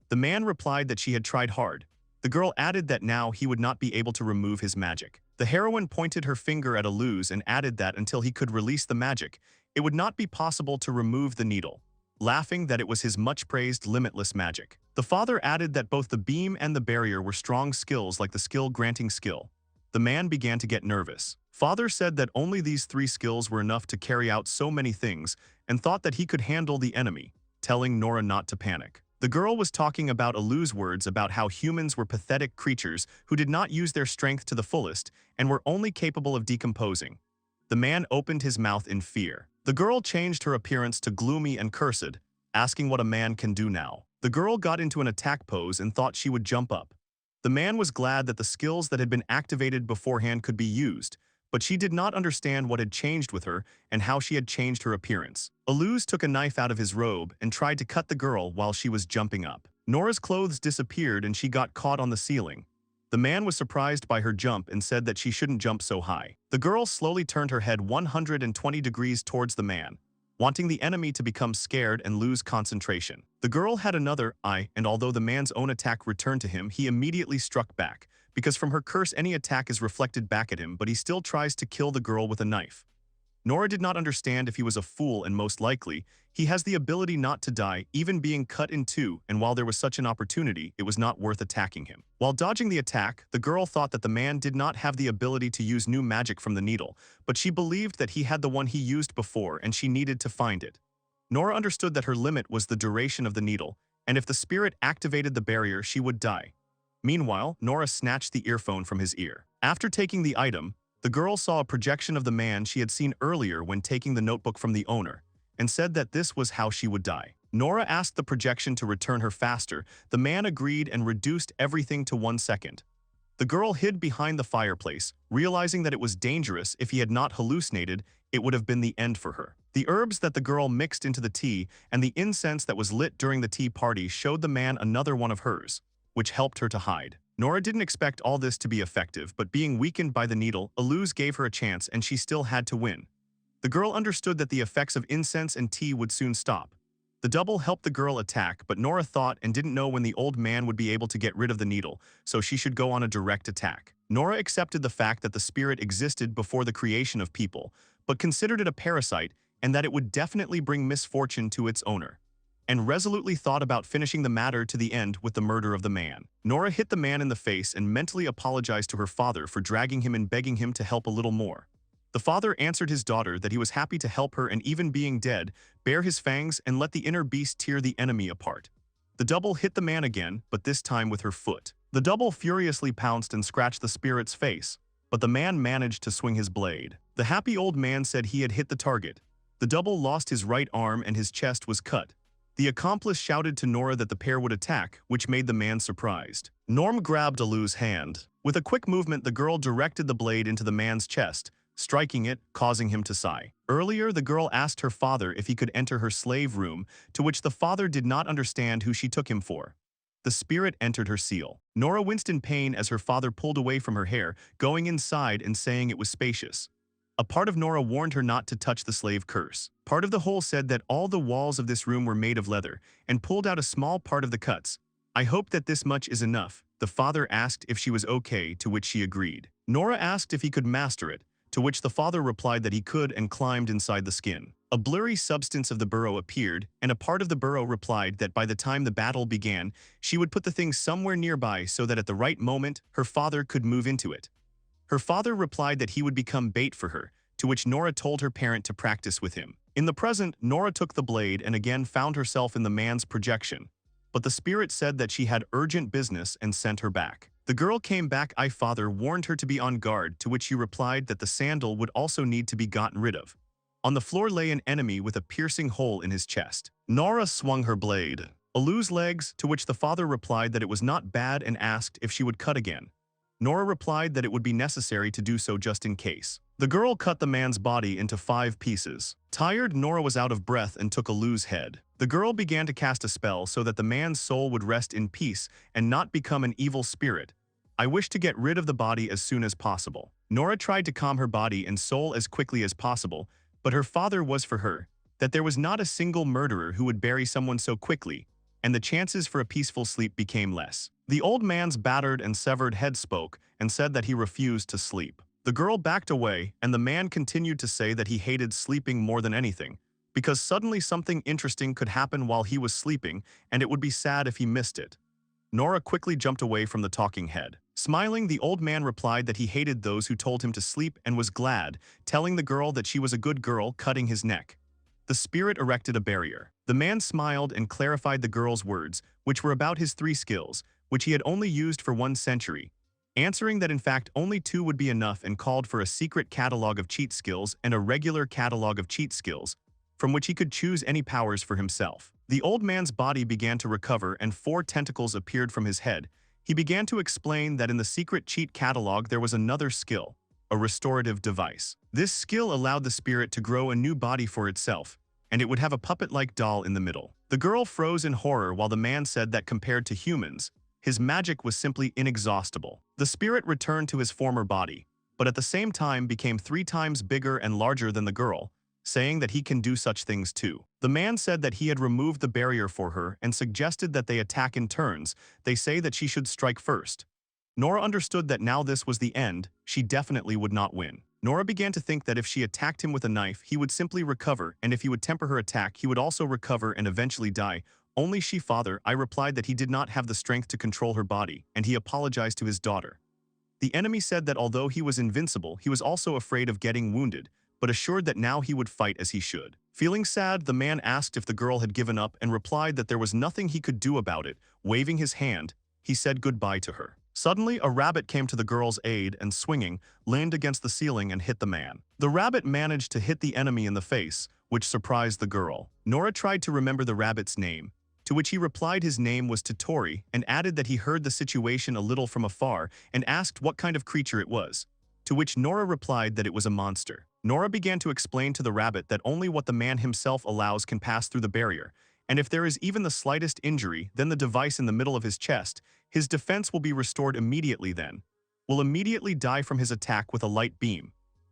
The man replied that she had tried hard. The girl added that now he would not be able to remove his magic. The heroine pointed her finger at Aluz and added that until he could release the magic, it would not be possible to remove the needle, laughing that it was his much-praised limitless magic. The father added that both the beam and the barrier were strong skills like the skill-granting skill. The man began to get nervous. Father said that only these 3 skills were enough to carry out so many things and thought that he could handle the enemy, telling Nora not to panic. The girl was talking about Aluz's words about how humans were pathetic creatures who did not use their strength to the fullest and were only capable of decomposing. The man opened his mouth in fear. The girl changed her appearance to gloomy and cursed, asking what a man can do now. The girl got into an attack pose and thought she would jump up. The man was glad that the skills that had been activated beforehand could be used, but she did not understand what had changed with her and how she had changed her appearance. Aluz took a knife out of his robe and tried to cut the girl while she was jumping up. Nora's clothes disappeared and she got caught on the ceiling. The man was surprised by her jump and said that she shouldn't jump so high. The girl slowly turned her head 120 degrees towards the man, wanting the enemy to become scared and lose concentration. The girl had another eye, and although the man's own attack returned to him, he immediately struck back, because from her curse any attack is reflected back at him, but he still tries to kill the girl with a knife. Nora did not understand if he was a fool, and most likely, he has the ability not to die, even being cut in two, and while there was such an opportunity, it was not worth attacking him. While dodging the attack, the girl thought that the man did not have the ability to use new magic from the needle, but she believed that he had the one he used before and she needed to find it. Nora understood that her limit was the duration of the needle, and if the spirit activated the barrier, she would die. Meanwhile, Nora snatched the earphone from his ear. After taking the item, the girl saw a projection of the man she had seen earlier when taking the notebook from the owner, and said that this was how she would die. Nora asked the projection to return her faster. The man agreed and reduced everything to 1 second. The girl hid behind the fireplace, realizing that it was dangerous. If he had not hallucinated, it would have been the end for her. The herbs that the girl mixed into the tea and the incense that was lit during the tea party showed the man another one of hers, which helped her to hide. Nora didn't expect all this to be effective, but being weakened by the needle, Aluz gave her a chance and she still had to win. The girl understood that the effects of incense and tea would soon stop. The double helped the girl attack, but Nora thought and didn't know when the old man would be able to get rid of the needle, so she should go on a direct attack. Nora accepted the fact that the spirit existed before the creation of people, but considered it a parasite and that it would definitely bring misfortune to its owner, and resolutely thought about finishing the matter to the end with the murder of the man. Nora hit the man in the face and mentally apologized to her father for dragging him and begging him to help a little more. The father answered his daughter that he was happy to help her and even being dead, bare his fangs and let the inner beast tear the enemy apart. The double hit the man again, but this time with her foot. The double furiously pounced and scratched the spirit's face, but the man managed to swing his blade. The happy old man said he had hit the target. The double lost his right arm and his chest was cut. The accomplice shouted to Nora that the pair would attack, which made the man surprised. Norm grabbed Aluz's hand. With a quick movement, the girl directed the blade into the man's chest, striking it, causing him to sigh. Earlier, the girl asked her father if he could enter her slave room, to which the father did not understand who she took him for. The spirit entered her seal. Nora winced in pain as her father pulled away from her hair, going inside and saying it was spacious. A part of Nora warned her not to touch the slave curse. Part of the whole said that all the walls of this room were made of leather, and pulled out a small part of the cuts. I hope that this much is enough. The father asked if she was okay, to which she agreed. Nora asked if he could master it, to which the father replied that he could and climbed inside the skin. A blurry substance of the burrow appeared, and a part of the burrow replied that by the time the battle began, she would put the thing somewhere nearby so that at the right moment, her father could move into it. Her father replied that he would become bait for her, to which Nora told her parent to practice with him. In the present, Nora took the blade and again found herself in the man's projection, but the spirit said that she had urgent business and sent her back. The girl came back. Father warned her to be on guard, to which she replied that the sandal would also need to be gotten rid of. On the floor lay an enemy with a piercing hole in his chest. Nora swung her blade. Aluz's legs, to which the father replied that it was not bad and asked if she would cut again. Nora replied that it would be necessary to do so just in case. The girl cut the man's body into 5 pieces. Tired, Nora was out of breath and took Aluz's head. The girl began to cast a spell so that the man's soul would rest in peace and not become an evil spirit. I wish to get rid of the body as soon as possible. Nora tried to calm her body and soul as quickly as possible, but her father was for her, that there was not a single murderer who would bury someone so quickly, and the chances for a peaceful sleep became less. The old man's battered and severed head spoke and said that he refused to sleep. The girl backed away, and the man continued to say that he hated sleeping more than anything, because suddenly something interesting could happen while he was sleeping, and it would be sad if he missed it. Nora quickly jumped away from the talking head. Smiling, the old man replied that he hated those who told him to sleep and was glad, telling the girl that she was a good girl, cutting his neck. The spirit erected a barrier. The man smiled and clarified the girl's words, which were about his 3 skills, which he had only used for 1 century, answering that in fact only 2 would be enough, and called for a secret catalog of cheat skills and a regular catalog of cheat skills, from which he could choose any powers for himself. The old man's body began to recover and 4 tentacles appeared from his head. He began to explain that in the secret cheat catalog there was another skill, a restorative device. This skill allowed the spirit to grow a new body for itself, and it would have a puppet-like doll in the middle. The girl froze in horror while the man said that compared to humans, his magic was simply inexhaustible. The spirit returned to his former body, but at the same time became 3 times bigger and larger than the girl, saying that he can do such things too. The man said that he had removed the barrier for her and suggested that they attack in turns. They say that she should strike first. Nora understood that now this was the end, she definitely would not win. Nora began to think that if she attacked him with a knife, he would simply recover, and if he would temper her attack, he would also recover and eventually die. Only she, father, I replied that he did not have the strength to control her body, and he apologized to his daughter. The enemy said that although he was invincible, he was also afraid of getting wounded, but assured that now he would fight as he should. Feeling sad, the man asked if the girl had given up and replied that there was nothing he could do about it. Waving his hand, he said goodbye to her. Suddenly, a rabbit came to the girl's aid and swinging, leaned against the ceiling and hit the man. The rabbit managed to hit the enemy in the face, which surprised the girl. Nora tried to remember the rabbit's name, to which he replied his name was Totori, and added that he heard the situation a little from afar and asked what kind of creature it was, to which Nora replied that it was a monster. Nora began to explain to the rabbit that only what the man himself allows can pass through the barrier, and if there is even the slightest injury, then the device in the middle of his chest, his defense will be restored immediately then, will immediately die from his attack with a light beam.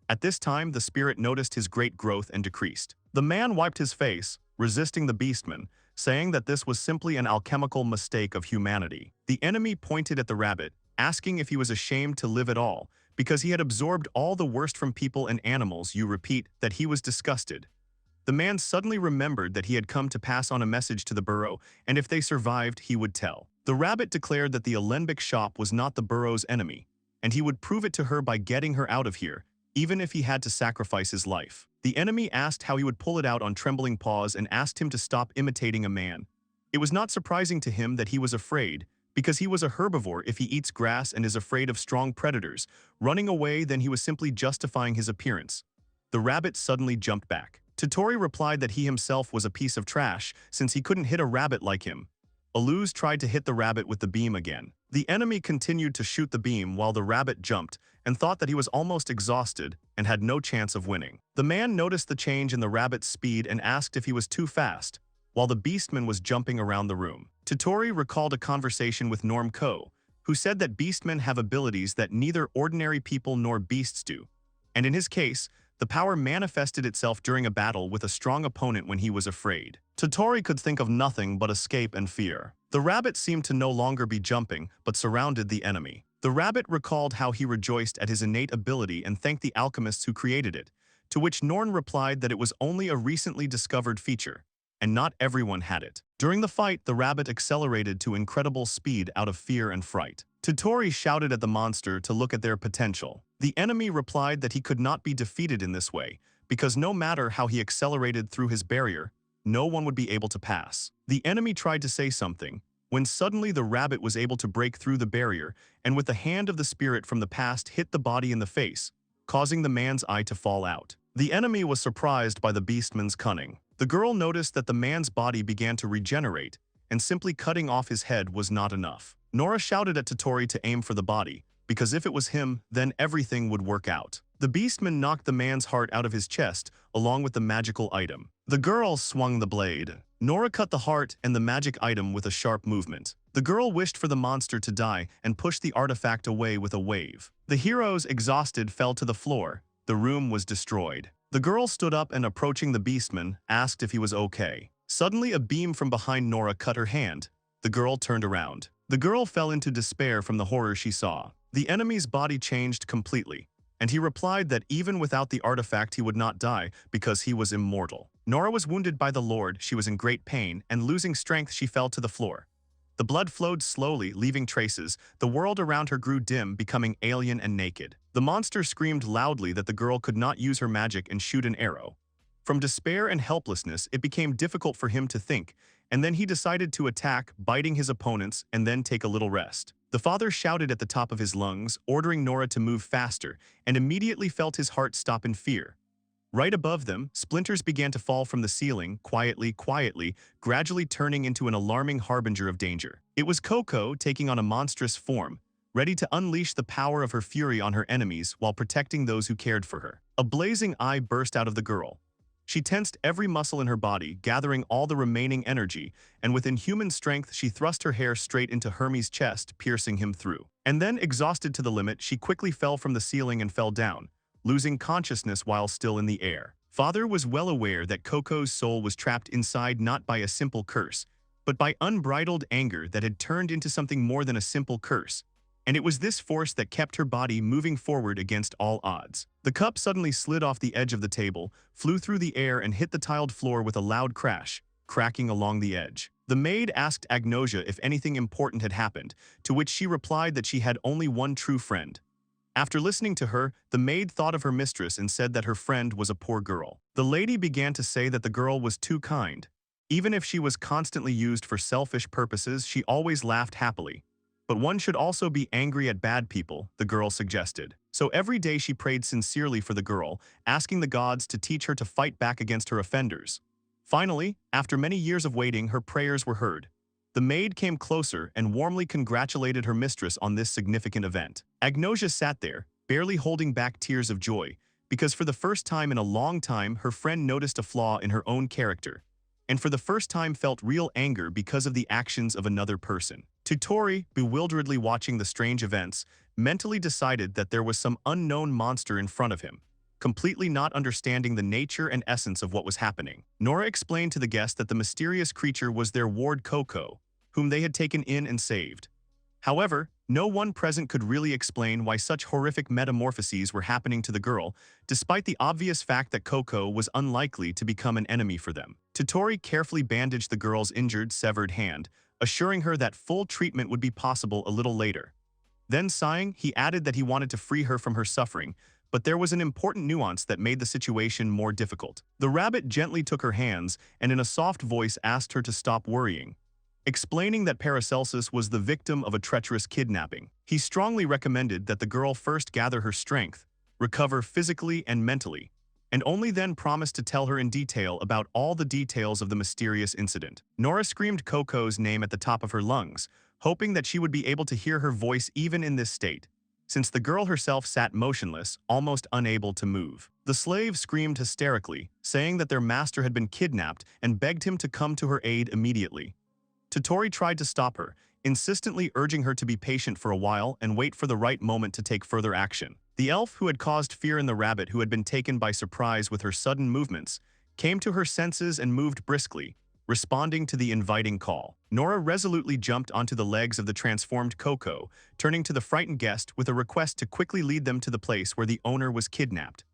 At this time, the spirit noticed his great growth and decreased. The man wiped his face, resisting the beastman, saying that this was simply an alchemical mistake of humanity. The enemy pointed at the rabbit, asking if he was ashamed to live at all, because he had absorbed all the worst from people and animals. You repeat that he was disgusted. The man suddenly remembered that he had come to pass on a message to the burrow, and if they survived, he would tell. The rabbit declared that the alembic shop was not the burrow's enemy, and he would prove it to her by getting her out of here, even if he had to sacrifice his life. The enemy asked how he would pull it out on trembling paws and asked him to stop imitating a man. It was not surprising to him that he was afraid, because he was a herbivore. If he eats grass and is afraid of strong predators, running away, then he was simply justifying his appearance. The rabbit suddenly jumped back. Totori replied that he himself was a piece of trash since he couldn't hit a rabbit like him. Aluz tried to hit the rabbit with the beam again. The enemy continued to shoot the beam while the rabbit jumped and thought that he was almost exhausted and had no chance of winning. The man noticed the change in the rabbit's speed and asked if he was too fast, while the beastman was jumping around the room. Totori recalled a conversation with Norm Ko, who said that beastmen have abilities that neither ordinary people nor beasts do, and in his case, the power manifested itself during a battle with a strong opponent when he was afraid. Totori could think of nothing but escape and fear. The rabbit seemed to no longer be jumping, but surrounded the enemy. The rabbit recalled how he rejoiced at his innate ability and thanked the alchemists who created it, to which Norn replied that it was only a recently discovered feature, and not everyone had it. During the fight, the rabbit accelerated to incredible speed out of fear and fright. Totori shouted at the monster to look at their potential. The enemy replied that he could not be defeated in this way, because no matter how he accelerated through his barrier, no one would be able to pass. The enemy tried to say something, when suddenly the rabbit was able to break through the barrier, and with the hand of the spirit from the past hit the body in the face, causing the man's eye to fall out. The enemy was surprised by the beastman's cunning. The girl noticed that the man's body began to regenerate, and simply cutting off his head was not enough. Nora shouted at Totori to aim for the body, because if it was him, then everything would work out. The beastman knocked the man's heart out of his chest, along with the magical item. The girl swung the blade. Nora cut the heart and the magic item with a sharp movement. The girl wished for the monster to die and pushed the artifact away with a wave. The heroes, exhausted, fell to the floor. The room was destroyed. The girl stood up and, approaching the beastman, asked if he was okay. Suddenly, a beam from behind Nora cut her hand. The girl turned around. The girl fell into despair from the horror she saw. The enemy's body changed completely, and he replied that even without the artifact he would not die because he was immortal. Nora was wounded by the Lord, she was in great pain, and losing strength she fell to the floor. The blood flowed slowly, leaving traces. The world around her grew dim, becoming alien and naked. The monster screamed loudly that the girl could not use her magic and shoot an arrow. From despair and helplessness, it became difficult for him to think, and then he decided to attack, biting his opponents, and then take a little rest. The father shouted at the top of his lungs, ordering Nora to move faster, and immediately felt his heart stop in fear. Right above them, splinters began to fall from the ceiling, quietly, gradually turning into an alarming harbinger of danger. It was Coco taking on a monstrous form, ready to unleash the power of her fury on her enemies while protecting those who cared for her. A blazing eye burst out of the girl. She tensed every muscle in her body, gathering all the remaining energy, and with inhuman strength she thrust her hair straight into Hermes' chest, piercing him through. And then, exhausted to the limit, she quickly fell from the ceiling and fell down, losing consciousness while still in the air. Father was well aware that Coco's soul was trapped inside not by a simple curse, but by unbridled anger that had turned into something more than a simple curse. And it was this force that kept her body moving forward against all odds. The cup suddenly slid off the edge of the table, flew through the air and hit the tiled floor with a loud crash, cracking along the edge. The maid asked Agnosia if anything important had happened, to which she replied that she had only one true friend. After listening to her, the maid thought of her mistress and said that her friend was a poor girl. The lady began to say that the girl was too kind. Even if she was constantly used for selfish purposes, she always laughed happily. But one should also be angry at bad people, the girl suggested. So every day she prayed sincerely for the girl, asking the gods to teach her to fight back against her offenders. Finally, after many years of waiting, her prayers were heard. The maid came closer and warmly congratulated her mistress on this significant event. Agnosia sat there, barely holding back tears of joy, because for the first time in a long time her friend noticed a flaw in her own character, and for the first time felt real anger because of the actions of another person. Tutori, bewilderedly watching the strange events, mentally decided that there was some unknown monster in front of him, completely not understanding the nature and essence of what was happening. Nora explained to the guest that the mysterious creature was their ward Coco, whom they had taken in and saved. However, no one present could really explain why such horrific metamorphoses were happening to the girl, despite the obvious fact that Coco was unlikely to become an enemy for them. Tutori carefully bandaged the girl's injured, severed hand, assuring her that full treatment would be possible a little later. Then, sighing, he added that he wanted to free her from her suffering, but there was an important nuance that made the situation more difficult. The rabbit gently took her hands and in a soft voice asked her to stop worrying, explaining that Paracelsus was the victim of a treacherous kidnapping. He strongly recommended that the girl first gather her strength, recover physically and mentally, and only then promised to tell her in detail about all the details of the mysterious incident. Nora screamed Coco's name at the top of her lungs, hoping that she would be able to hear her voice even in this state, since the girl herself sat motionless, almost unable to move. The slave screamed hysterically, saying that their master had been kidnapped and begged him to come to her aid immediately. Tutori tried to stop her, insistently urging her to be patient for a while and wait for the right moment to take further action. The elf who had caused fear in the rabbit, who had been taken by surprise with her sudden movements, came to her senses and moved briskly, responding to the inviting call. Nora resolutely jumped onto the legs of the transformed Coco, turning to the frightened guest with a request to quickly lead them to the place where the owner was kidnapped.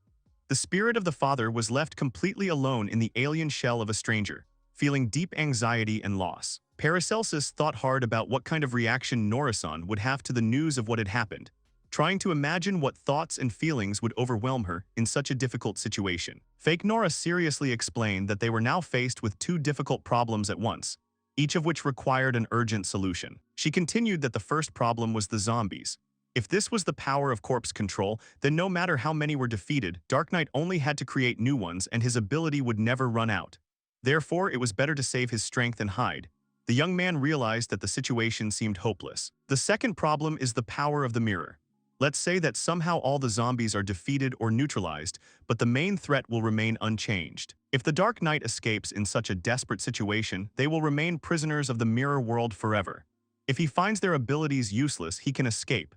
The spirit of the father was left completely alone in the alien shell of a stranger, feeling deep anxiety and loss. Paracelsus thought hard about what kind of reaction Nora-san would have to the news of what had happened, trying to imagine what thoughts and feelings would overwhelm her in such a difficult situation. Fake Nora seriously explained that they were now faced with two difficult problems at once, each of which required an urgent solution. She continued that the first problem was the zombies. If this was the power of corpse control, then no matter how many were defeated, Dark Knight only had to create new ones and his ability would never run out. Therefore, it was better to save his strength and hide. The young man realized that the situation seemed hopeless. The second problem is the power of the mirror. Let's say that somehow all the zombies are defeated or neutralized, but the main threat will remain unchanged. If the Dark Knight escapes in such a desperate situation, they will remain prisoners of the mirror world forever. If he finds their abilities useless, he can escape.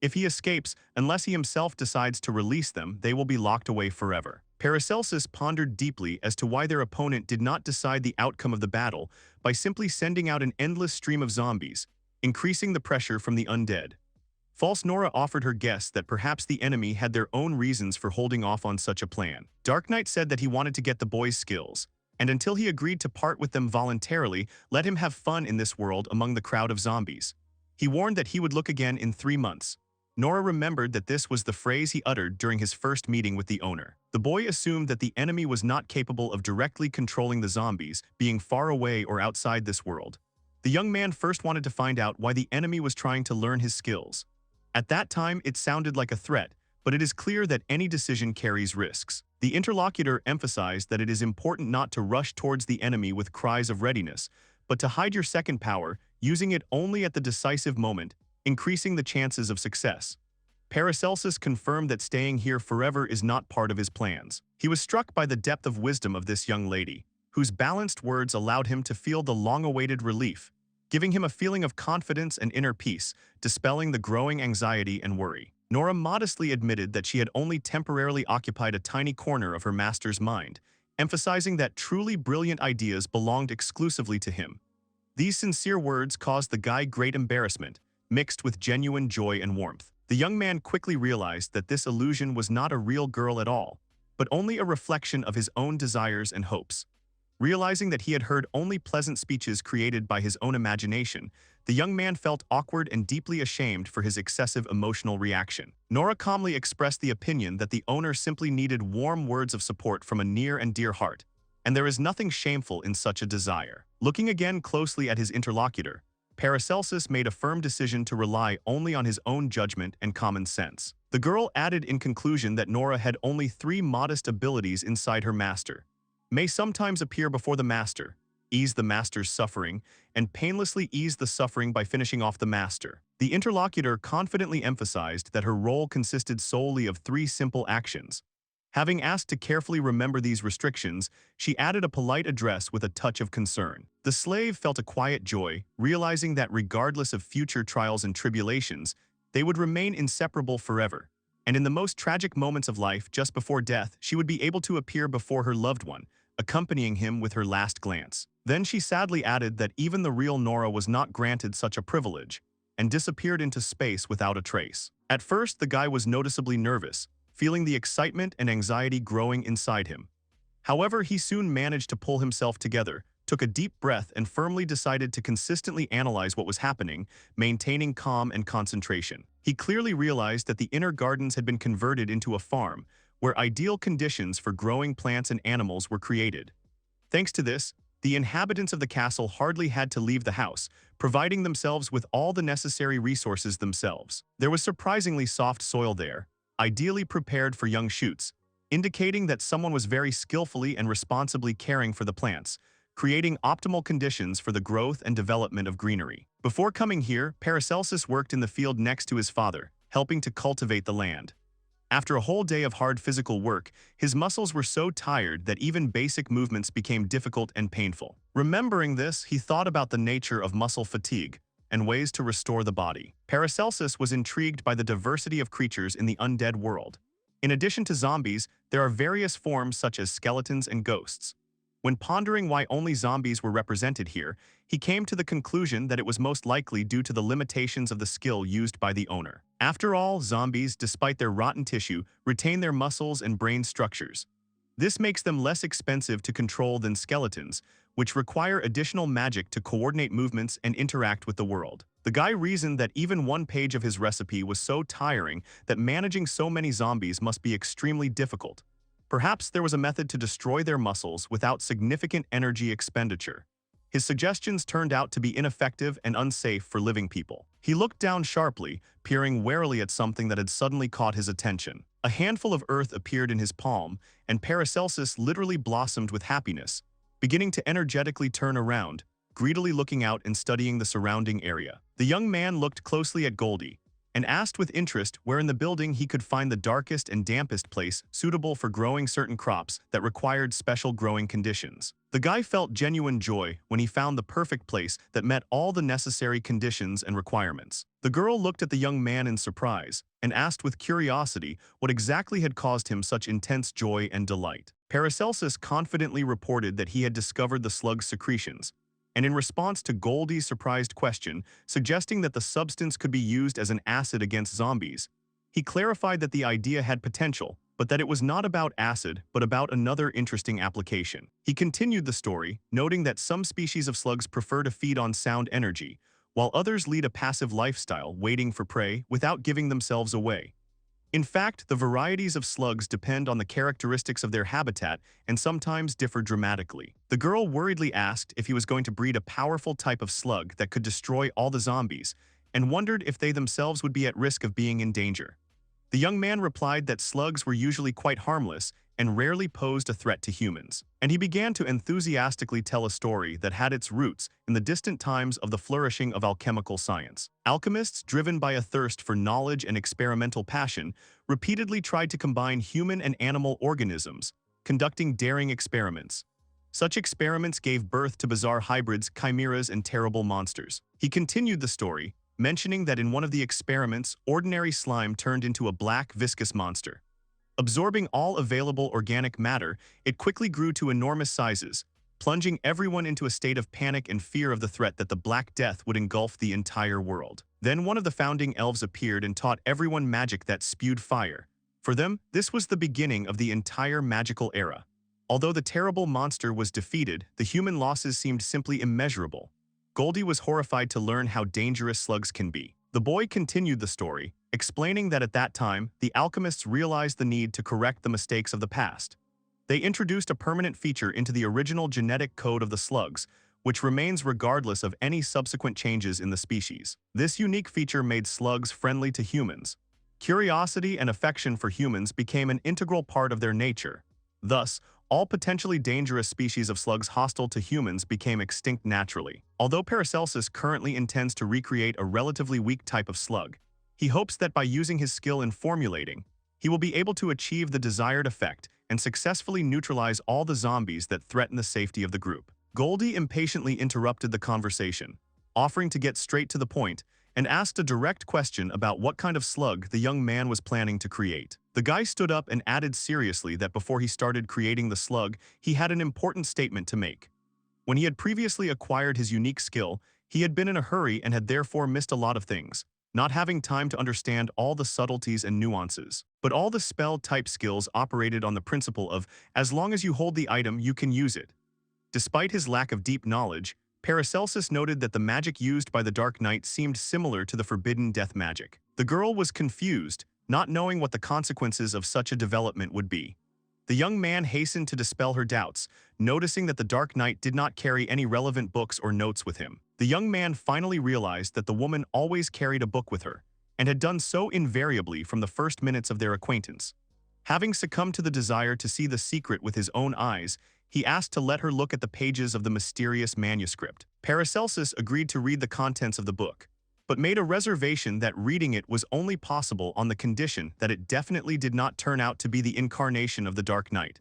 If he escapes, unless he himself decides to release them, they will be locked away forever. Paracelsus pondered deeply as to why their opponent did not decide the outcome of the battle by simply sending out an endless stream of zombies, increasing the pressure from the undead. False Nora offered her guess that perhaps the enemy had their own reasons for holding off on such a plan. Dark Knight said that he wanted to get the boy's skills, and until he agreed to part with them voluntarily, let him have fun in this world among the crowd of zombies. He warned that he would look again in 3 months. Nora remembered that this was the phrase he uttered during his first meeting with the owner. The boy assumed that the enemy was not capable of directly controlling the zombies, being far away or outside this world. The young man first wanted to find out why the enemy was trying to learn his skills. At that time, it sounded like a threat, but it is clear that any decision carries risks. The interlocutor emphasized that it is important not to rush towards the enemy with cries of readiness, but to hide your second power, using it only at the decisive moment, increasing the chances of success. Paracelsus confirmed that staying here forever is not part of his plans. He was struck by the depth of wisdom of this young lady, whose balanced words allowed him to feel the long-awaited relief, giving him a feeling of confidence and inner peace, dispelling the growing anxiety and worry. Nora modestly admitted that she had only temporarily occupied a tiny corner of her master's mind, emphasizing that truly brilliant ideas belonged exclusively to him. These sincere words caused the guy great embarrassment, mixed with genuine joy and warmth. The young man quickly realized that this illusion was not a real girl at all, but only a reflection of his own desires and hopes. Realizing that he had heard only pleasant speeches created by his own imagination, the young man felt awkward and deeply ashamed for his excessive emotional reaction. Nora calmly expressed the opinion that the owner simply needed warm words of support from a near and dear heart, and there is nothing shameful in such a desire. Looking again closely at his interlocutor, Paracelsus made a firm decision to rely only on his own judgment and common sense. The girl added in conclusion that Nora had only 3 modest abilities inside her master: may sometimes appear before the master, ease the master's suffering, and painlessly ease the suffering by finishing off the master. The interlocutor confidently emphasized that her role consisted solely of 3 simple actions. Having asked to carefully remember these restrictions, she added a polite address with a touch of concern. The slave felt a quiet joy, realizing that regardless of future trials and tribulations, they would remain inseparable forever. And in the most tragic moments of life, just before death, she would be able to appear before her loved one, accompanying him with her last glance. Then she sadly added that even the real Nora was not granted such a privilege, and disappeared into space without a trace. At first, the guy was noticeably nervous, feeling the excitement and anxiety growing inside him. However, he soon managed to pull himself together, took a deep breath, and firmly decided to consistently analyze what was happening, maintaining calm and concentration. He clearly realized that the inner gardens had been converted into a farm, where ideal conditions for growing plants and animals were created. Thanks to this, the inhabitants of the castle hardly had to leave the house, providing themselves with all the necessary resources themselves. There was surprisingly soft soil there, ideally prepared for young shoots, indicating that someone was very skillfully and responsibly caring for the plants, creating optimal conditions for the growth and development of greenery. Before coming here, Paracelsus worked in the field next to his father, helping to cultivate the land. After a whole day of hard physical work, his muscles were so tired that even basic movements became difficult and painful. Remembering this, he thought about the nature of muscle fatigue and ways to restore the body. Paracelsus was intrigued by the diversity of creatures in the undead world. In addition to zombies, there are various forms such as skeletons and ghosts. When pondering why only zombies were represented here, he came to the conclusion that it was most likely due to the limitations of the skill used by the owner. After all, zombies, despite their rotten tissue, retain their muscles and brain structures. This makes them less expensive to control than skeletons, which require additional magic to coordinate movements and interact with the world. The guy reasoned that even one page of his recipe was so tiring that managing so many zombies must be extremely difficult. Perhaps there was a method to destroy their muscles without significant energy expenditure. His suggestions turned out to be ineffective and unsafe for living people. He looked down sharply, peering warily at something that had suddenly caught his attention. A handful of earth appeared in his palm, and Paracelsus literally blossomed with happiness, beginning to energetically turn around, greedily looking out and studying the surrounding area. The young man looked closely at Goldie, and asked with interest where in the building he could find the darkest and dampest place suitable for growing certain crops that required special growing conditions. The guy felt genuine joy when he found the perfect place that met all the necessary conditions and requirements. The girl looked at the young man in surprise and asked with curiosity what exactly had caused him such intense joy and delight. Paracelsus confidently reported that he had discovered the slug's secretions, and in response to Goldie's surprised question, suggesting that the substance could be used as an acid against zombies, he clarified that the idea had potential, but that it was not about acid, but about another interesting application. He continued the story, noting that some species of slugs prefer to feed on sound energy, while others lead a passive lifestyle, waiting for prey without giving themselves away. In fact, the varieties of slugs depend on the characteristics of their habitat and sometimes differ dramatically. The girl worriedly asked if he was going to breed a powerful type of slug that could destroy all the zombies, and wondered if they themselves would be at risk of being in danger. The young man replied that slugs were usually quite harmless and rarely posed a threat to humans. And he began to enthusiastically tell a story that had its roots in the distant times of the flourishing of alchemical science. Alchemists, driven by a thirst for knowledge and experimental passion, repeatedly tried to combine human and animal organisms, conducting daring experiments. Such experiments gave birth to bizarre hybrids, chimeras, and terrible monsters. He continued the story, mentioning that in one of the experiments, ordinary slime turned into a black, viscous monster. Absorbing all available organic matter, it quickly grew to enormous sizes, plunging everyone into a state of panic and fear of the threat that the Black Death would engulf the entire world. Then one of the founding elves appeared and taught everyone magic that spewed fire. For them, this was the beginning of the entire magical era. Although the terrible monster was defeated, the human losses seemed simply immeasurable. Goldie was horrified to learn how dangerous slugs can be. The boy continued the story, explaining that at that time, the alchemists realized the need to correct the mistakes of the past. They introduced a permanent feature into the original genetic code of the slugs, which remains regardless of any subsequent changes in the species. This unique feature made slugs friendly to humans. Curiosity and affection for humans became an integral part of their nature. Thus, all potentially dangerous species of slugs hostile to humans became extinct naturally. Although Paracelsus currently intends to recreate a relatively weak type of slug, he hopes that by using his skill in formulating, he will be able to achieve the desired effect and successfully neutralize all the zombies that threaten the safety of the group. Goldie impatiently interrupted the conversation, offering to get straight to the point, and asked a direct question about what kind of slug the young man was planning to create. The guy stood up and added seriously that before he started creating the slug, he had an important statement to make. When he had previously acquired his unique skill, he had been in a hurry and had therefore missed a lot of things, not having time to understand all the subtleties and nuances. But all the spell-type skills operated on the principle of, as long as you hold the item, you can use it. Despite his lack of deep knowledge, Paracelsus noted that the magic used by the Dark Knight seemed similar to the forbidden death magic. The girl was confused, not knowing what the consequences of such a development would be. The young man hastened to dispel her doubts, noticing that the Dark Knight did not carry any relevant books or notes with him. The young man finally realized that the woman always carried a book with her, and had done so invariably from the first minutes of their acquaintance. Having succumbed to the desire to see the secret with his own eyes, he asked to let her look at the pages of the mysterious manuscript. Paracelsus agreed to read the contents of the book, but made a reservation that reading it was only possible on the condition that it definitely did not turn out to be the incarnation of the Dark Knight.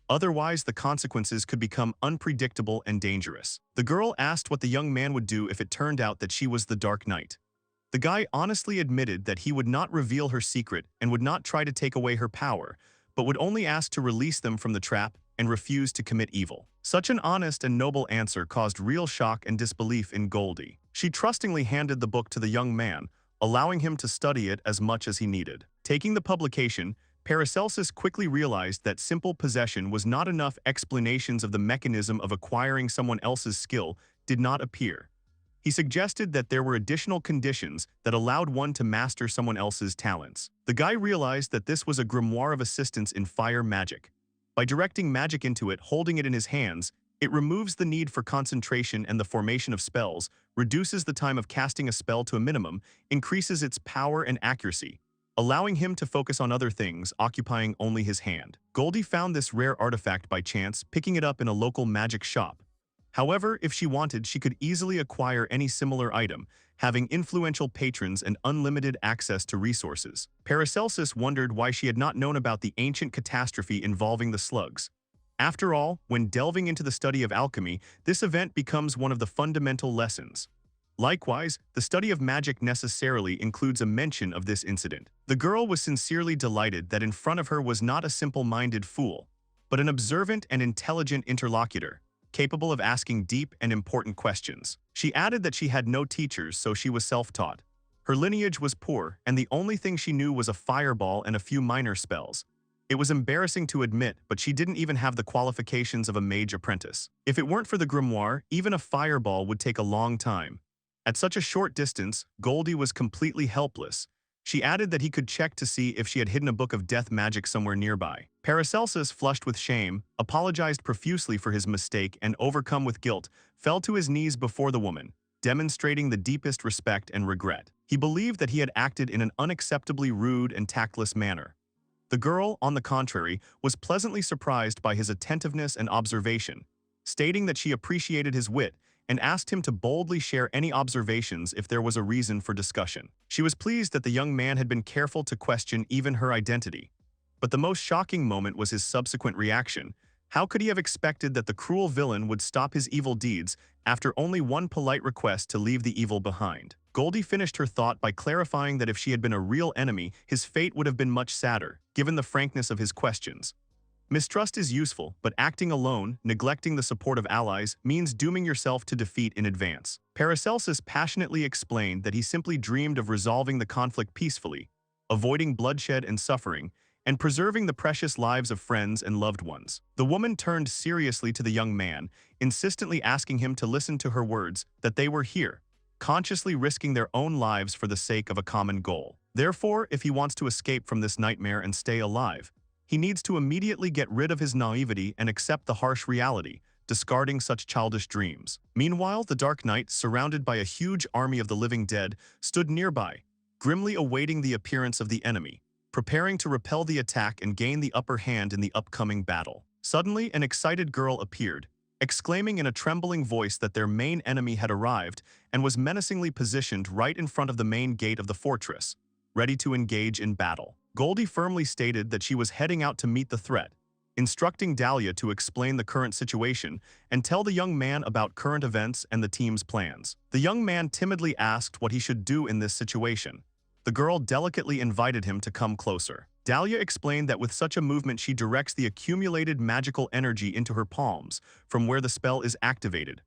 Otherwise, the consequences could become unpredictable and dangerous. The girl asked what the young man would do if it turned out that she was the Dark Knight. The guy honestly admitted that he would not reveal her secret and would not try to take away her power, but would only ask to release them from the trap and refuse to commit evil. Such an honest and noble answer caused real shock and disbelief in Goldie. She trustingly handed the book to the young man, allowing him to study it as much as he needed. Taking the publication, Paracelsus quickly realized that simple possession was not enough. Explanations of the mechanism of acquiring someone else's skill did not appear. He suggested that there were additional conditions that allowed one to master someone else's talents. The guy realized that this was a grimoire of assistance in fire magic. By directing magic into it, holding it in his hands, it removes the need for concentration and the formation of spells, reduces the time of casting a spell to a minimum, increases its power and accuracy, allowing him to focus on other things, occupying only his hand. Goldie found this rare artifact by chance, picking it up in a local magic shop. However, if she wanted, she could easily acquire any similar item, having influential patrons and unlimited access to resources. Paracelsus wondered why she had not known about the ancient catastrophe involving the slugs. After all, when delving into the study of alchemy, this event becomes one of the fundamental lessons. Likewise, the study of magic necessarily includes a mention of this incident. The girl was sincerely delighted that in front of her was not a simple-minded fool, but an observant and intelligent interlocutor, capable of asking deep and important questions. She added that she had no teachers, so she was self-taught. Her lineage was poor, and the only thing she knew was a fireball and a few minor spells. It was embarrassing to admit, but she didn't even have the qualifications of a mage apprentice. If it weren't for the grimoire, even a fireball would take a long time. At such a short distance, Goldie was completely helpless. She added that he could check to see if she had hidden a book of death magic somewhere nearby. Paracelsus, flushed with shame, apologized profusely for his mistake and, overcome with guilt, fell to his knees before the woman, demonstrating the deepest respect and regret. He believed that he had acted in an unacceptably rude and tactless manner. The girl, on the contrary, was pleasantly surprised by his attentiveness and observation, stating that she appreciated his wit and asked him to boldly share any observations if there was a reason for discussion. She was pleased that the young man had been careful to question even her identity. But the most shocking moment was his subsequent reaction. How could he have expected that the cruel villain would stop his evil deeds after only one polite request to leave the evil behind? Goldie finished her thought by clarifying that if she had been a real enemy, his fate would have been much sadder, given the frankness of his questions. Mistrust is useful, but acting alone, neglecting the support of allies, means dooming yourself to defeat in advance. Paracelsus passionately explained that he simply dreamed of resolving the conflict peacefully, avoiding bloodshed and suffering, and preserving the precious lives of friends and loved ones. The woman turned seriously to the young man, insistently asking him to listen to her words, that they were here, consciously risking their own lives for the sake of a common goal. Therefore, if he wants to escape from this nightmare and stay alive, he needs to immediately get rid of his naivety and accept the harsh reality, discarding such childish dreams. Meanwhile, the Dark Knight, surrounded by a huge army of the living dead, stood nearby, grimly awaiting the appearance of the enemy, preparing to repel the attack and gain the upper hand in the upcoming battle. Suddenly, an excited girl appeared, exclaiming in a trembling voice that their main enemy had arrived and was menacingly positioned right in front of the main gate of the fortress, ready to engage in battle. Goldie firmly stated that she was heading out to meet the threat, instructing Dahlia to explain the current situation and tell the young man about current events and the team's plans. The young man timidly asked what he should do in this situation. The girl delicately invited him to come closer. Dahlia explained that with such a movement she directs the accumulated magical energy into her palms, from where the spell is activated.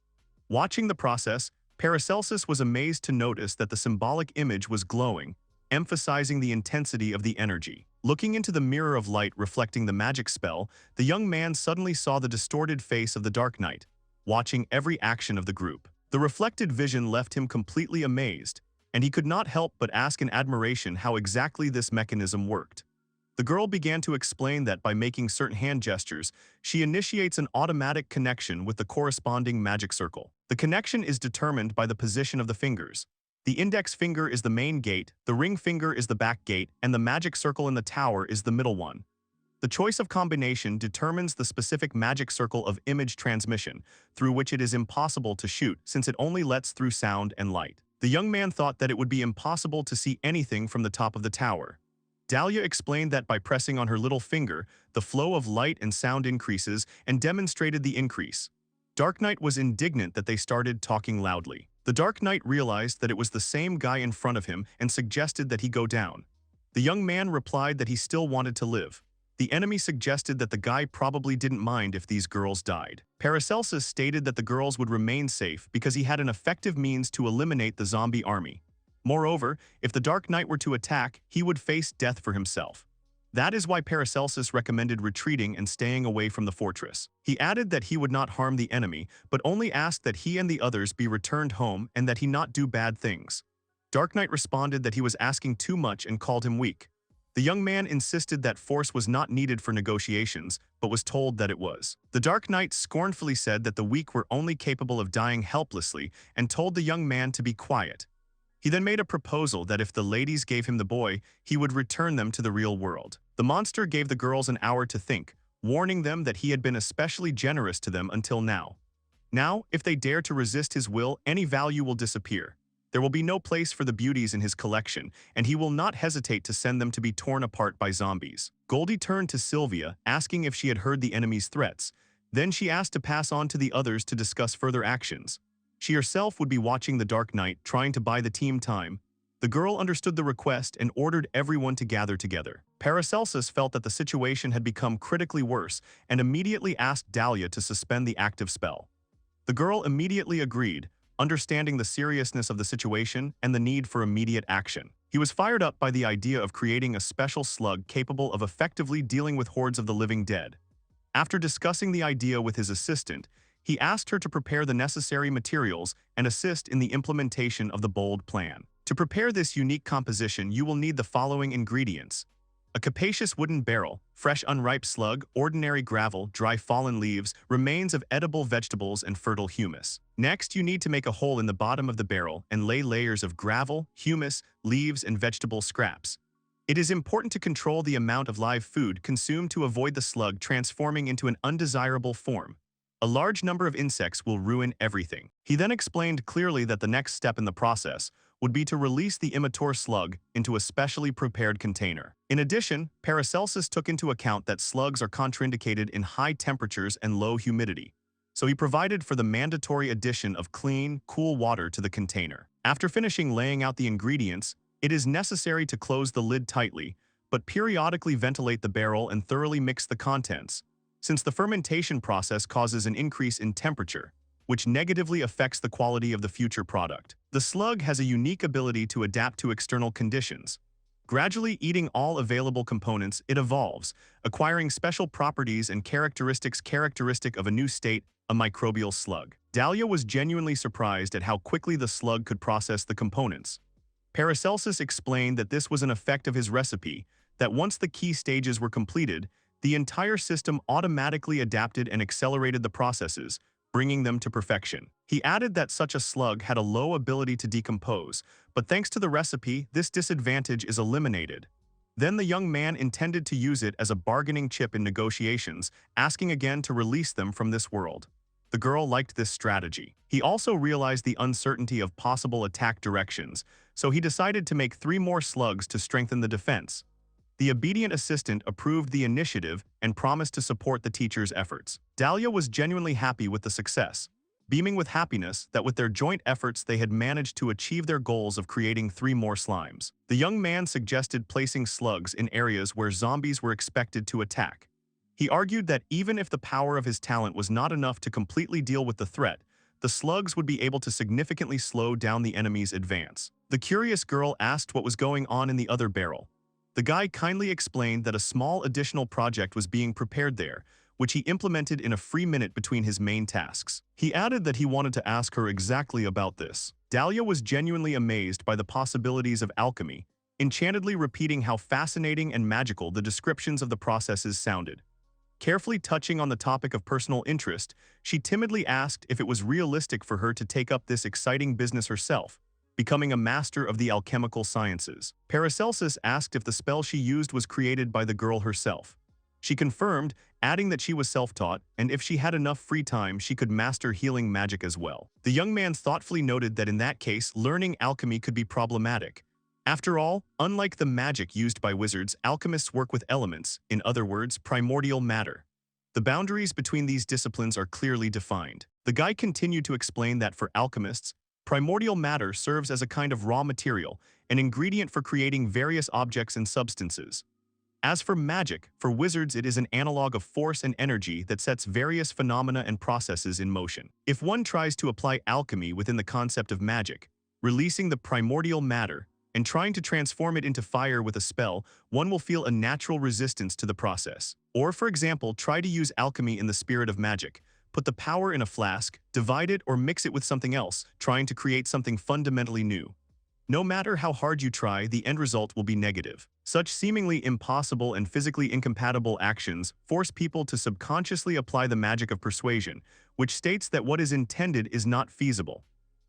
Watching the process, Paracelsus was amazed to notice that the symbolic image was glowing, emphasizing the intensity of the energy. Looking into the mirror of light reflecting the magic spell, the young man suddenly saw the distorted face of the Dark Knight, watching every action of the group. The reflected vision left him completely amazed, and he could not help but ask in admiration how exactly this mechanism worked. The girl began to explain that by making certain hand gestures, she initiates an automatic connection with the corresponding magic circle. The connection is determined by the position of the fingers. The index finger is the main gate, the ring finger is the back gate, and the magic circle in the tower is the middle one. The choice of combination determines the specific magic circle of image transmission, through which it is impossible to shoot since it only lets through sound and light. The young man thought that it would be impossible to see anything from the top of the tower. Dahlia explained that by pressing on her little finger, the flow of light and sound increases and demonstrated the increase. Dark Knight was indignant that they started talking loudly. The Dark Knight realized that it was the same guy in front of him and suggested that he go down. The young man replied that he still wanted to live. The enemy suggested that the guy probably didn't mind if these girls died. Paracelsus stated that the girls would remain safe because he had an effective means to eliminate the zombie army. Moreover, if the Dark Knight were to attack, he would face death for himself. That is why Paracelsus recommended retreating and staying away from the fortress. He added that he would not harm the enemy, but only asked that he and the others be returned home and that he not do bad things. Dark Knight responded that he was asking too much and called him weak. The young man insisted that force was not needed for negotiations, but was told that it was. The Dark Knight scornfully said that the weak were only capable of dying helplessly and told the young man to be quiet. He then made a proposal that if the ladies gave him the boy, he would return them to the real world. The monster gave the girls an hour to think, warning them that he had been especially generous to them until now. Now, if they dare to resist his will, any value will disappear. There will be no place for the beauties in his collection, and he will not hesitate to send them to be torn apart by zombies. Goldie turned to Sylvia, asking if she had heard the enemy's threats. Then she asked to pass on to the others to discuss further actions. She herself would be watching the Dark Knight, trying to buy the team time. The girl understood the request and ordered everyone to gather together. Paracelsus felt that the situation had become critically worse and immediately asked Dahlia to suspend the active spell. The girl immediately agreed, understanding the seriousness of the situation and the need for immediate action. He was fired up by the idea of creating a special slug capable of effectively dealing with hordes of the living dead. After discussing the idea with his assistant, he asked her to prepare the necessary materials and assist in the implementation of the bold plan. To prepare this unique composition, you will need the following ingredients: a capacious wooden barrel, fresh unripe slug, ordinary gravel, dry fallen leaves, remains of edible vegetables, and fertile humus. Next, you need to make a hole in the bottom of the barrel and lay layers of gravel, humus, leaves, and vegetable scraps. It is important to control the amount of live food consumed to avoid the slug transforming into an undesirable form. A large number of insects will ruin everything. He then explained clearly that the next step in the process would be to release the immature slug into a specially prepared container. In addition, Paracelsus took into account that slugs are contraindicated in high temperatures and low humidity, so he provided for the mandatory addition of clean, cool water to the container. After finishing laying out the ingredients, it is necessary to close the lid tightly, but periodically ventilate the barrel and thoroughly mix the contents, since the fermentation process causes an increase in temperature, which negatively affects the quality of the future product. The slug has a unique ability to adapt to external conditions. Gradually eating all available components, it evolves, acquiring special properties and characteristics characteristic of a new state, a microbial slug. Dahlia was genuinely surprised at how quickly the slug could process the components. Paracelsus explained that this was an effect of his recipe, that once the key stages were completed, the entire system automatically adapted and accelerated the processes, bringing them to perfection. He added that such a slug had a low ability to decompose, but thanks to the recipe, this disadvantage is eliminated. Then the young man intended to use it as a bargaining chip in negotiations, asking again to release them from this world. The girl liked this strategy. He also realized the uncertainty of possible attack directions, so he decided to make 3 more slugs to strengthen the defense. The obedient assistant approved the initiative and promised to support the teacher's efforts. Dahlia was genuinely happy with the success, beaming with happiness that with their joint efforts they had managed to achieve their goals of creating 3 more slimes. The young man suggested placing slugs in areas where zombies were expected to attack. He argued that even if the power of his talent was not enough to completely deal with the threat, the slugs would be able to significantly slow down the enemy's advance. The curious girl asked what was going on in the other barrel. The guy kindly explained that a small additional project was being prepared there, which he implemented in a free minute between his main tasks. He added that he wanted to ask her exactly about this. Dahlia was genuinely amazed by the possibilities of alchemy, enchantedly repeating how fascinating and magical the descriptions of the processes sounded. Carefully touching on the topic of personal interest, she timidly asked if it was realistic for her to take up this exciting business herself, becoming a master of the alchemical sciences. Paracelsus asked if the spell she used was created by the girl herself. She confirmed, adding that she was self-taught, and if she had enough free time, she could master healing magic as well. The young man thoughtfully noted that in that case, learning alchemy could be problematic. After all, unlike the magic used by wizards, alchemists work with elements, in other words, primordial matter. The boundaries between these disciplines are clearly defined. The guy continued to explain that for alchemists, primordial matter serves as a kind of raw material, an ingredient for creating various objects and substances. As for magic, for wizards it is an analog of force and energy that sets various phenomena and processes in motion. If one tries to apply alchemy within the concept of magic, releasing the primordial matter, and trying to transform it into fire with a spell, one will feel a natural resistance to the process. Or, for example, try to use alchemy in the spirit of magic. Put the power in a flask, divide it or mix it with something else, trying to create something fundamentally new. No matter how hard you try, the end result will be negative. Such seemingly impossible and physically incompatible actions force people to subconsciously apply the magic of persuasion, which states that what is intended is not feasible.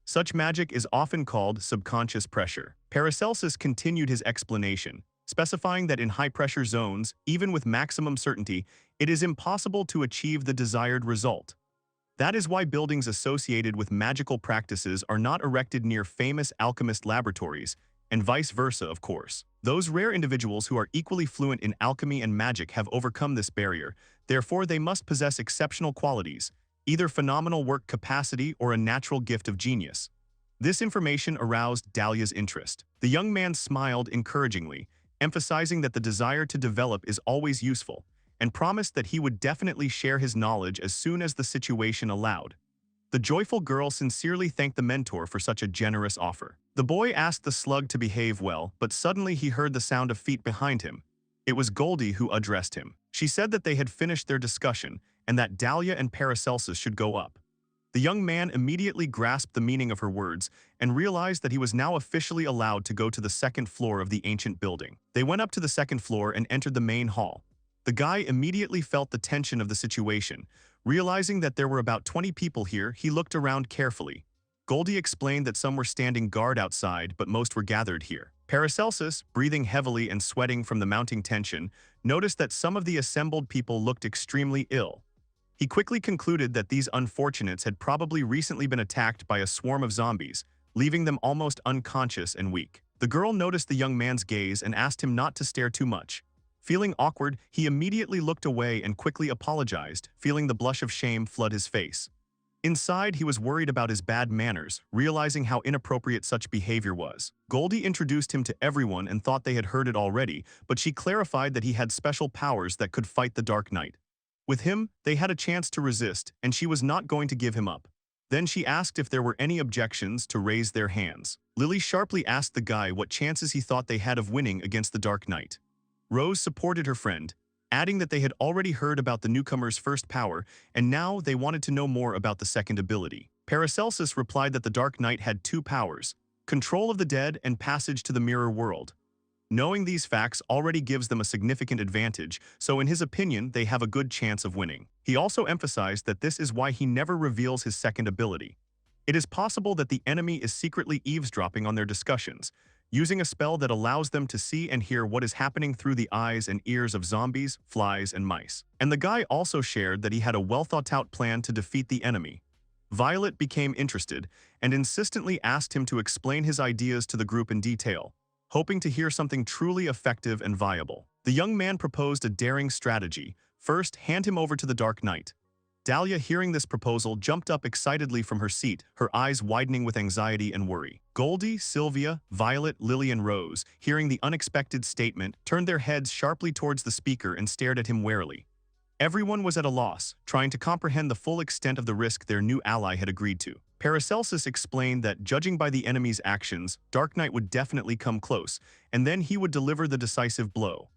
Such magic is often called subconscious pressure. Paracelsus continued his explanation, specifying that in high-pressure zones, even with maximum certainty, it is impossible to achieve the desired result. That is why buildings associated with magical practices are not erected near famous alchemist laboratories, and vice versa, of course. Those rare individuals who are equally fluent in alchemy and magic have overcome this barrier, therefore they must possess exceptional qualities, either phenomenal work capacity or a natural gift of genius. This information aroused Dahlia's interest. The young man smiled encouragingly, emphasizing that the desire to develop is always useful, and promised that he would definitely share his knowledge as soon as the situation allowed. The joyful girl sincerely thanked the mentor for such a generous offer. The boy asked the slug to behave well, but suddenly he heard the sound of feet behind him. It was Goldie who addressed him. She said that they had finished their discussion, and that Dahlia and Paracelsus should go up. The young man immediately grasped the meaning of her words and realized that he was now officially allowed to go to the second floor of the ancient building. They went up to the second floor and entered the main hall. The guy immediately felt the tension of the situation. Realizing that there were about 20 people here, he looked around carefully. Goldie explained that some were standing guard outside, but most were gathered here. Paracelsus, breathing heavily and sweating from the mounting tension, noticed that some of the assembled people looked extremely ill. He quickly concluded that these unfortunates had probably recently been attacked by a swarm of zombies, leaving them almost unconscious and weak. The girl noticed the young man's gaze and asked him not to stare too much. Feeling awkward, he immediately looked away and quickly apologized, feeling the blush of shame flood his face. Inside, he was worried about his bad manners, realizing how inappropriate such behavior was. Goldie introduced him to everyone and thought they had heard it already, but she clarified that he had special powers that could fight the Dark Knight. With him, they had a chance to resist, and she was not going to give him up. Then she asked if there were any objections to raise their hands. Lily sharply asked the guy what chances he thought they had of winning against the Dark Knight. Rose supported her friend, adding that they had already heard about the newcomer's first power, and now they wanted to know more about the second ability. Paracelsus replied that the Dark Knight had two powers, control of the dead and passage to the mirror world. Knowing these facts already gives them a significant advantage, so in his opinion, they have a good chance of winning. He also emphasized that this is why he never reveals his second ability. It is possible that the enemy is secretly eavesdropping on their discussions, using a spell that allows them to see and hear what is happening through the eyes and ears of zombies, flies, and mice. And the guy also shared that he had a well-thought-out plan to defeat the enemy. Violet became interested and insistently asked him to explain his ideas to the group in detail, hoping to hear something truly effective and viable. The young man proposed a daring strategy. First, hand him over to the Dark Knight. Dahlia, hearing this proposal, jumped up excitedly from her seat, her eyes widening with anxiety and worry. Goldie, Sylvia, Violet, Lily, and Rose, hearing the unexpected statement, turned their heads sharply towards the speaker and stared at him warily. Everyone was at a loss, trying to comprehend the full extent of the risk their new ally had agreed to. Paracelsus explained that, judging by the enemy's actions, Dark Knight would definitely come close, and then he would deliver the decisive blow.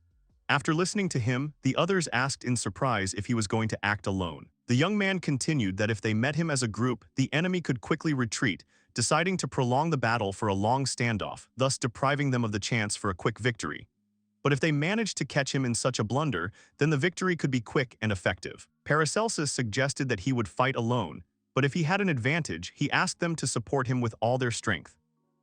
After listening to him, the others asked in surprise if he was going to act alone. The young man continued that if they met him as a group, the enemy could quickly retreat, deciding to prolong the battle for a long standoff, thus depriving them of the chance for a quick victory. But if they managed to catch him in such a blunder, then the victory could be quick and effective. Paracelsus suggested that he would fight alone, but if he had an advantage, he asked them to support him with all their strength.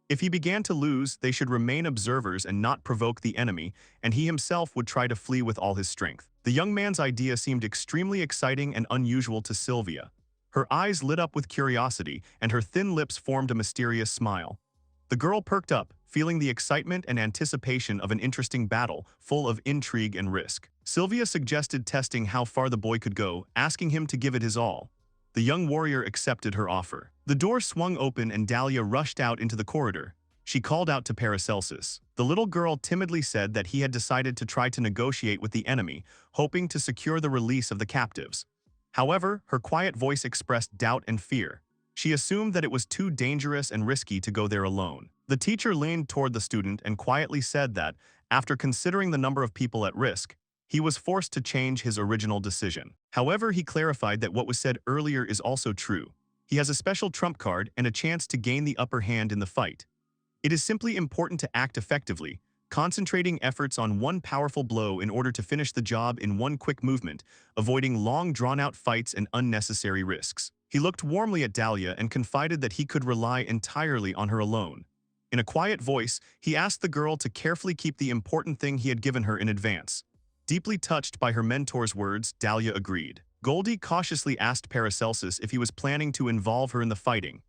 If he began to lose, they should remain observers and not provoke the enemy, and he himself would try to flee with all his strength. The young man's idea seemed extremely exciting and unusual to Sylvia. Her eyes lit up with curiosity, and her thin lips formed a mysterious smile. The girl perked up, feeling the excitement and anticipation of an interesting battle, full of intrigue and risk. Sylvia suggested testing how far the boy could go, asking him to give it his all. The young warrior accepted her offer. The door swung open and Dahlia rushed out into the corridor. She called out to Paracelsus. The little girl timidly said that he had decided to try to negotiate with the enemy, hoping to secure the release of the captives. However, her quiet voice expressed doubt and fear. She assumed that it was too dangerous and risky to go there alone. The teacher leaned toward the student and quietly said that, after considering the number of people at risk, he was forced to change his original decision. However, he clarified that what was said earlier is also true. He has a special trump card and a chance to gain the upper hand in the fight. It is simply important to act effectively, concentrating efforts on one powerful blow in order to finish the job in one quick movement, avoiding long drawn-out fights and unnecessary risks. He looked warmly at Dahlia and confided that he could rely entirely on her alone. In a quiet voice, he asked the girl to carefully keep the important thing he had given her in advance. Deeply touched by her mentor's words, Dahlia agreed. Goldie cautiously asked Paracelsus if he was planning to involve her in the fighting.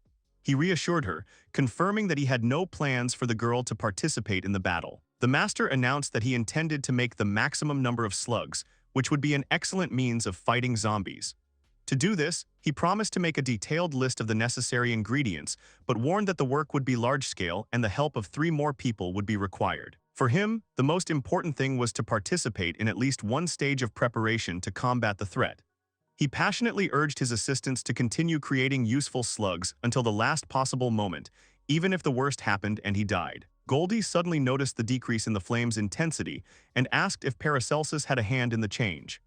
He reassured her, confirming that he had no plans for the girl to participate in the battle. The master announced that he intended to make the maximum number of slugs, which would be an excellent means of fighting zombies. To do this, he promised to make a detailed list of the necessary ingredients, but warned that the work would be large-scale and the help of 3 more people would be required. For him, the most important thing was to participate in at least one stage of preparation to combat the threat. He passionately urged his assistants to continue creating useful slugs until the last possible moment, even if the worst happened and he died. Goldie suddenly noticed the decrease in the flame's intensity and asked if Paracelsus had a hand in the change.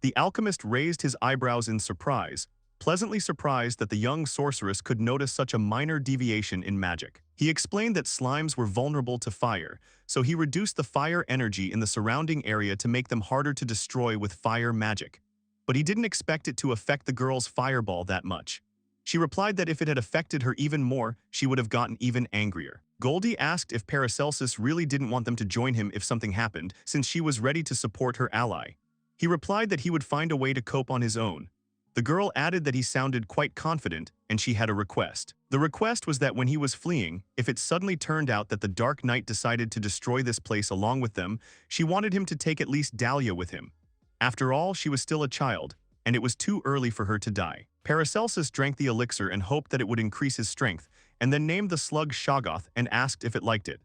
The alchemist raised his eyebrows in surprise, pleasantly surprised that the young sorceress could notice such a minor deviation in magic. He explained that slimes were vulnerable to fire, so he reduced the fire energy in the surrounding area to make them harder to destroy with fire magic. But he didn't expect it to affect the girl's fireball that much. She replied that if it had affected her even more, she would have gotten even angrier. Goldie asked if Paracelsus really didn't want them to join him if something happened, since she was ready to support her ally. He replied that he would find a way to cope on his own. The girl added that he sounded quite confident, and she had a request. The request was that when he was fleeing, if it suddenly turned out that the Dark Knight decided to destroy this place along with them, she wanted him to take at least Dahlia with him. After all, she was still a child, and it was too early for her to die. Paracelsus drank the elixir and hoped that it would increase his strength, and then named the slug Shoggoth and asked if it liked it.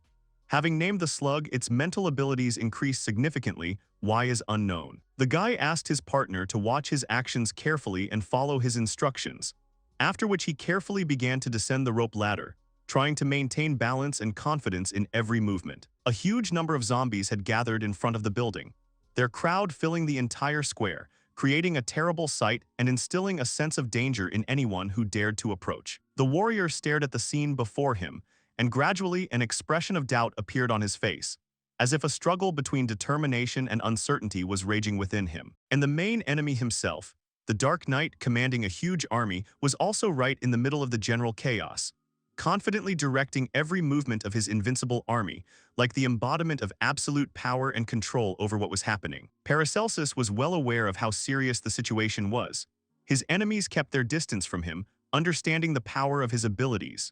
Having named the slug, its mental abilities increased significantly. Why is unknown. The guy asked his partner to watch his actions carefully and follow his instructions, after which he carefully began to descend the rope ladder, trying to maintain balance and confidence in every movement. A huge number of zombies had gathered in front of the building, their crowd filling the entire square, creating a terrible sight and instilling a sense of danger in anyone who dared to approach. The warrior stared at the scene before him, and gradually an expression of doubt appeared on his face, as if a struggle between determination and uncertainty was raging within him. And the main enemy himself, the Dark Knight commanding a huge army, was also right in the middle of the general chaos, confidently directing every movement of his invincible army, like the embodiment of absolute power and control over what was happening. Paracelsus was well aware of how serious the situation was. His enemies kept their distance from him, understanding the power of his abilities.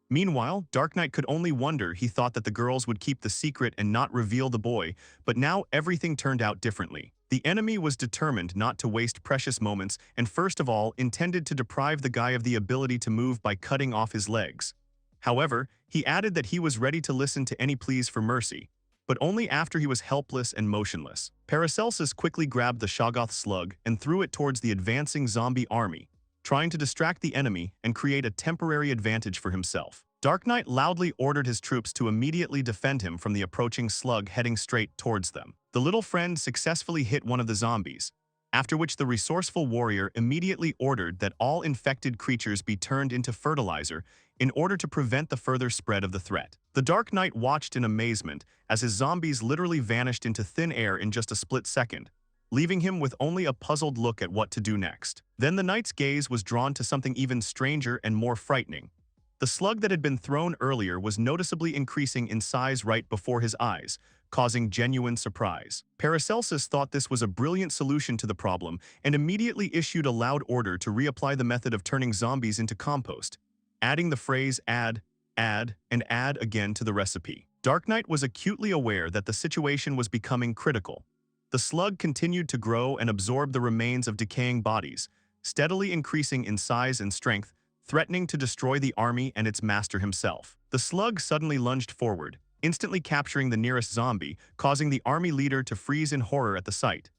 Meanwhile, Dark Knight could only wonder. He thought that the girls would keep the secret and not reveal the boy, but now everything turned out differently. The enemy was determined not to waste precious moments and first of all intended to deprive the guy of the ability to move by cutting off his legs. However, he added that he was ready to listen to any pleas for mercy, but only after he was helpless and motionless. Paracelsus quickly grabbed the Shoggoth slug and threw it towards the advancing zombie army, trying to distract the enemy and create a temporary advantage for himself. Dark Knight loudly ordered his troops to immediately defend him from the approaching slug heading straight towards them. The little friend successfully hit one of the zombies, after which the resourceful warrior immediately ordered that all infected creatures be turned into fertilizer in order to prevent the further spread of the threat. The Dark Knight watched in amazement as his zombies literally vanished into thin air in just a split second, leaving him with only a puzzled look at what to do next. Then the knight's gaze was drawn to something even stranger and more frightening. The slug that had been thrown earlier was noticeably increasing in size right before his eyes, causing genuine surprise. Paracelsus thought this was a brilliant solution to the problem and immediately issued a loud order to reapply the method of turning zombies into compost, adding the phrase add, and add again to the recipe. Dark Knight was acutely aware that the situation was becoming critical. The slug continued to grow and absorb the remains of decaying bodies, steadily increasing in size and strength, threatening to destroy the army and its master himself. The slug suddenly lunged forward, instantly capturing the nearest zombie, causing the army leader to freeze in horror at the sight.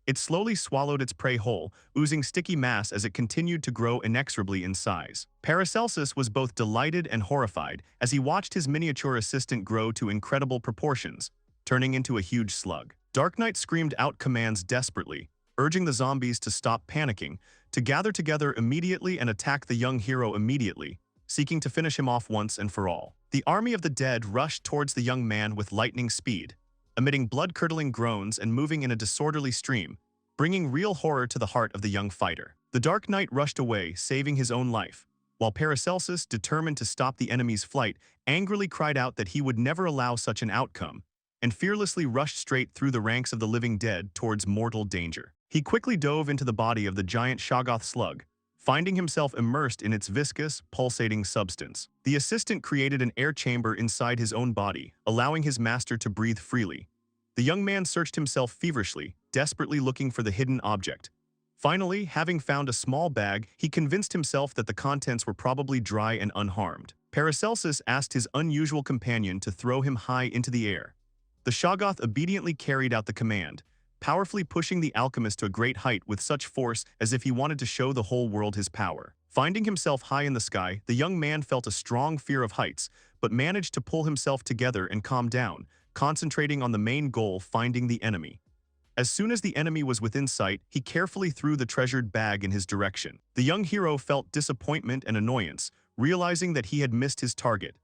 It slowly swallowed its prey whole, oozing sticky mass as it continued to grow inexorably in size. Paracelsus was both delighted and horrified as he watched his miniature assistant grow to incredible proportions, turning into a huge slug. Dark Knight screamed out commands desperately, urging the zombies to stop panicking, to gather together immediately and attack the young hero immediately, seeking to finish him off once and for all. The army of the dead rushed towards the young man with lightning speed, emitting blood-curdling groans and moving in a disorderly stream, bringing real horror to the heart of the young fighter. The Dark Knight rushed away, saving his own life, while Paracelsus, determined to stop the enemy's flight, angrily cried out that he would never allow such an outcome, and fearlessly rushed straight through the ranks of the living dead towards mortal danger. He quickly dove into the body of the giant Shoggoth slug, finding himself immersed in its viscous, pulsating substance. The assistant created an air chamber inside his own body, allowing his master to breathe freely. The young man searched himself feverishly, desperately looking for the hidden object. Finally, having found a small bag, he convinced himself that the contents were probably dry and unharmed. Paracelsus asked his unusual companion to throw him high into the air. The Shoggoth obediently carried out the command, powerfully pushing the alchemist to a great height with such force as if he wanted to show the whole world his power. Finding himself high in the sky, the young man felt a strong fear of heights, but managed to pull himself together and calm down, concentrating on the main goal, finding the enemy. As soon as the enemy was within sight, he carefully threw the treasured bag in his direction. The young hero felt disappointment and annoyance, realizing that he had missed his target.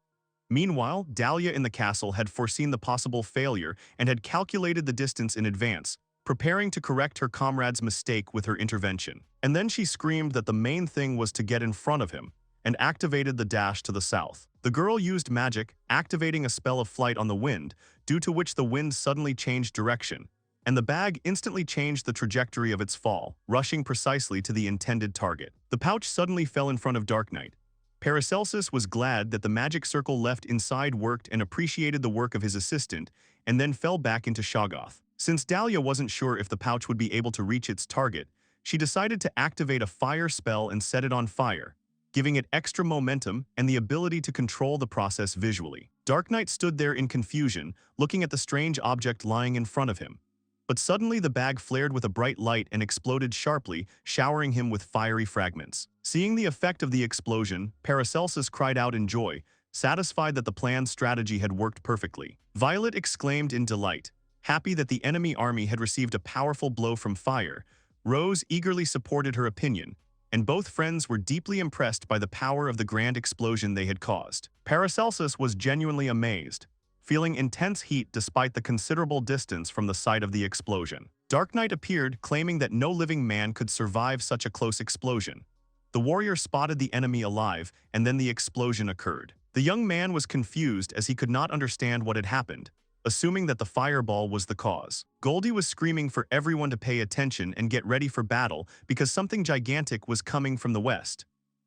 Meanwhile, Dahlia in the castle had foreseen the possible failure and had calculated the distance in advance, preparing to correct her comrade's mistake with her intervention. And then she screamed that the main thing was to get in front of him, and activated the dash to the south. The girl used magic, activating a spell of flight on the wind, due to which the wind suddenly changed direction, and the bag instantly changed the trajectory of its fall, rushing precisely to the intended target. The pouch suddenly fell in front of Dark Knight. Paracelsus was glad that the magic circle left inside worked and appreciated the work of his assistant, and then fell back into Shoggoth. Since Dahlia wasn't sure if the pouch would be able to reach its target, she decided to activate a fire spell and set it on fire, giving it extra momentum and the ability to control the process visually. Dark Knight stood there in confusion, looking at the strange object lying in front of him. But suddenly the bag flared with a bright light and exploded sharply, showering him with fiery fragments. Seeing the effect of the explosion, Paracelsus cried out in joy, satisfied that the planned strategy had worked perfectly. Violet exclaimed in delight, happy that the enemy army had received a powerful blow from fire. Rose eagerly supported her opinion, and both friends were deeply impressed by the power of the grand explosion they had caused. Paracelsus was genuinely amazed, feeling intense heat despite the considerable distance from the site of the explosion. Dark Knight appeared, claiming that no living man could survive such a close explosion. The warrior spotted the enemy alive, and then the explosion occurred. The young man was confused as he could not understand what had happened, assuming that the fireball was the cause. Goldie was screaming for everyone to pay attention and get ready for battle because something gigantic was coming from the west.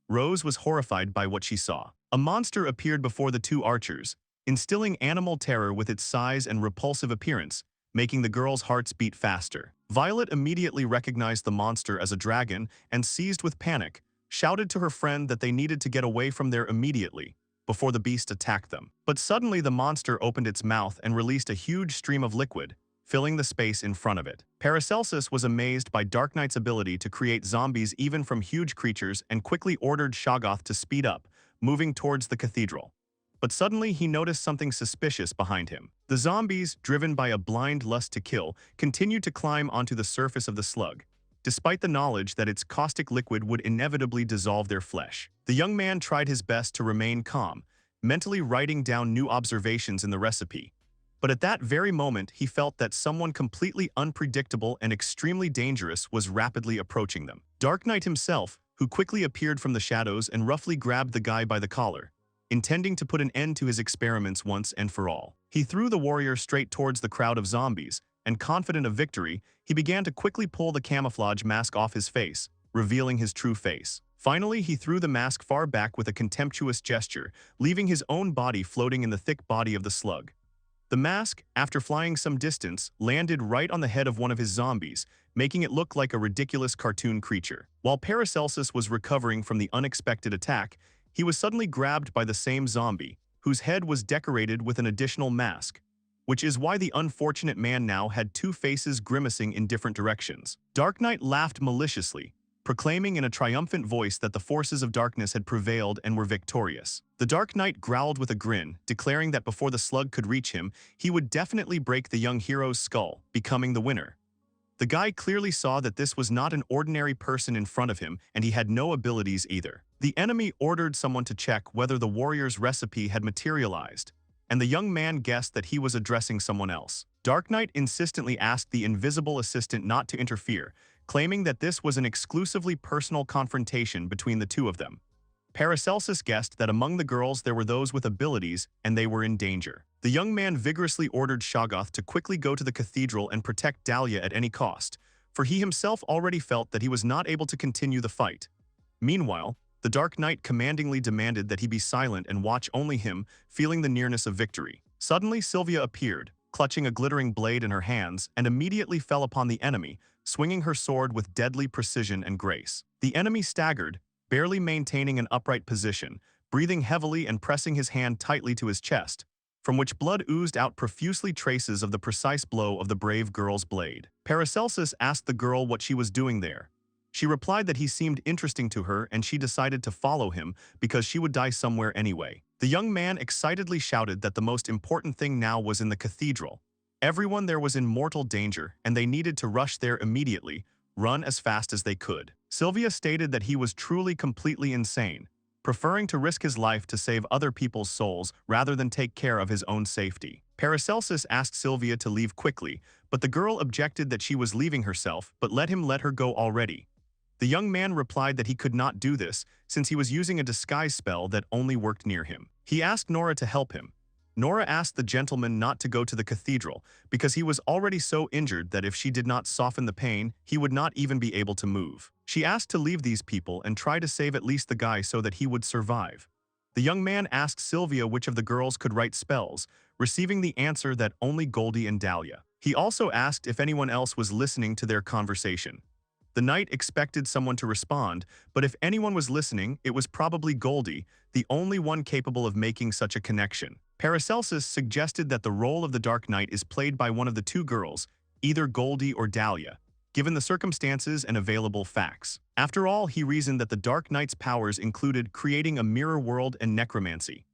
Rose was horrified by what she saw. A monster appeared before the two archers, instilling animal terror with its size and repulsive appearance, making the girls' hearts beat faster. Violet immediately recognized the monster as a dragon and, seized with panic, shouted to her friend that they needed to get away from there immediately, before the beast attacked them. But suddenly the monster opened its mouth and released a huge stream of liquid, filling the space in front of it. Paracelsus was amazed by Dark Knight's ability to create zombies even from huge creatures and quickly ordered Shoggoth to speed up, moving towards the cathedral. But suddenly he noticed something suspicious behind him. The zombies, driven by a blind lust to kill, continued to climb onto the surface of the slug, despite the knowledge that its caustic liquid would inevitably dissolve their flesh. The young man tried his best to remain calm, mentally writing down new observations in the recipe. But at that very moment, he felt that someone completely unpredictable and extremely dangerous was rapidly approaching them. Dark Knight himself, who quickly appeared from the shadows and roughly grabbed the guy by the collar, intending to put an end to his experiments once and for all. He threw the warrior straight towards the crowd of zombies, and confident of victory, he began to quickly pull the camouflage mask off his face, revealing his true face. Finally, he threw the mask far back with a contemptuous gesture, leaving his own body floating in the thick body of the slug. The mask, after flying some distance, landed right on the head of one of his zombies, making it look like a ridiculous cartoon creature. While Paracelsus was recovering from the unexpected attack, he was suddenly grabbed by the same zombie, whose head was decorated with an additional mask, which is why the unfortunate man now had two faces grimacing in different directions. Dark Knight laughed maliciously, proclaiming in a triumphant voice that the forces of darkness had prevailed and were victorious. The Dark Knight growled with a grin, declaring that before the slug could reach him, he would definitely break the young hero's skull, becoming the winner. The guy clearly saw that this was not an ordinary person in front of him, and he had no abilities either. The enemy ordered someone to check whether the warrior's recipe had materialized, and the young man guessed that he was addressing someone else. Dark Knight insistently asked the invisible assistant not to interfere, claiming that this was an exclusively personal confrontation between the two of them. Paracelsus guessed that among the girls there were those with abilities, and they were in danger. The young man vigorously ordered Shoggoth to quickly go to the cathedral and protect Dahlia at any cost, for he himself already felt that he was not able to continue the fight. Meanwhile, the Dark Knight commandingly demanded that he be silent and watch only him, feeling the nearness of victory. Suddenly Sylvia appeared, clutching a glittering blade in her hands, and immediately fell upon the enemy, swinging her sword with deadly precision and grace. The enemy staggered, barely maintaining an upright position, breathing heavily and pressing his hand tightly to his chest, from which blood oozed out profusely traces of the precise blow of the brave girl's blade. Paracelsus asked the girl what she was doing there. She replied that he seemed interesting to her and she decided to follow him because she would die somewhere anyway. The young man excitedly shouted that the most important thing now was in the cathedral. Everyone there was in mortal danger and they needed to rush there immediately, run as fast as they could. Sylvia stated that he was truly completely insane, preferring to risk his life to save other people's souls rather than take care of his own safety. Paracelsus asked Sylvia to leave quickly, but the girl objected that she was leaving herself, but let her go already. The young man replied that he could not do this since he was using a disguise spell that only worked near him. He asked Nora to help him. Nora asked the gentleman not to go to the cathedral because he was already so injured that if she did not soften the pain, he would not even be able to move. She asked to leave these people and try to save at least the guy so that he would survive. The young man asked Sylvia which of the girls could write spells, receiving the answer that only Goldie and Dahlia. He also asked if anyone else was listening to their conversation. The knight expected someone to respond, but if anyone was listening, it was probably Goldie, the only one capable of making such a connection. Paracelsus suggested that the role of the Dark Knight is played by one of the two girls, either Goldie or Dahlia, given the circumstances and available facts. After all, he reasoned that the Dark Knight's powers included creating a mirror world and necromancy.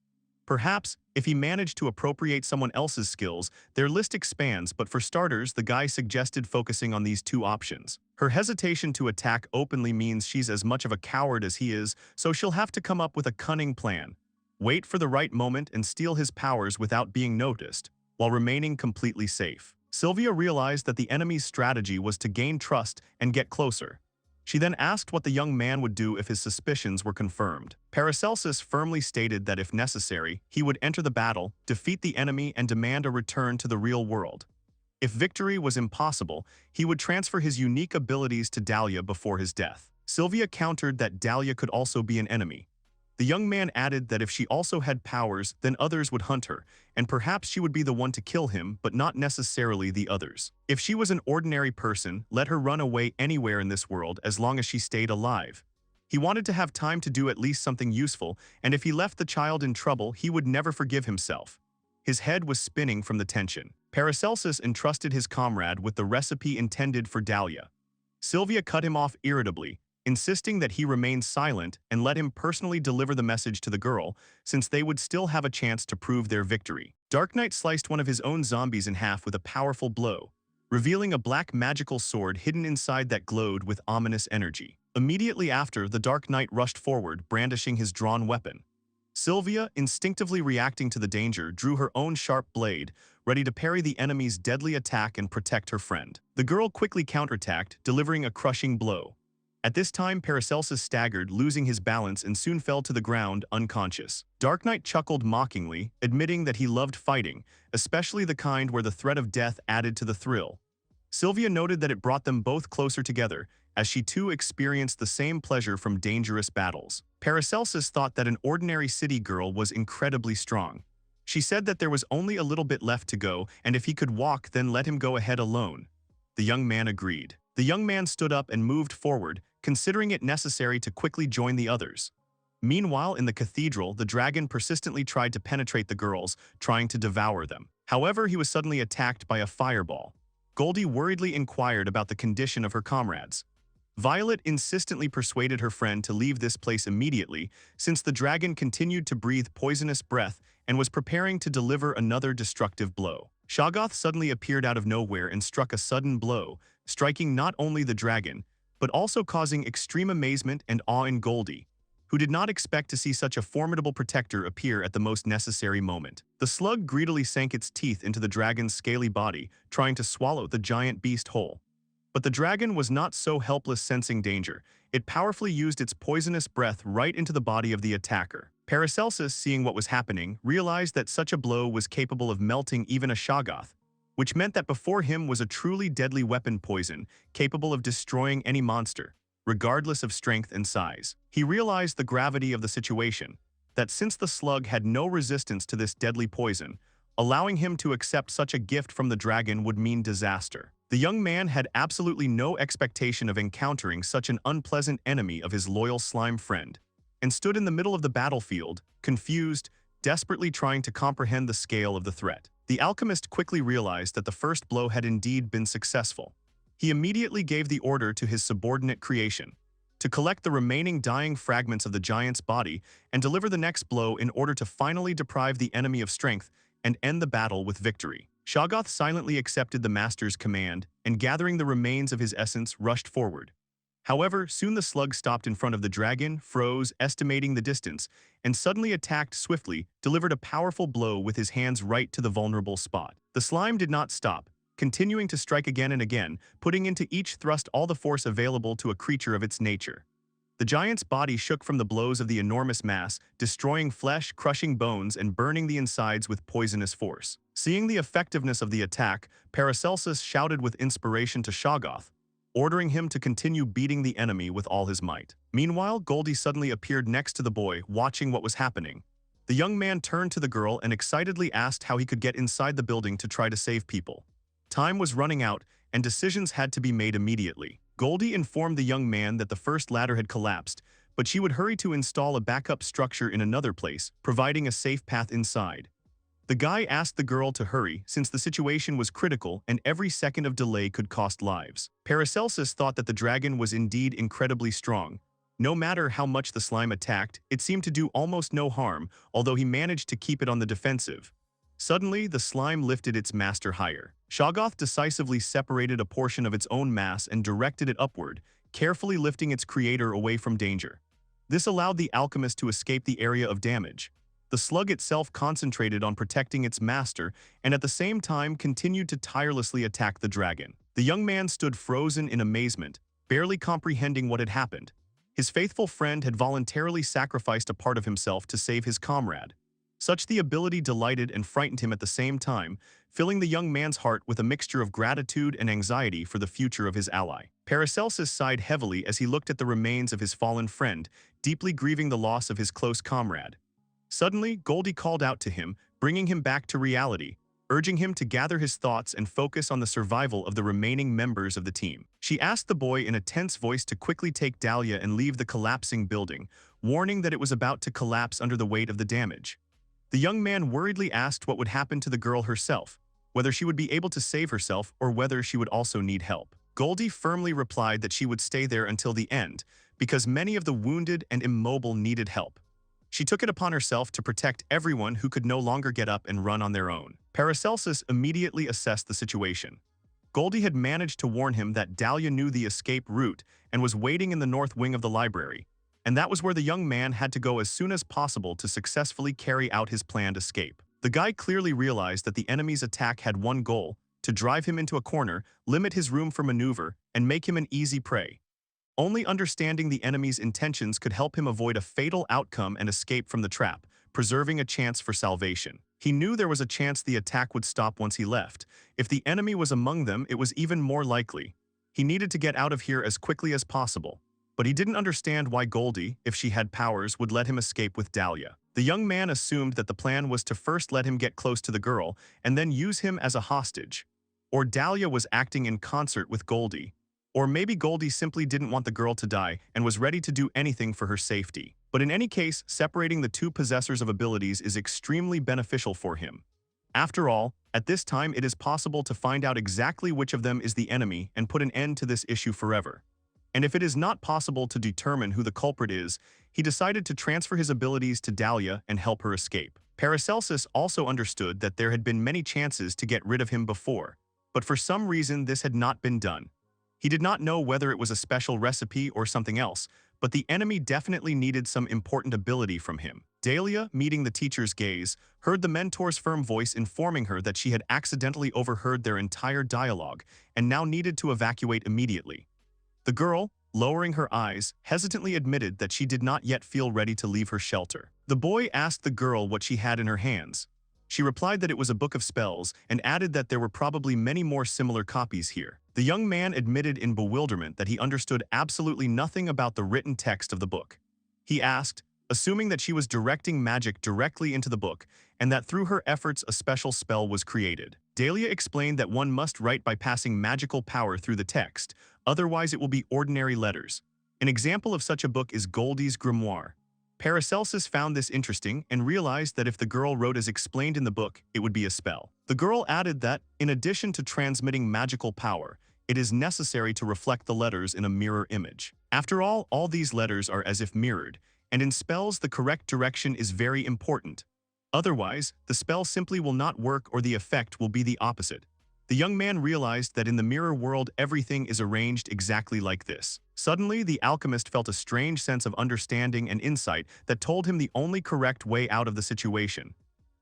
Perhaps, if he managed to appropriate someone else's skills, their list expands, but for starters, the guy suggested focusing on these two options. Her hesitation to attack openly means she's as much of a coward as he is, so she'll have to come up with a cunning plan. Wait for the right moment and steal his powers without being noticed, while remaining completely safe. Sylvia realized that the enemy's strategy was to gain trust and get closer. She then asked what the young man would do if his suspicions were confirmed. Paracelsus firmly stated that if necessary, he would enter the battle, defeat the enemy, and demand a return to the real world. If victory was impossible, he would transfer his unique abilities to Dahlia before his death. Sylvia countered that Dahlia could also be an enemy. The young man added that if she also had powers, then others would hunt her, and perhaps she would be the one to kill him, but not necessarily the others. If she was an ordinary person, let her run away anywhere in this world as long as she stayed alive. He wanted to have time to do at least something useful, and if he left the child in trouble, he would never forgive himself. His head was spinning from the tension. Paracelsus entrusted his comrade with the recipe intended for Dahlia. Sylvia cut him off irritably, insisting that he remain silent and let him personally deliver the message to the girl, since they would still have a chance to prove their victory. Dark Knight sliced one of his own zombies in half with a powerful blow, revealing a black magical sword hidden inside that glowed with ominous energy. Immediately after, the Dark Knight rushed forward, brandishing his drawn weapon. Sylvia, instinctively reacting to the danger, drew her own sharp blade, ready to parry the enemy's deadly attack and protect her friend. The girl quickly counterattacked, delivering a crushing blow. At this time, Paracelsus staggered, losing his balance, and soon fell to the ground, unconscious. Dark Knight chuckled mockingly, admitting that he loved fighting, especially the kind where the threat of death added to the thrill. Sylvia noted that it brought them both closer together, as she too experienced the same pleasure from dangerous battles. Paracelsus thought that an ordinary city girl was incredibly strong. She said that there was only a little bit left to go, and if he could walk, then let him go ahead alone. The young man agreed. The young man stood up and moved forward, considering it necessary to quickly join the others. Meanwhile, in the cathedral, the dragon persistently tried to penetrate the girls, trying to devour them. However, he was suddenly attacked by a fireball. Goldie worriedly inquired about the condition of her comrades. Violet insistently persuaded her friend to leave this place immediately, since the dragon continued to breathe poisonous breath and was preparing to deliver another destructive blow. Shoggoth suddenly appeared out of nowhere and struck a sudden blow, striking not only the dragon, but also causing extreme amazement and awe in Goldie, who did not expect to see such a formidable protector appear at the most necessary moment. The slug greedily sank its teeth into the dragon's scaly body, trying to swallow the giant beast whole. But the dragon was not so helpless, sensing danger. It powerfully used its poisonous breath right into the body of the attacker. Paracelsus, seeing what was happening, realized that such a blow was capable of melting even a Shoggoth, which meant that before him was a truly deadly weapon poison capable of destroying any monster, regardless of strength and size. He realized the gravity of the situation, that since the slug had no resistance to this deadly poison, allowing him to accept such a gift from the dragon would mean disaster. The young man had absolutely no expectation of encountering such an unpleasant enemy of his loyal slime friend, and stood in the middle of the battlefield, confused, desperately trying to comprehend the scale of the threat. The alchemist quickly realized that the first blow had indeed been successful. He immediately gave the order to his subordinate creation to collect the remaining dying fragments of the giant's body and deliver the next blow in order to finally deprive the enemy of strength and end the battle with victory. Shoggoth silently accepted the master's command and, gathering the remains of his essence, rushed forward. However, soon the slug stopped in front of the dragon, froze, estimating the distance, and suddenly attacked swiftly, delivered a powerful blow with his hands right to the vulnerable spot. The slime did not stop, continuing to strike again and again, putting into each thrust all the force available to a creature of its nature. The giant's body shook from the blows of the enormous mass, destroying flesh, crushing bones, and burning the insides with poisonous force. Seeing the effectiveness of the attack, Paracelsus shouted with inspiration to Shoggoth, ordering him to continue beating the enemy with all his might. Meanwhile, Goldie suddenly appeared next to the boy, watching what was happening. The young man turned to the girl and excitedly asked how he could get inside the building to try to save people. Time was running out, and decisions had to be made immediately. Goldie informed the young man that the first ladder had collapsed, but she would hurry to install a backup structure in another place, providing a safe path inside. The guy asked the girl to hurry since the situation was critical and every second of delay could cost lives. Paracelsus thought that the dragon was indeed incredibly strong. No matter how much the slime attacked, it seemed to do almost no harm, although he managed to keep it on the defensive. Suddenly, the slime lifted its master higher. Shoggoth decisively separated a portion of its own mass and directed it upward, carefully lifting its creator away from danger. This allowed the alchemist to escape the area of damage. The slug itself concentrated on protecting its master and at the same time continued to tirelessly attack the dragon. The young man stood frozen in amazement, barely comprehending what had happened. His faithful friend had voluntarily sacrificed a part of himself to save his comrade. Such the ability delighted and frightened him at the same time, filling the young man's heart with a mixture of gratitude and anxiety for the future of his ally. Paracelsus sighed heavily as he looked at the remains of his fallen friend, deeply grieving the loss of his close comrade. Suddenly, Goldie called out to him, bringing him back to reality, urging him to gather his thoughts and focus on the survival of the remaining members of the team. She asked the boy in a tense voice to quickly take Dahlia and leave the collapsing building, warning that it was about to collapse under the weight of the damage. The young man worriedly asked what would happen to the girl herself, whether she would be able to save herself or whether she would also need help. Goldie firmly replied that she would stay there until the end, because many of the wounded and immobile needed help. She took it upon herself to protect everyone who could no longer get up and run on their own. Paracelsus immediately assessed the situation. Goldie had managed to warn him that Dahlia knew the escape route and was waiting in the north wing of the library, and that was where the young man had to go as soon as possible to successfully carry out his planned escape. The guy clearly realized that the enemy's attack had one goal: to drive him into a corner, limit his room for maneuver, and make him an easy prey. Only understanding the enemy's intentions could help him avoid a fatal outcome and escape from the trap, preserving a chance for salvation. He knew there was a chance the attack would stop once he left. If the enemy was among them, it was even more likely. He needed to get out of here as quickly as possible. But he didn't understand why Goldie, if she had powers, would let him escape with Dahlia. The young man assumed that the plan was to first let him get close to the girl and then use him as a hostage. Or Dahlia was acting in concert with Goldie. Or maybe Goldie simply didn't want the girl to die and was ready to do anything for her safety. But in any case, separating the two possessors of abilities is extremely beneficial for him. After all, at this time it is possible to find out exactly which of them is the enemy and put an end to this issue forever. And if it is not possible to determine who the culprit is, he decided to transfer his abilities to Dahlia and help her escape. Paracelsus also understood that there had been many chances to get rid of him before, but for some reason this had not been done. He did not know whether it was a special recipe or something else, but the enemy definitely needed some important ability from him. Dahlia, meeting the teacher's gaze, heard the mentor's firm voice informing her that she had accidentally overheard their entire dialogue and now needed to evacuate immediately. The girl, lowering her eyes, hesitantly admitted that she did not yet feel ready to leave her shelter. The boy asked the girl what she had in her hands. She replied that it was a book of spells and added that there were probably many more similar copies here. The young man admitted in bewilderment that he understood absolutely nothing about the written text of the book. He asked, assuming that she was directing magic directly into the book and that through her efforts a special spell was created. Dahlia explained that one must write by passing magical power through the text, otherwise it will be ordinary letters. An example of such a book is Goldie's Grimoire. Paracelsus found this interesting and realized that if the girl wrote as explained in the book, it would be a spell. The girl added that, in addition to transmitting magical power, it is necessary to reflect the letters in a mirror image. After all these letters are as if mirrored, and in spells the correct direction is very important. Otherwise, the spell simply will not work or the effect will be the opposite. The young man realized that in the mirror world everything is arranged exactly like this. Suddenly, the alchemist felt a strange sense of understanding and insight that told him the only correct way out of the situation.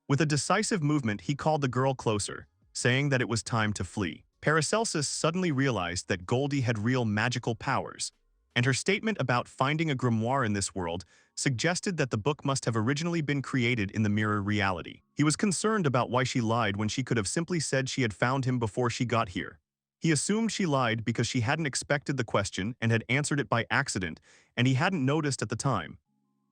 With a decisive movement, he called the girl closer, saying that it was time to flee. Paracelsus suddenly realized that Goldie had real magical powers, and her statement about finding a grimoire in this world suggested that the book must have originally been created in the mirror reality. He was concerned about why she lied when she could have simply said she had found him before she got here. He assumed she lied because she hadn't expected the question and had answered it by accident, and he hadn't noticed at the time.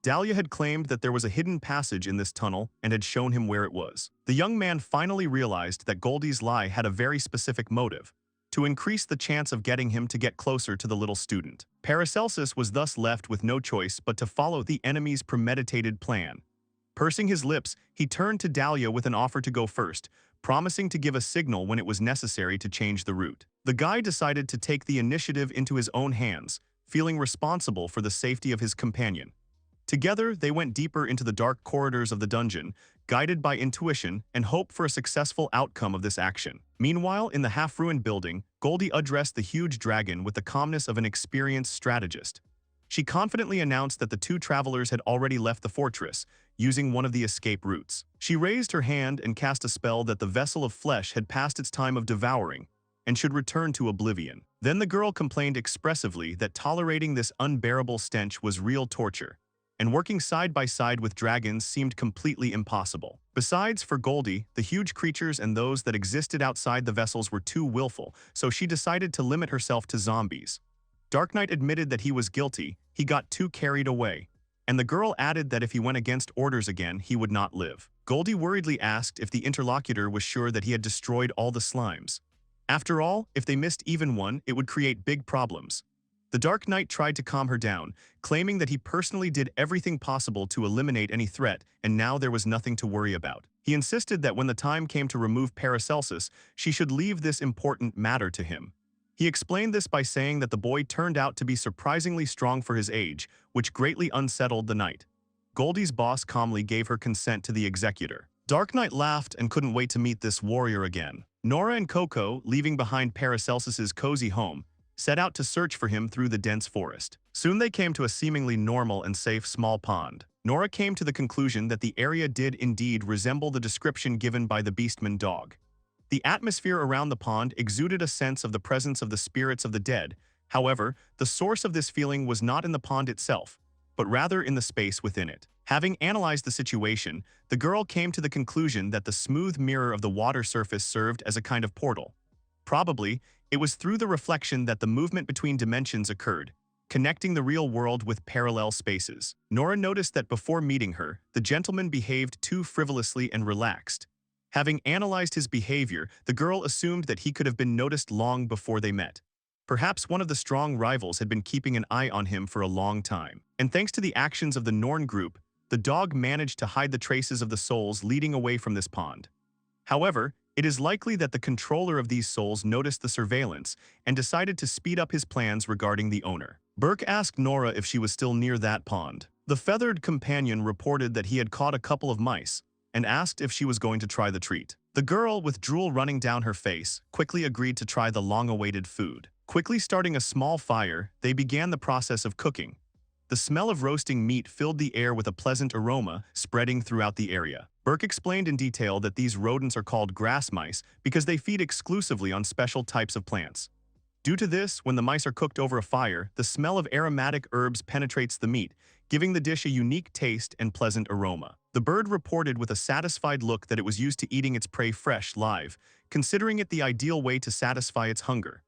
Dahlia had claimed that there was a hidden passage in this tunnel and had shown him where it was. The young man finally realized that Goldie's lie had a very specific motive: to increase the chance of getting him to get closer to the little student. Paracelsus was thus left with no choice but to follow the enemy's premeditated plan. Pursing his lips, he turned to Dahlia with an offer to go first, promising to give a signal when it was necessary to change the route. The guy decided to take the initiative into his own hands, feeling responsible for the safety of his companion. Together, they went deeper into the dark corridors of the dungeon, guided by intuition and hope for a successful outcome of this action. Meanwhile, in the half-ruined building, Goldie addressed the huge dragon with the calmness of an experienced strategist. She confidently announced that the two travelers had already left the fortress, using one of the escape routes. She raised her hand and cast a spell that the vessel of flesh had passed its time of devouring and should return to oblivion. Then the girl complained expressively that tolerating this unbearable stench was real torture, and working side by side with dragons seemed completely impossible. Besides, for Goldie, the huge creatures and those that existed outside the vessels were too willful, so she decided to limit herself to zombies. Dark Knight admitted that he was guilty, he got too carried away, and the girl added that if he went against orders again, he would not live. Goldie worriedly asked if the interlocutor was sure that he had destroyed all the slimes. After all, if they missed even one, it would create big problems. The Dark Knight tried to calm her down, claiming that he personally did everything possible to eliminate any threat, and now there was nothing to worry about. He insisted that when the time came to remove Paracelsus, she should leave this important matter to him. He explained this by saying that the boy turned out to be surprisingly strong for his age, which greatly unsettled the knight. Goldie's boss calmly gave her consent to the executor. Dark Knight laughed and couldn't wait to meet this warrior again. Nora and Coco, leaving behind Paracelsus's cozy home, set out to search for him through the dense forest. Soon they came to a seemingly normal and safe small pond. Nora came to the conclusion that the area did indeed resemble the description given by the Beastman dog. The atmosphere around the pond exuded a sense of the presence of the spirits of the dead. However, the source of this feeling was not in the pond itself, but rather in the space within it. Having analyzed the situation, the girl came to the conclusion that the smooth mirror of the water surface served as a kind of portal. Probably, it was through the reflection that the movement between dimensions occurred, connecting the real world with parallel spaces. Nora noticed that before meeting her, the gentleman behaved too frivolously and relaxed. Having analyzed his behavior, the girl assumed that he could have been noticed long before they met. Perhaps one of the strong rivals had been keeping an eye on him for a long time. And thanks to the actions of the Norn group, the dog managed to hide the traces of the souls leading away from this pond. However, it is likely that the controller of these souls noticed the surveillance and decided to speed up his plans regarding the owner. Burke asked Nora if she was still near that pond. The feathered companion reported that he had caught a couple of mice and asked if she was going to try the treat. The girl, with drool running down her face, quickly agreed to try the long-awaited food. Quickly starting a small fire, they began the process of cooking. The smell of roasting meat filled the air with a pleasant aroma, spreading throughout the area. Burke explained in detail that these rodents are called grass mice because they feed exclusively on special types of plants. Due to this, when the mice are cooked over a fire, the smell of aromatic herbs penetrates the meat, giving the dish a unique taste and pleasant aroma. The bird reported with a satisfied look that it was used to eating its prey fresh, live, considering it the ideal way to satisfy its hunger.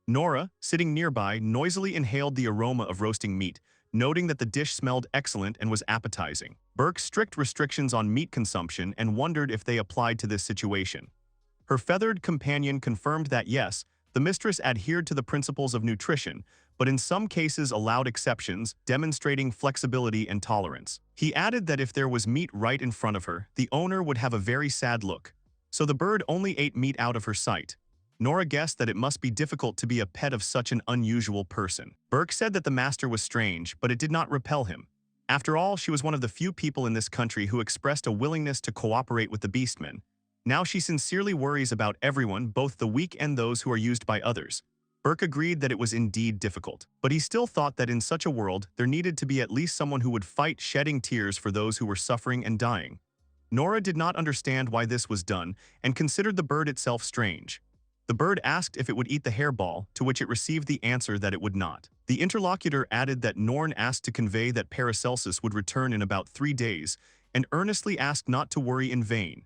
Nora, sitting nearby, noisily inhaled the aroma of roasting meat, noting that the dish smelled excellent and was appetizing. Burke's strict restrictions on meat consumption and wondered if they applied to this situation. Her feathered companion confirmed that yes, the mistress adhered to the principles of nutrition, but in some cases allowed exceptions, demonstrating flexibility and tolerance. He added that if there was meat right in front of her, the owner would have a very sad look. So the bird only ate meat out of her sight. Nora guessed that it must be difficult to be a pet of such an unusual person. Burke said that the master was strange, but it did not repel him. After all, she was one of the few people in this country who expressed a willingness to cooperate with the beastmen. Now she sincerely worries about everyone, both the weak and those who are used by others. Burke agreed that it was indeed difficult, but he still thought that in such a world, there needed to be at least someone who would fight, shedding tears for those who were suffering and dying. Nora did not understand why this was done and considered the bird itself strange. The bird asked if it would eat the hairball, to which it received the answer that it would not. The interlocutor added that Norn asked to convey that Paracelsus would return in about 3 days, and earnestly asked not to worry in vain.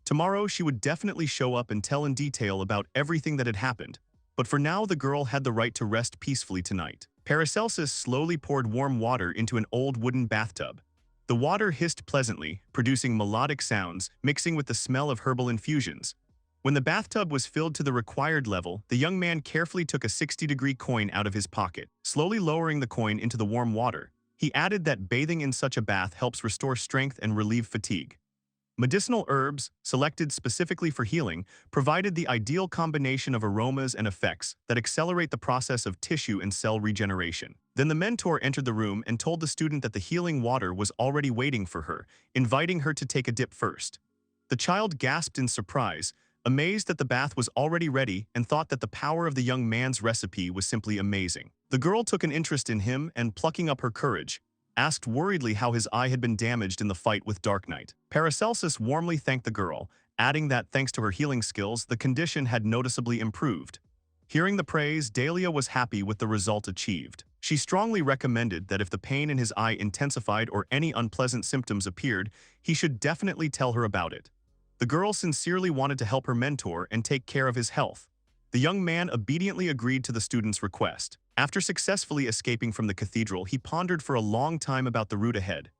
Tomorrow she would definitely show up and tell in detail about everything that had happened, but for now the girl had the right to rest peacefully tonight. Paracelsus slowly poured warm water into an old wooden bathtub. The water hissed pleasantly, producing melodic sounds, mixing with the smell of herbal infusions. When the bathtub was filled to the required level, the young man carefully took a 60-degree coin out of his pocket, slowly lowering the coin into the warm water. He added that bathing in such a bath helps restore strength and relieve fatigue. Medicinal herbs, selected specifically for healing, provided the ideal combination of aromas and effects that accelerate the process of tissue and cell regeneration. Then the mentor entered the room and told the student that the healing water was already waiting for her, inviting her to take a dip first. The child gasped in surprise, amazed that the bath was already ready, and thought that the power of the young man's recipe was simply amazing. The girl took an interest in him and, plucking up her courage, asked worriedly how his eye had been damaged in the fight with Dark Knight. Paracelsus warmly thanked the girl, adding that thanks to her healing skills, the condition had noticeably improved. Hearing the praise, Dahlia was happy with the result achieved. She strongly recommended that if the pain in his eye intensified or any unpleasant symptoms appeared, he should definitely tell her about it. The girl sincerely wanted to help her mentor and take care of his health. The young man obediently agreed to the student's request. After successfully escaping from the cathedral, he pondered for a long time about the route ahead.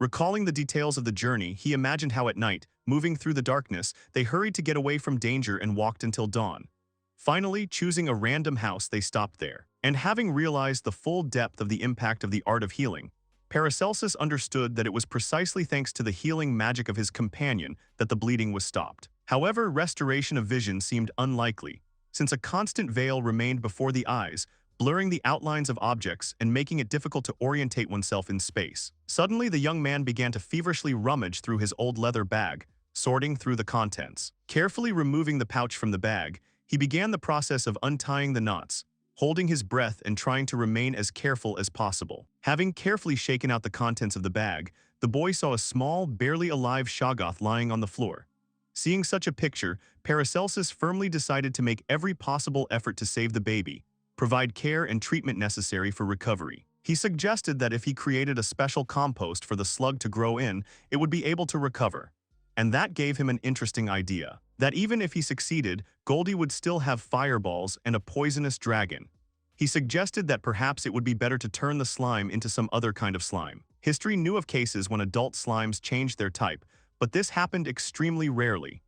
Recalling the details of the journey, he imagined how at night, moving through the darkness, they hurried to get away from danger and walked until dawn. Finally, choosing a random house, they stopped there. And having realized the full depth of the impact of the art of healing, Paracelsus understood that it was precisely thanks to the healing magic of his companion that the bleeding was stopped. However, restoration of vision seemed unlikely, since a constant veil remained before the eyes, blurring the outlines of objects and making it difficult to orientate oneself in space. Suddenly, the young man began to feverishly rummage through his old leather bag, sorting through the contents. Carefully removing the pouch from the bag, he began the process of untying the knots, holding his breath and trying to remain as careful as possible. Having carefully shaken out the contents of the bag, the boy saw a small, barely alive Shoggoth lying on the floor. Seeing such a picture, Paracelsus firmly decided to make every possible effort to save the baby, provide care and treatment necessary for recovery. He suggested that if he created a special compost for the slug to grow in, it would be able to recover. And that gave him an interesting idea, that even if he succeeded, Goldie would still have fireballs and a poisonous dragon. He suggested that perhaps it would be better to turn the slime into some other kind of slime. History knew of cases when adult slimes changed their type, but this happened extremely rarely.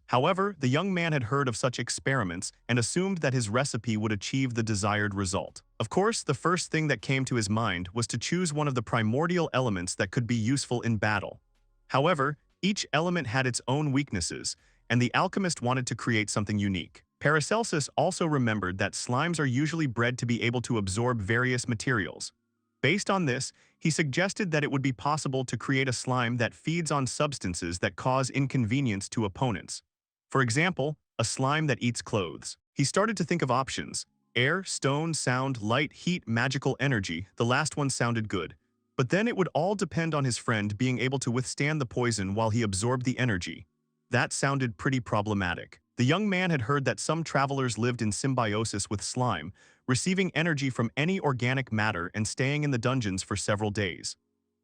However, the young man had heard of such experiments and assumed that his recipe would achieve the desired result. Of course, the first thing that came to his mind was to choose one of the primordial elements that could be useful in battle. However, each element had its own weaknesses, and the alchemist wanted to create something unique. Paracelsus also remembered that slimes are usually bred to be able to absorb various materials. Based on this, he suggested that it would be possible to create a slime that feeds on substances that cause inconvenience to opponents. For example, a slime that eats clothes. He started to think of options: air, stone, sound, light, heat, magical energy. The last one sounded good. But then it would all depend on his friend being able to withstand the poison while he absorbed the energy. That sounded pretty problematic. The young man had heard that some travelers lived in symbiosis with slime, receiving energy from any organic matter and staying in the dungeons for several days.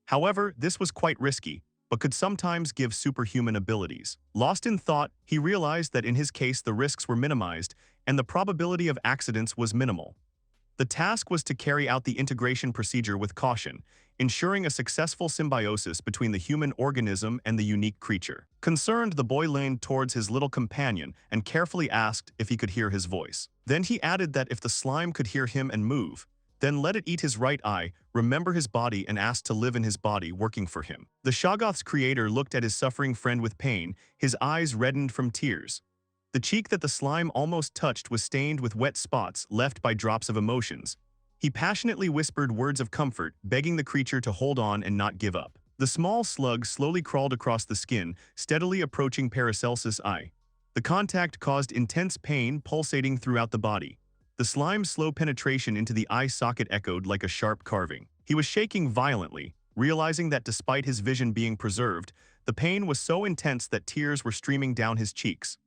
However, this was quite risky, but could sometimes give superhuman abilities. Lost in thought, he realized that in his case the risks were minimized and the probability of accidents was minimal. The task was to carry out the integration procedure with caution, ensuring a successful symbiosis between the human organism and the unique creature. Concerned, the boy leaned towards his little companion and carefully asked if he could hear his voice. Then he added that if the slime could hear him and move, then let it eat his right eye, remember his body, and ask to live in his body, working for him. The Shoggoth's creator looked at his suffering friend with pain, his eyes reddened from tears. The cheek that the slime almost touched was stained with wet spots left by drops of emotions. He passionately whispered words of comfort, begging the creature to hold on and not give up. The small slug slowly crawled across the skin, steadily approaching Paracelsus' eye. The contact caused intense pain pulsating throughout the body. The slime's slow penetration into the eye socket echoed like a sharp carving. He was shaking violently, realizing that despite his vision being preserved, the pain was so intense that tears were streaming down his cheeks.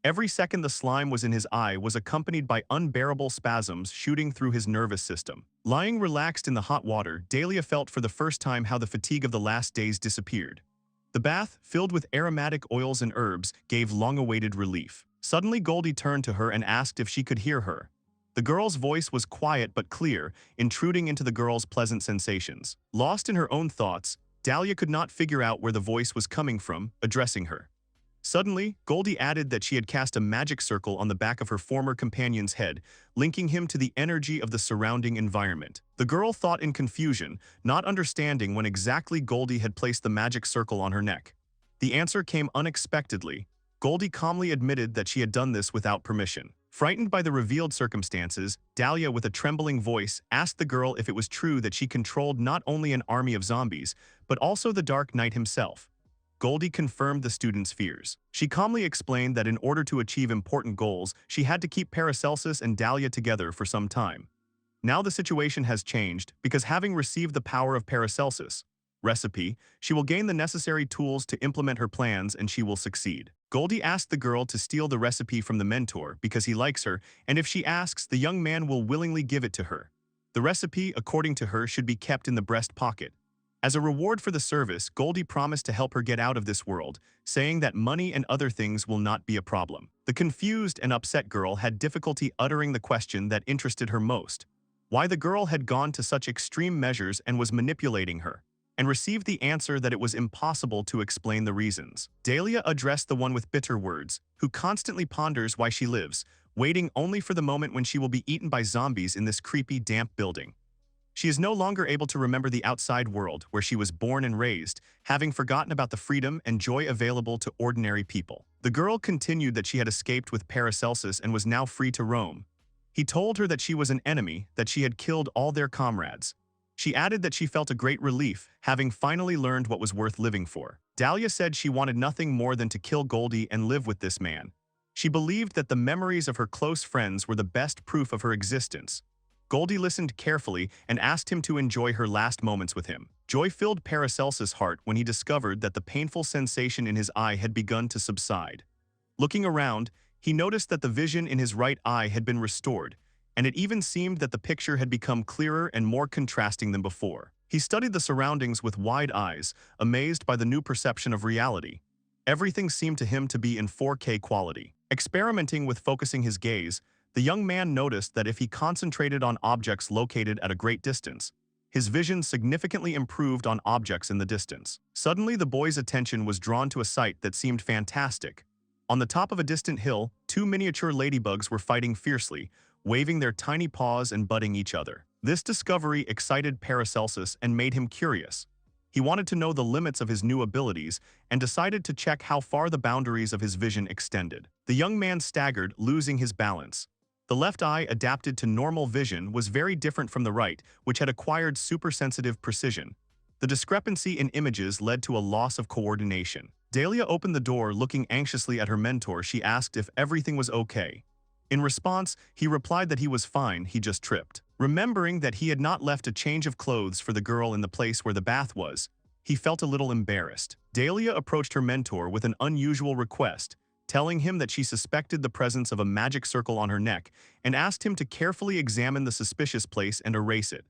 Every second the slime was in his eye was accompanied by unbearable spasms shooting through his nervous system. Lying relaxed in the hot water, Dahlia felt for the first time how the fatigue of the last days disappeared. The bath, filled with aromatic oils and herbs, gave long-awaited relief. Suddenly Goldie turned to her and asked if she could hear her. The girl's voice was quiet but clear, intruding into the girl's pleasant sensations. Lost in her own thoughts, Dahlia could not figure out where the voice was coming from, addressing her. Suddenly, Goldie added that she had cast a magic circle on the back of her former companion's head, linking him to the energy of the surrounding environment. The girl thought in confusion, not understanding when exactly Goldie had placed the magic circle on her neck. The answer came unexpectedly. Goldie calmly admitted that she had done this without permission. Frightened by the revealed circumstances, Dahlia, with a trembling voice, asked the girl if it was true that she controlled not only an army of zombies, but also the Dark Knight himself. Goldie confirmed the student's fears. She calmly explained that in order to achieve important goals, she had to keep Paracelsus and Dahlia together for some time. Now the situation has changed, because having received the power of Paracelsus' recipe, she will gain the necessary tools to implement her plans and she will succeed. Goldie asked the girl to steal the recipe from the mentor because he likes her, and if she asks, the young man will willingly give it to her. The recipe, according to her, should be kept in the breast pocket. As a reward for the service, Goldie promised to help her get out of this world, saying that money and other things will not be a problem. The confused and upset girl had difficulty uttering the question that interested her most: why the girl had gone to such extreme measures and was manipulating her, and received the answer that it was impossible to explain the reasons. Dahlia addressed the one with bitter words, who constantly ponders why she lives, waiting only for the moment when she will be eaten by zombies in this creepy, damp building. She is no longer able to remember the outside world where she was born and raised, having forgotten about the freedom and joy available to ordinary people. The girl continued that she had escaped with Paracelsus and was now free to roam. He told her that she was an enemy, that she had killed all their comrades. She added that she felt a great relief, having finally learned what was worth living for. Dahlia said she wanted nothing more than to kill Goldie and live with this man. She believed that the memories of her close friends were the best proof of her existence. Goldie listened carefully and asked him to enjoy her last moments with him. Joy filled Paracelsus' heart when he discovered that the painful sensation in his eye had begun to subside. Looking around, he noticed that the vision in his right eye had been restored, and it even seemed that the picture had become clearer and more contrasting than before. He studied the surroundings with wide eyes, amazed by the new perception of reality. Everything seemed to him to be in 4K quality. Experimenting with focusing his gaze, the young man noticed that if he concentrated on objects located at a great distance, his vision significantly improved on objects in the distance. Suddenly, the boy's attention was drawn to a sight that seemed fantastic. On the top of a distant hill, two miniature ladybugs were fighting fiercely, waving their tiny paws and butting each other. This discovery excited Paracelsus and made him curious. He wanted to know the limits of his new abilities and decided to check how far the boundaries of his vision extended. The young man staggered, losing his balance. The left eye, adapted to normal vision, was very different from the right, which had acquired supersensitive precision. The discrepancy in images led to a loss of coordination. Dahlia opened the door, looking anxiously at her mentor. She asked if everything was okay. In response, he replied that he was fine, he just tripped. Remembering that he had not left a change of clothes for the girl in the place where the bath was, he felt a little embarrassed. Dahlia approached her mentor with an unusual request, telling him that she suspected the presence of a magic circle on her neck and asked him to carefully examine the suspicious place and erase it.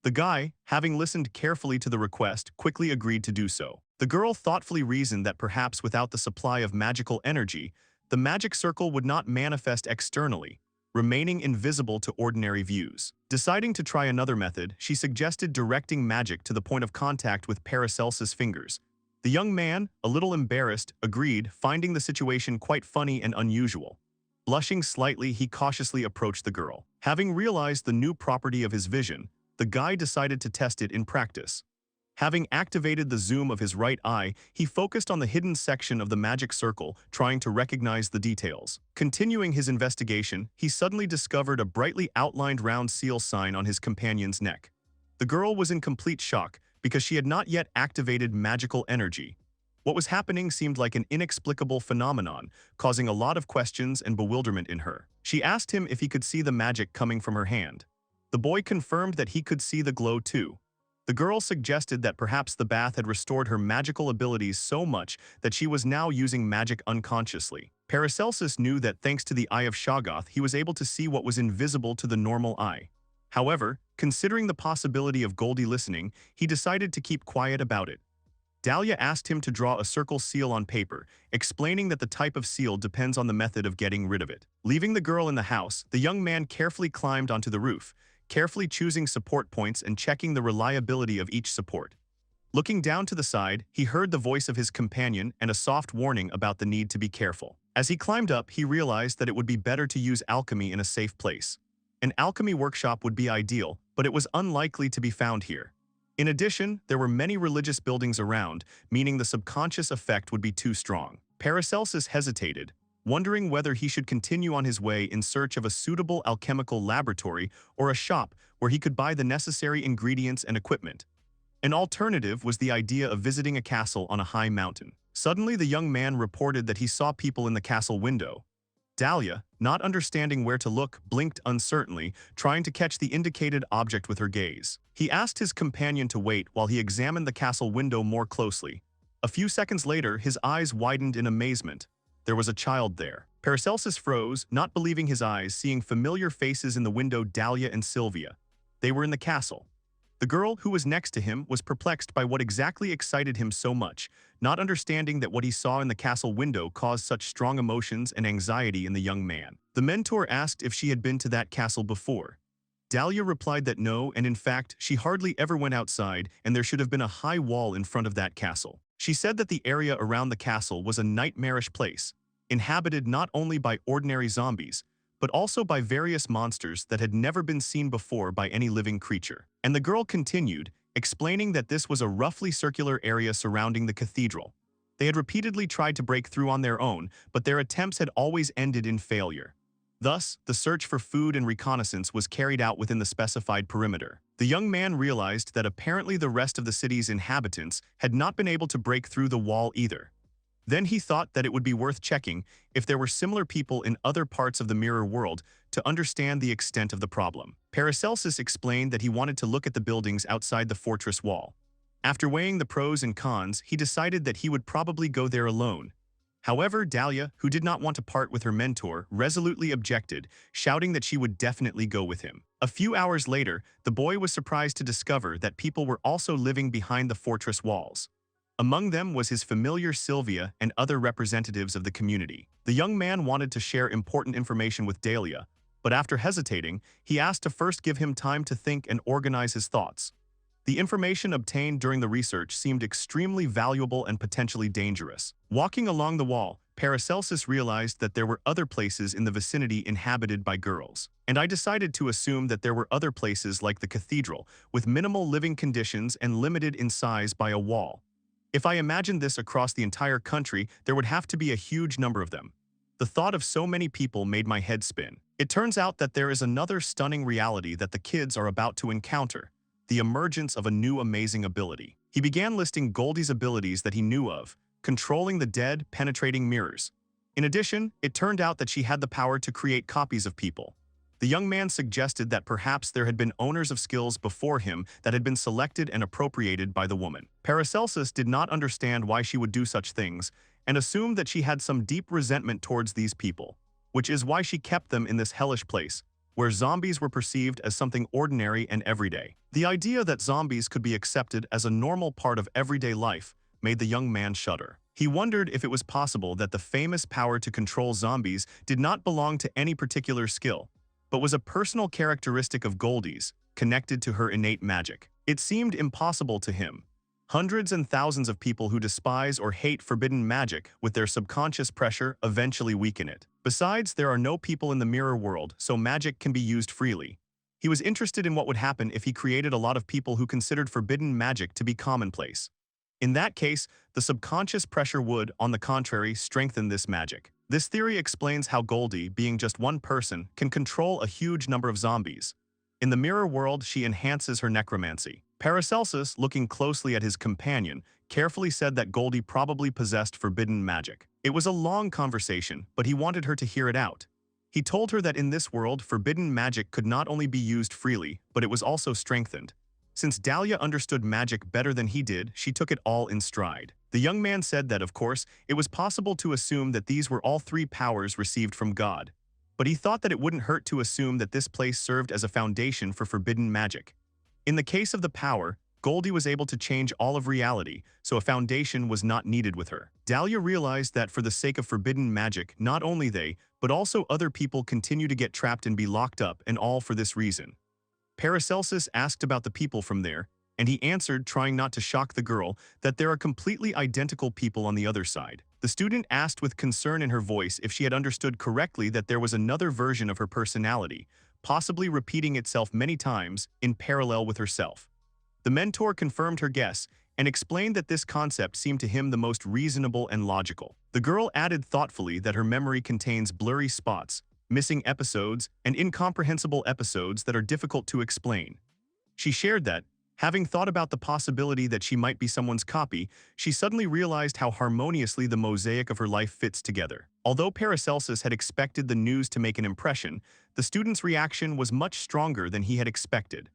The guy, having listened carefully to the request, quickly agreed to do so. The girl thoughtfully reasoned that perhaps without the supply of magical energy, the magic circle would not manifest externally, remaining invisible to ordinary views. Deciding to try another method, she suggested directing magic to the point of contact with Paracelsus' fingers. The young man, a little embarrassed, agreed, finding the situation quite funny and unusual. Blushing slightly, he cautiously approached the girl. Having realized the new property of his vision, the guy decided to test it in practice. Having activated the zoom of his right eye, he focused on the hidden section of the magic circle, trying to recognize the details. Continuing his investigation, he suddenly discovered a brightly outlined round seal sign on his companion's neck. The girl was in complete shock, because she had not yet activated magical energy. What was happening seemed like an inexplicable phenomenon, causing a lot of questions and bewilderment in her. She asked him if he could see the magic coming from her hand. The boy confirmed that he could see the glow too. The girl suggested that perhaps the bath had restored her magical abilities so much that she was now using magic unconsciously. Paracelsus knew that thanks to the Eye of Shoggoth, he was able to see what was invisible to the normal eye. However, considering the possibility of Goldie listening, he decided to keep quiet about it. Dahlia asked him to draw a circle seal on paper, explaining that the type of seal depends on the method of getting rid of it. Leaving the girl in the house, the young man carefully climbed onto the roof, carefully choosing support points and checking the reliability of each support. Looking down to the side, he heard the voice of his companion and a soft warning about the need to be careful. As he climbed up, he realized that it would be better to use alchemy in a safe place. An alchemy workshop would be ideal, but it was unlikely to be found here. In addition, there were many religious buildings around, meaning the subconscious effect would be too strong. Paracelsus hesitated, wondering whether he should continue on his way in search of a suitable alchemical laboratory or a shop where he could buy the necessary ingredients and equipment. An alternative was the idea of visiting a castle on a high mountain. Suddenly, the young man reported that he saw people in the castle window. Dahlia, not understanding where to look, blinked uncertainly, trying to catch the indicated object with her gaze. He asked his companion to wait while he examined the castle window more closely. A few seconds later, his eyes widened in amazement. There was a child there. Paracelsus froze, not believing his eyes, seeing familiar faces in the window: Dahlia and Sylvia. They were in the castle. The girl who was next to him was perplexed by what exactly excited him so much, not understanding that what he saw in the castle window caused such strong emotions and anxiety in the young man. The mentor asked if she had been to that castle before. Dahlia replied that no, and in fact, she hardly ever went outside, and there should have been a high wall in front of that castle. She said that the area around the castle was a nightmarish place, inhabited not only by ordinary zombies, but also by various monsters that had never been seen before by any living creature. And the girl continued, explaining that this was a roughly circular area surrounding the cathedral. They had repeatedly tried to break through on their own, but their attempts had always ended in failure. Thus, the search for food and reconnaissance was carried out within the specified perimeter. The young man realized that apparently the rest of the city's inhabitants had not been able to break through the wall either. Then he thought that it would be worth checking if there were similar people in other parts of the mirror world to understand the extent of the problem. Paracelsus explained that he wanted to look at the buildings outside the fortress wall. After weighing the pros and cons, he decided that he would probably go there alone. However, Dahlia, who did not want to part with her mentor, resolutely objected, shouting that she would definitely go with him. A few hours later, the boy was surprised to discover that people were also living behind the fortress walls. Among them was his familiar Sylvia and other representatives of the community. The young man wanted to share important information with Dahlia, but after hesitating, he asked to first give him time to think and organize his thoughts. The information obtained during the research seemed extremely valuable and potentially dangerous. Walking along the wall, Paracelsus realized that there were other places in the vicinity inhabited by girls. And I decided to assume that there were other places like the cathedral, with minimal living conditions and limited in size by a wall. If I imagined this across the entire country, there would have to be a huge number of them. The thought of so many people made my head spin. It turns out that there is another stunning reality that the kids are about to encounter: the emergence of a new amazing ability. He began listing Goldie's abilities that he knew of: controlling the dead, penetrating mirrors. In addition, it turned out that she had the power to create copies of people. The young man suggested that perhaps there had been owners of skills before him that had been selected and appropriated by the woman. Paracelsus did not understand why she would do such things and assumed that she had some deep resentment towards these people, which is why she kept them in this hellish place, where zombies were perceived as something ordinary and everyday. The idea that zombies could be accepted as a normal part of everyday life made the young man shudder. He wondered if it was possible that the famous power to control zombies did not belong to any particular skill, but was a personal characteristic of Goldie's, connected to her innate magic. It seemed impossible to him. Hundreds and thousands of people who despise or hate forbidden magic with their subconscious pressure eventually weaken it. Besides, there are no people in the mirror world, so magic can be used freely. He was interested in what would happen if he created a lot of people who considered forbidden magic to be commonplace. In that case, the subconscious pressure would, on the contrary, strengthen this magic. This theory explains how Goldie, being just one person, can control a huge number of zombies. In the mirror world, she enhances her necromancy. Paracelsus, looking closely at his companion, carefully said that Goldie probably possessed forbidden magic. It was a long conversation, but he wanted her to hear it out. He told her that in this world, forbidden magic could not only be used freely, but it was also strengthened. Since Dahlia understood magic better than he did, she took it all in stride. The young man said that, of course, it was possible to assume that these were all three powers received from God. But he thought that it wouldn't hurt to assume that this place served as a foundation for forbidden magic. In the case of the power, Goldie was able to change all of reality, so a foundation was not needed with her. Dahlia realized that for the sake of forbidden magic, not only they, but also other people continue to get trapped and be locked up, and all for this reason. Paracelsus asked about the people from there, and he answered, trying not to shock the girl, that there are completely identical people on the other side. The student asked with concern in her voice if she had understood correctly that there was another version of her personality, possibly repeating itself many times in parallel with herself. The mentor confirmed her guess and explained that this concept seemed to him the most reasonable and logical. The girl added thoughtfully that her memory contains blurry spots, missing episodes, and incomprehensible episodes that are difficult to explain. She shared that, having thought about the possibility that she might be someone's copy, she suddenly realized how harmoniously the mosaic of her life fits together. Although Paracelsus had expected the news to make an impression, the student's reaction was much stronger than he had expected.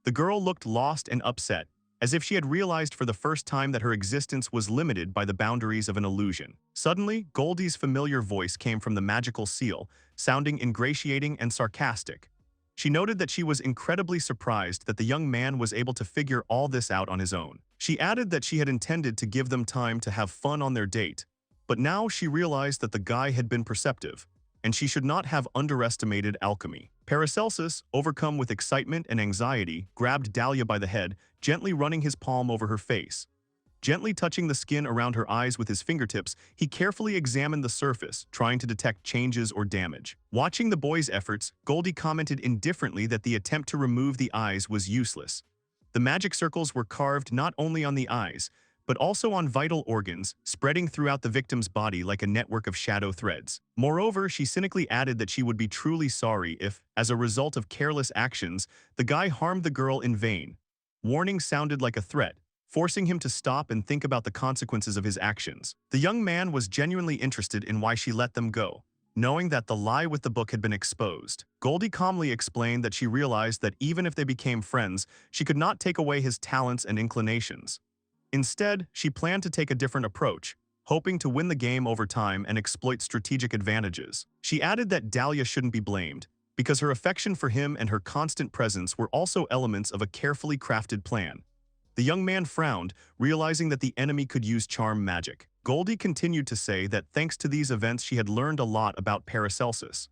The girl looked lost and upset, as if she had realized for the first time that her existence was limited by the boundaries of an illusion. Suddenly, Goldie's familiar voice came from the magical seal, sounding ingratiating and sarcastic. She noted that she was incredibly surprised that the young man was able to figure all this out on his own. She added that she had intended to give them time to have fun on their date, but now she realized that the guy had been perceptive, and she should not have underestimated alchemy. Paracelsus, overcome with excitement and anxiety, grabbed Dahlia by the head, gently running his palm over her face. Gently touching the skin around her eyes with his fingertips, he carefully examined the surface, trying to detect changes or damage. Watching the boy's efforts, Goldie commented indifferently that the attempt to remove the eyes was useless. The magic circles were carved not only on the eyes, but also on vital organs, spreading throughout the victim's body like a network of shadow threads. Moreover, she cynically added that she would be truly sorry if, as a result of careless actions, the guy harmed the girl in vain. Warning sounded like a threat, forcing him to stop and think about the consequences of his actions. The young man was genuinely interested in why she let them go, knowing that the lie with the book had been exposed. Goldie calmly explained that she realized that even if they became friends, she could not take away his talents and inclinations. Instead, she planned to take a different approach, hoping to win the game over time and exploit strategic advantages. She added that Dahlia shouldn't be blamed, because her affection for him and her constant presence were also elements of a carefully crafted plan. The young man frowned, realizing that the enemy could use charm magic. Goldie continued to say that thanks to these events she had learned a lot about Paracelsus.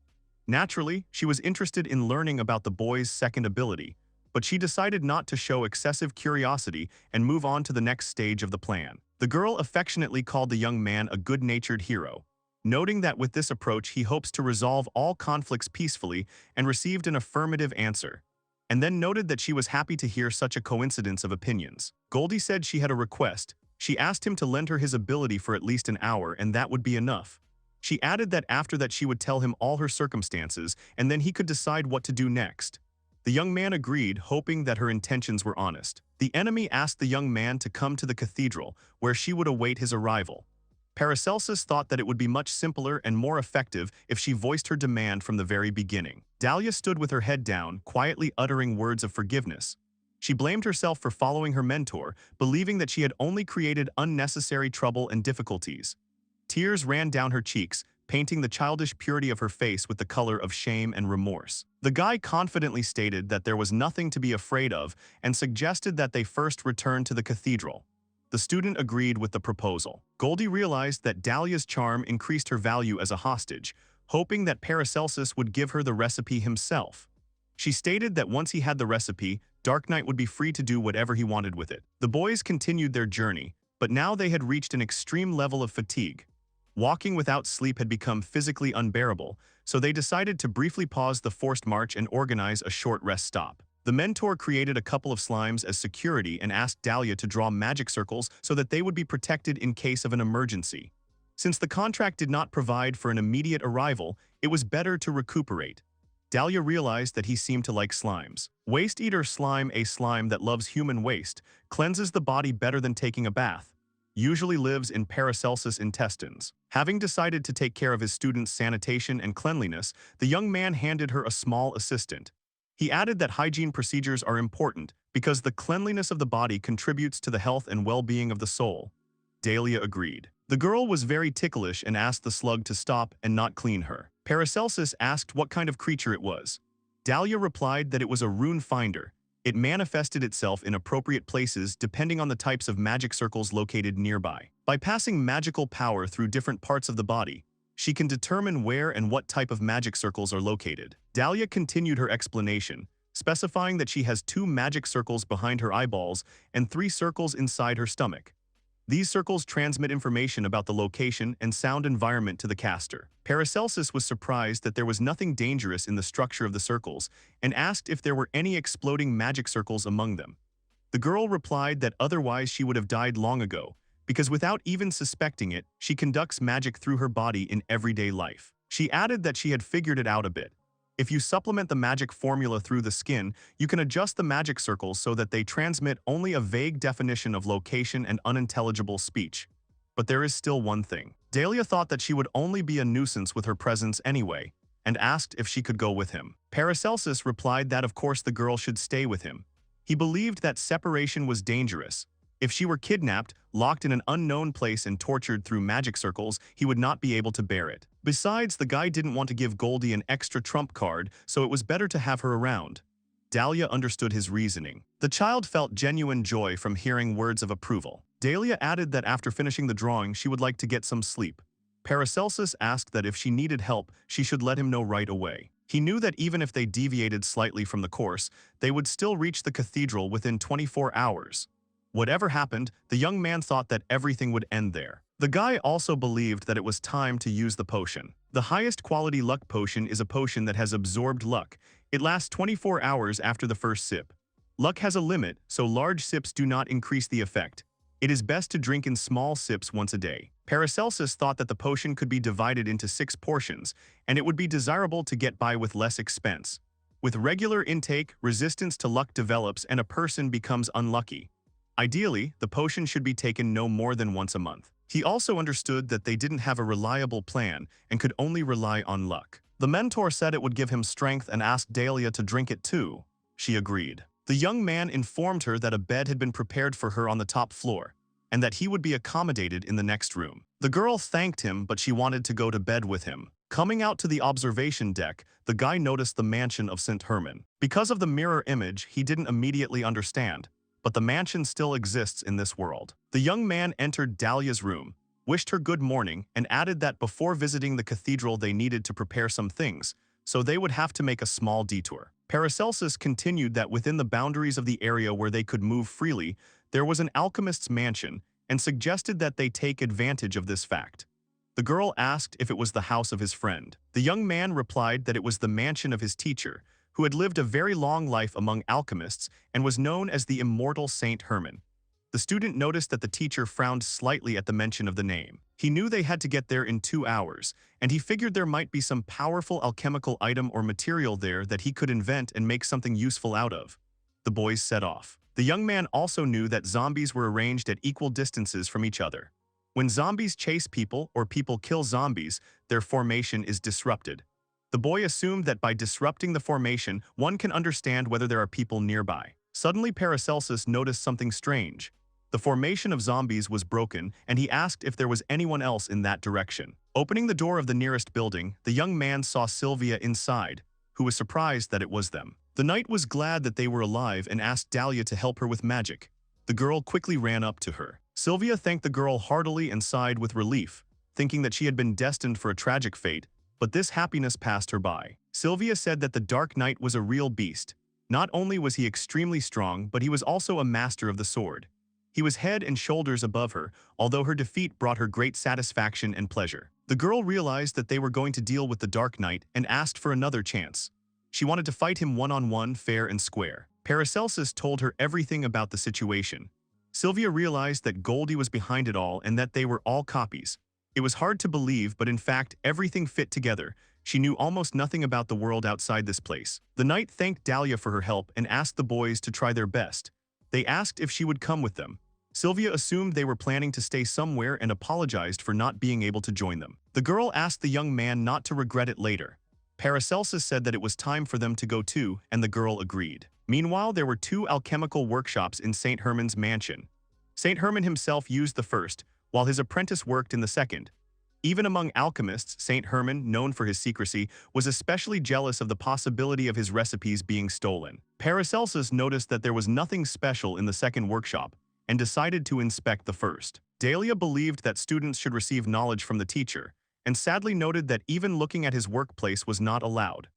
Naturally, she was interested in learning about the boy's second ability, but she decided not to show excessive curiosity and move on to the next stage of the plan. The girl affectionately called the young man a good-natured hero, noting that with this approach he hopes to resolve all conflicts peacefully, and received an affirmative answer, and then noted that she was happy to hear such a coincidence of opinions. Goldie said she had a request. She asked him to lend her his ability for at least an hour, and that would be enough. She added that after that she would tell him all her circumstances, and then he could decide what to do next. The young man agreed, hoping that her intentions were honest. The enemy asked the young man to come to the cathedral, where she would await his arrival. Paracelsus thought that it would be much simpler and more effective if she voiced her demand from the very beginning. Dahlia stood with her head down, quietly uttering words of forgiveness. She blamed herself for following her mentor, believing that she had only created unnecessary trouble and difficulties. Tears ran down her cheeks, painting the childish purity of her face with the color of shame and remorse. The guy confidently stated that there was nothing to be afraid of and suggested that they first return to the cathedral. The student agreed with the proposal. Goldie realized that Dahlia's charm increased her value as a hostage, hoping that Paracelsus would give her the recipe himself. She stated that once he had the recipe, Dark Knight would be free to do whatever he wanted with it. The boys continued their journey, but now they had reached an extreme level of fatigue. Walking without sleep had become physically unbearable, so they decided to briefly pause the forced march and organize a short rest stop. The mentor created a couple of slimes as security and asked Dahlia to draw magic circles so that they would be protected in case of an emergency. Since the contract did not provide for an immediate arrival, it was better to recuperate. Dahlia realized that he seemed to like slimes. Waste Eater Slime, a slime that loves human waste, cleanses the body better than taking a bath, usually lives in Paracelsus' intestines. Having decided to take care of his students' sanitation and cleanliness, the young man handed her a small assistant. He added that hygiene procedures are important because the cleanliness of the body contributes to the health and well-being of the soul. Dahlia agreed. The girl was very ticklish and asked the slug to stop and not clean her. Paracelsus asked what kind of creature it was. Dahlia replied that it was a rune finder. It manifested itself in appropriate places depending on the types of magic circles located nearby. By passing magical power through different parts of the body, she can determine where and what type of magic circles are located. Dahlia continued her explanation, specifying that she has 2 magic circles behind her eyeballs and 3 circles inside her stomach. These circles transmit information about the location and sound environment to the caster. Paracelsus was surprised that there was nothing dangerous in the structure of the circles and asked if there were any exploding magic circles among them. The girl replied that otherwise she would have died long ago, because without even suspecting it, she conducts magic through her body in everyday life. She added that she had figured it out a bit. If you supplement the magic formula through the skin, you can adjust the magic circles so that they transmit only a vague definition of location and unintelligible speech. But there is still one thing. Dahlia thought that she would only be a nuisance with her presence anyway, and asked if she could go with him. Paracelsus replied that of course the girl should stay with him. He believed that separation was dangerous. If she were kidnapped, locked in an unknown place and tortured through magic circles, he would not be able to bear it. Besides, the guy didn't want to give Goldie an extra trump card, so it was better to have her around. Dahlia understood his reasoning. The child felt genuine joy from hearing words of approval. Dahlia added that after finishing the drawing, she would like to get some sleep. Paracelsus asked that if she needed help, she should let him know right away. He knew that even if they deviated slightly from the course, they would still reach the cathedral within 24 hours. Whatever happened, the young man thought that everything would end there. The guy also believed that it was time to use the potion. The highest quality luck potion is a potion that has absorbed luck. It lasts 24 hours after the first sip. Luck has a limit, so large sips do not increase the effect. It is best to drink in small sips once a day. Paracelsus thought that the potion could be divided into 6 portions, and it would be desirable to get by with less expense. With regular intake, resistance to luck develops and a person becomes unlucky. Ideally, the potion should be taken no more than once a month. He also understood that they didn't have a reliable plan and could only rely on luck. The mentor said it would give him strength and asked Dahlia to drink it too. She agreed. The young man informed her that a bed had been prepared for her on the top floor, and that he would be accommodated in the next room. The girl thanked him, but she wanted to go to bed with him. Coming out to the observation deck, the guy noticed the mansion of St. Herman. Because of the mirror image, he didn't immediately understand, but the mansion still exists in this world. The young man entered Dahlia's room, wished her good morning, and added that before visiting the cathedral they needed to prepare some things, so they would have to make a small detour. Paracelsus continued that within the boundaries of the area where they could move freely, there was an alchemist's mansion, and suggested that they take advantage of this fact. The girl asked if it was the house of his friend. The young man replied that it was the mansion of his teacher, who had lived a very long life among alchemists and was known as the immortal Saint Herman. The student noticed that the teacher frowned slightly at the mention of the name. He knew they had to get there in 2 hours, and he figured there might be some powerful alchemical item or material there that he could invent and make something useful out of. The boys set off. The young man also knew that zombies were arranged at equal distances from each other. When zombies chase people or people kill zombies, their formation is disrupted. The boy assumed that by disrupting the formation, one can understand whether there are people nearby. Suddenly Paracelsus noticed something strange. The formation of zombies was broken, and he asked if there was anyone else in that direction. Opening the door of the nearest building, the young man saw Sylvia inside, who was surprised that it was them. The knight was glad that they were alive and asked Dahlia to help her with magic. The girl quickly ran up to her. Sylvia thanked the girl heartily and sighed with relief, thinking that she had been destined for a tragic fate, but this happiness passed her by. Sylvia said that the Dark Knight was a real beast. Not only was he extremely strong, but he was also a master of the sword. He was head and shoulders above her, although her defeat brought her great satisfaction and pleasure. The girl realized that they were going to deal with the Dark Knight and asked for another chance. She wanted to fight him one-on-one, fair and square. Paracelsus told her everything about the situation. Sylvia realized that Goldie was behind it all and that they were all copies. It was hard to believe, but in fact, everything fit together. She knew almost nothing about the world outside this place. The knight thanked Dahlia for her help and asked the boys to try their best. They asked if she would come with them. Sylvia assumed they were planning to stay somewhere and apologized for not being able to join them. The girl asked the young man not to regret it later. Paracelsus said that it was time for them to go too, and the girl agreed. Meanwhile, there were 2 alchemical workshops in St. Herman's mansion. St. Herman himself used the first, while his apprentice worked in the second. Even among alchemists, St. Herman, known for his secrecy, was especially jealous of the possibility of his recipes being stolen. Paracelsus noticed that there was nothing special in the second workshop, and decided to inspect the first. Dahlia believed that students should receive knowledge from the teacher, and sadly noted that even looking at his workplace was not allowed.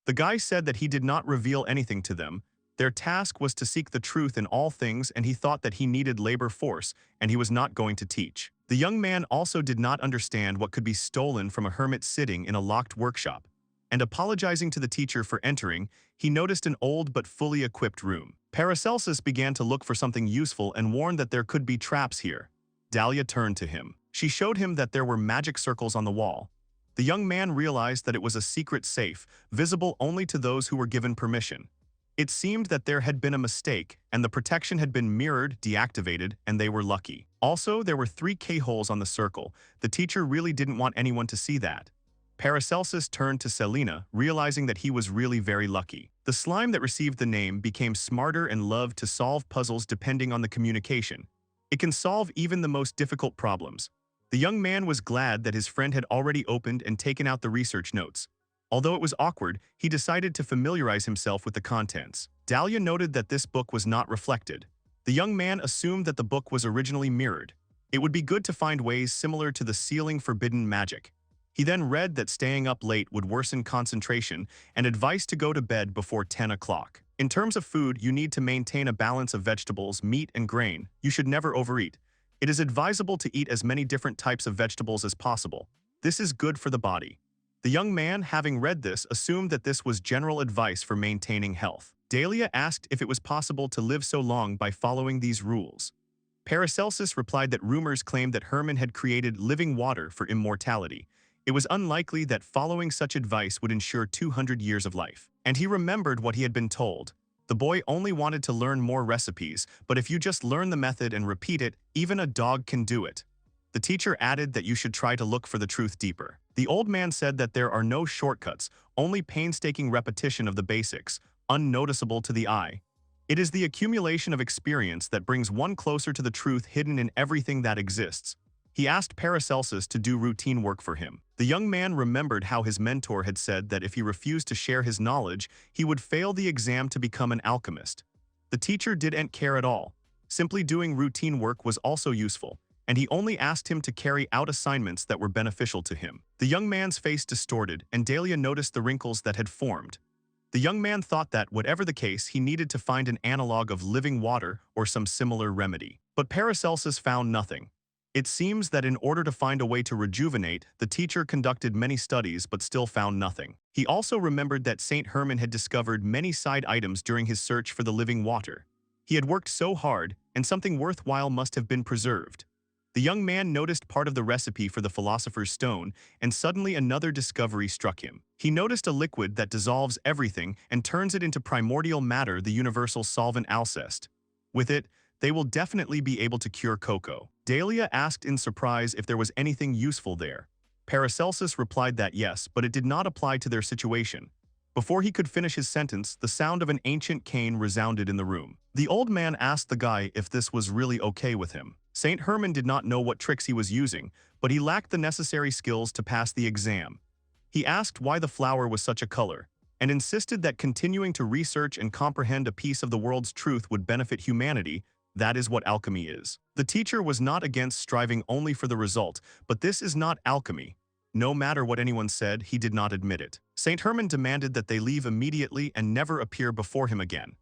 The guy said that he did not reveal anything to them. Their task was to seek the truth in all things, and he thought that he needed labor force, and he was not going to teach. The young man also did not understand what could be stolen from a hermit sitting in a locked workshop, and apologizing to the teacher for entering, he noticed an old but fully equipped room. Paracelsus began to look for something useful and warned that there could be traps here. Dahlia turned to him. She showed him that there were magic circles on the wall. The young man realized that it was a secret safe, visible only to those who were given permission. It seemed that there had been a mistake, and the protection had been mirrored, deactivated, and they were lucky. Also, there were 3 K-holes on the circle. The teacher really didn't want anyone to see that. Paracelsus turned to Selena, realizing that he was really very lucky. The slime that received the name became smarter and loved to solve puzzles depending on the communication. It can solve even the most difficult problems. The young man was glad that his friend had already opened and taken out the research notes. Although it was awkward, he decided to familiarize himself with the contents. Dahlia noted that this book was not reflected. The young man assumed that the book was originally mirrored. It would be good to find ways similar to the sealing forbidden magic. He then read that staying up late would worsen concentration and advised to go to bed before 10 o'clock. In terms of food, you need to maintain a balance of vegetables, meat, and grain. You should never overeat. It is advisable to eat as many different types of vegetables as possible. This is good for the body. The young man, having read this, assumed that this was general advice for maintaining health. Dahlia asked if it was possible to live so long by following these rules. Paracelsus replied that rumors claimed that Herman had created living water for immortality. It was unlikely that following such advice would ensure 200 years of life. And he remembered what he had been told. The boy only wanted to learn more recipes, but if you just learn the method and repeat it, even a dog can do it. The teacher added that you should try to look for the truth deeper. The old man said that there are no shortcuts, only painstaking repetition of the basics, unnoticeable to the eye. It is the accumulation of experience that brings one closer to the truth hidden in everything that exists. He asked Paracelsus to do routine work for him. The young man remembered how his mentor had said that if he refused to share his knowledge, he would fail the exam to become an alchemist. The teacher didn't care at all. Simply doing routine work was also useful, and he only asked him to carry out assignments that were beneficial to him. The young man's face distorted, and Dahlia noticed the wrinkles that had formed. The young man thought that, whatever the case, he needed to find an analog of living water or some similar remedy. But Paracelsus found nothing. It seems that in order to find a way to rejuvenate, the teacher conducted many studies but still found nothing. He also remembered that St. Herman had discovered many side items during his search for the living water. He had worked so hard, and something worthwhile must have been preserved. The young man noticed part of the recipe for the Philosopher's Stone, and suddenly another discovery struck him. He noticed a liquid that dissolves everything and turns it into primordial matter, the universal solvent Alcest. With it, they will definitely be able to cure Coco. Dahlia asked in surprise if there was anything useful there. Paracelsus replied that yes, but it did not apply to their situation. Before he could finish his sentence, the sound of an ancient cane resounded in the room. The old man asked the guy if this was really okay with him. Saint Herman did not know what tricks he was using, but he lacked the necessary skills to pass the exam. He asked why the flower was such a color, and insisted that continuing to research and comprehend a piece of the world's truth would benefit humanity. That is what alchemy is. The teacher was not against striving only for the result, but this is not alchemy. No matter what anyone said, he did not admit it. Saint Herman demanded that they leave immediately and never appear before him again.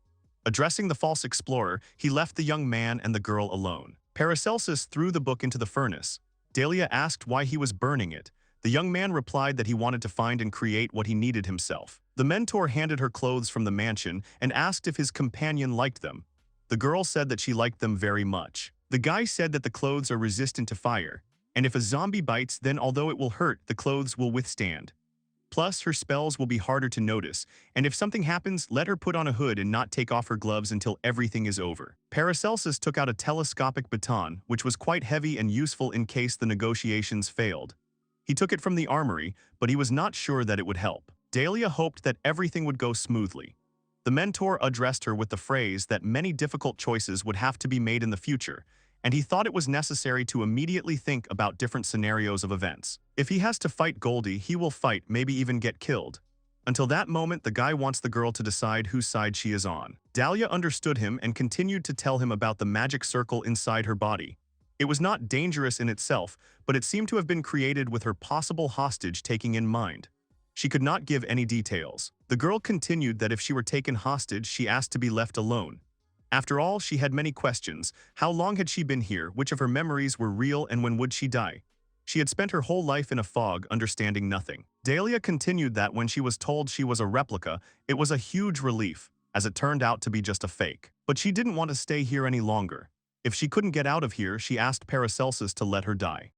Addressing the false explorer, he left the young man and the girl alone. Paracelsus threw the book into the furnace. Dahlia asked why he was burning it. The young man replied that he wanted to find and create what he needed himself. The mentor handed her clothes from the mansion and asked if his companion liked them. The girl said that she liked them very much. The guy said that the clothes are resistant to fire, and if a zombie bites, then although it will hurt, the clothes will withstand. Plus, her spells will be harder to notice, and if something happens, let her put on a hood and not take off her gloves until everything is over. Paracelsus took out a telescopic baton, which was quite heavy and useful in case the negotiations failed. He took it from the armory, but he was not sure that it would help. Dahlia hoped that everything would go smoothly. The mentor addressed her with the phrase that many difficult choices would have to be made in the future, and he thought it was necessary to immediately think about different scenarios of events. If he has to fight Goldie, he will fight, maybe even get killed. Until that moment, the guy wants the girl to decide whose side she is on. Dahlia understood him and continued to tell him about the magic circle inside her body. It was not dangerous in itself, but it seemed to have been created with her possible hostage taking in mind. She could not give any details. The girl continued that if she were taken hostage, she asked to be left alone. After all, she had many questions. How long had she been here? Which of her memories were real, and when would she die? She had spent her whole life in a fog, understanding nothing. Dahlia continued that when she was told she was a replica, it was a huge relief, as it turned out to be just a fake. But she didn't want to stay here any longer. If she couldn't get out of here, she asked Paracelsus to let her die.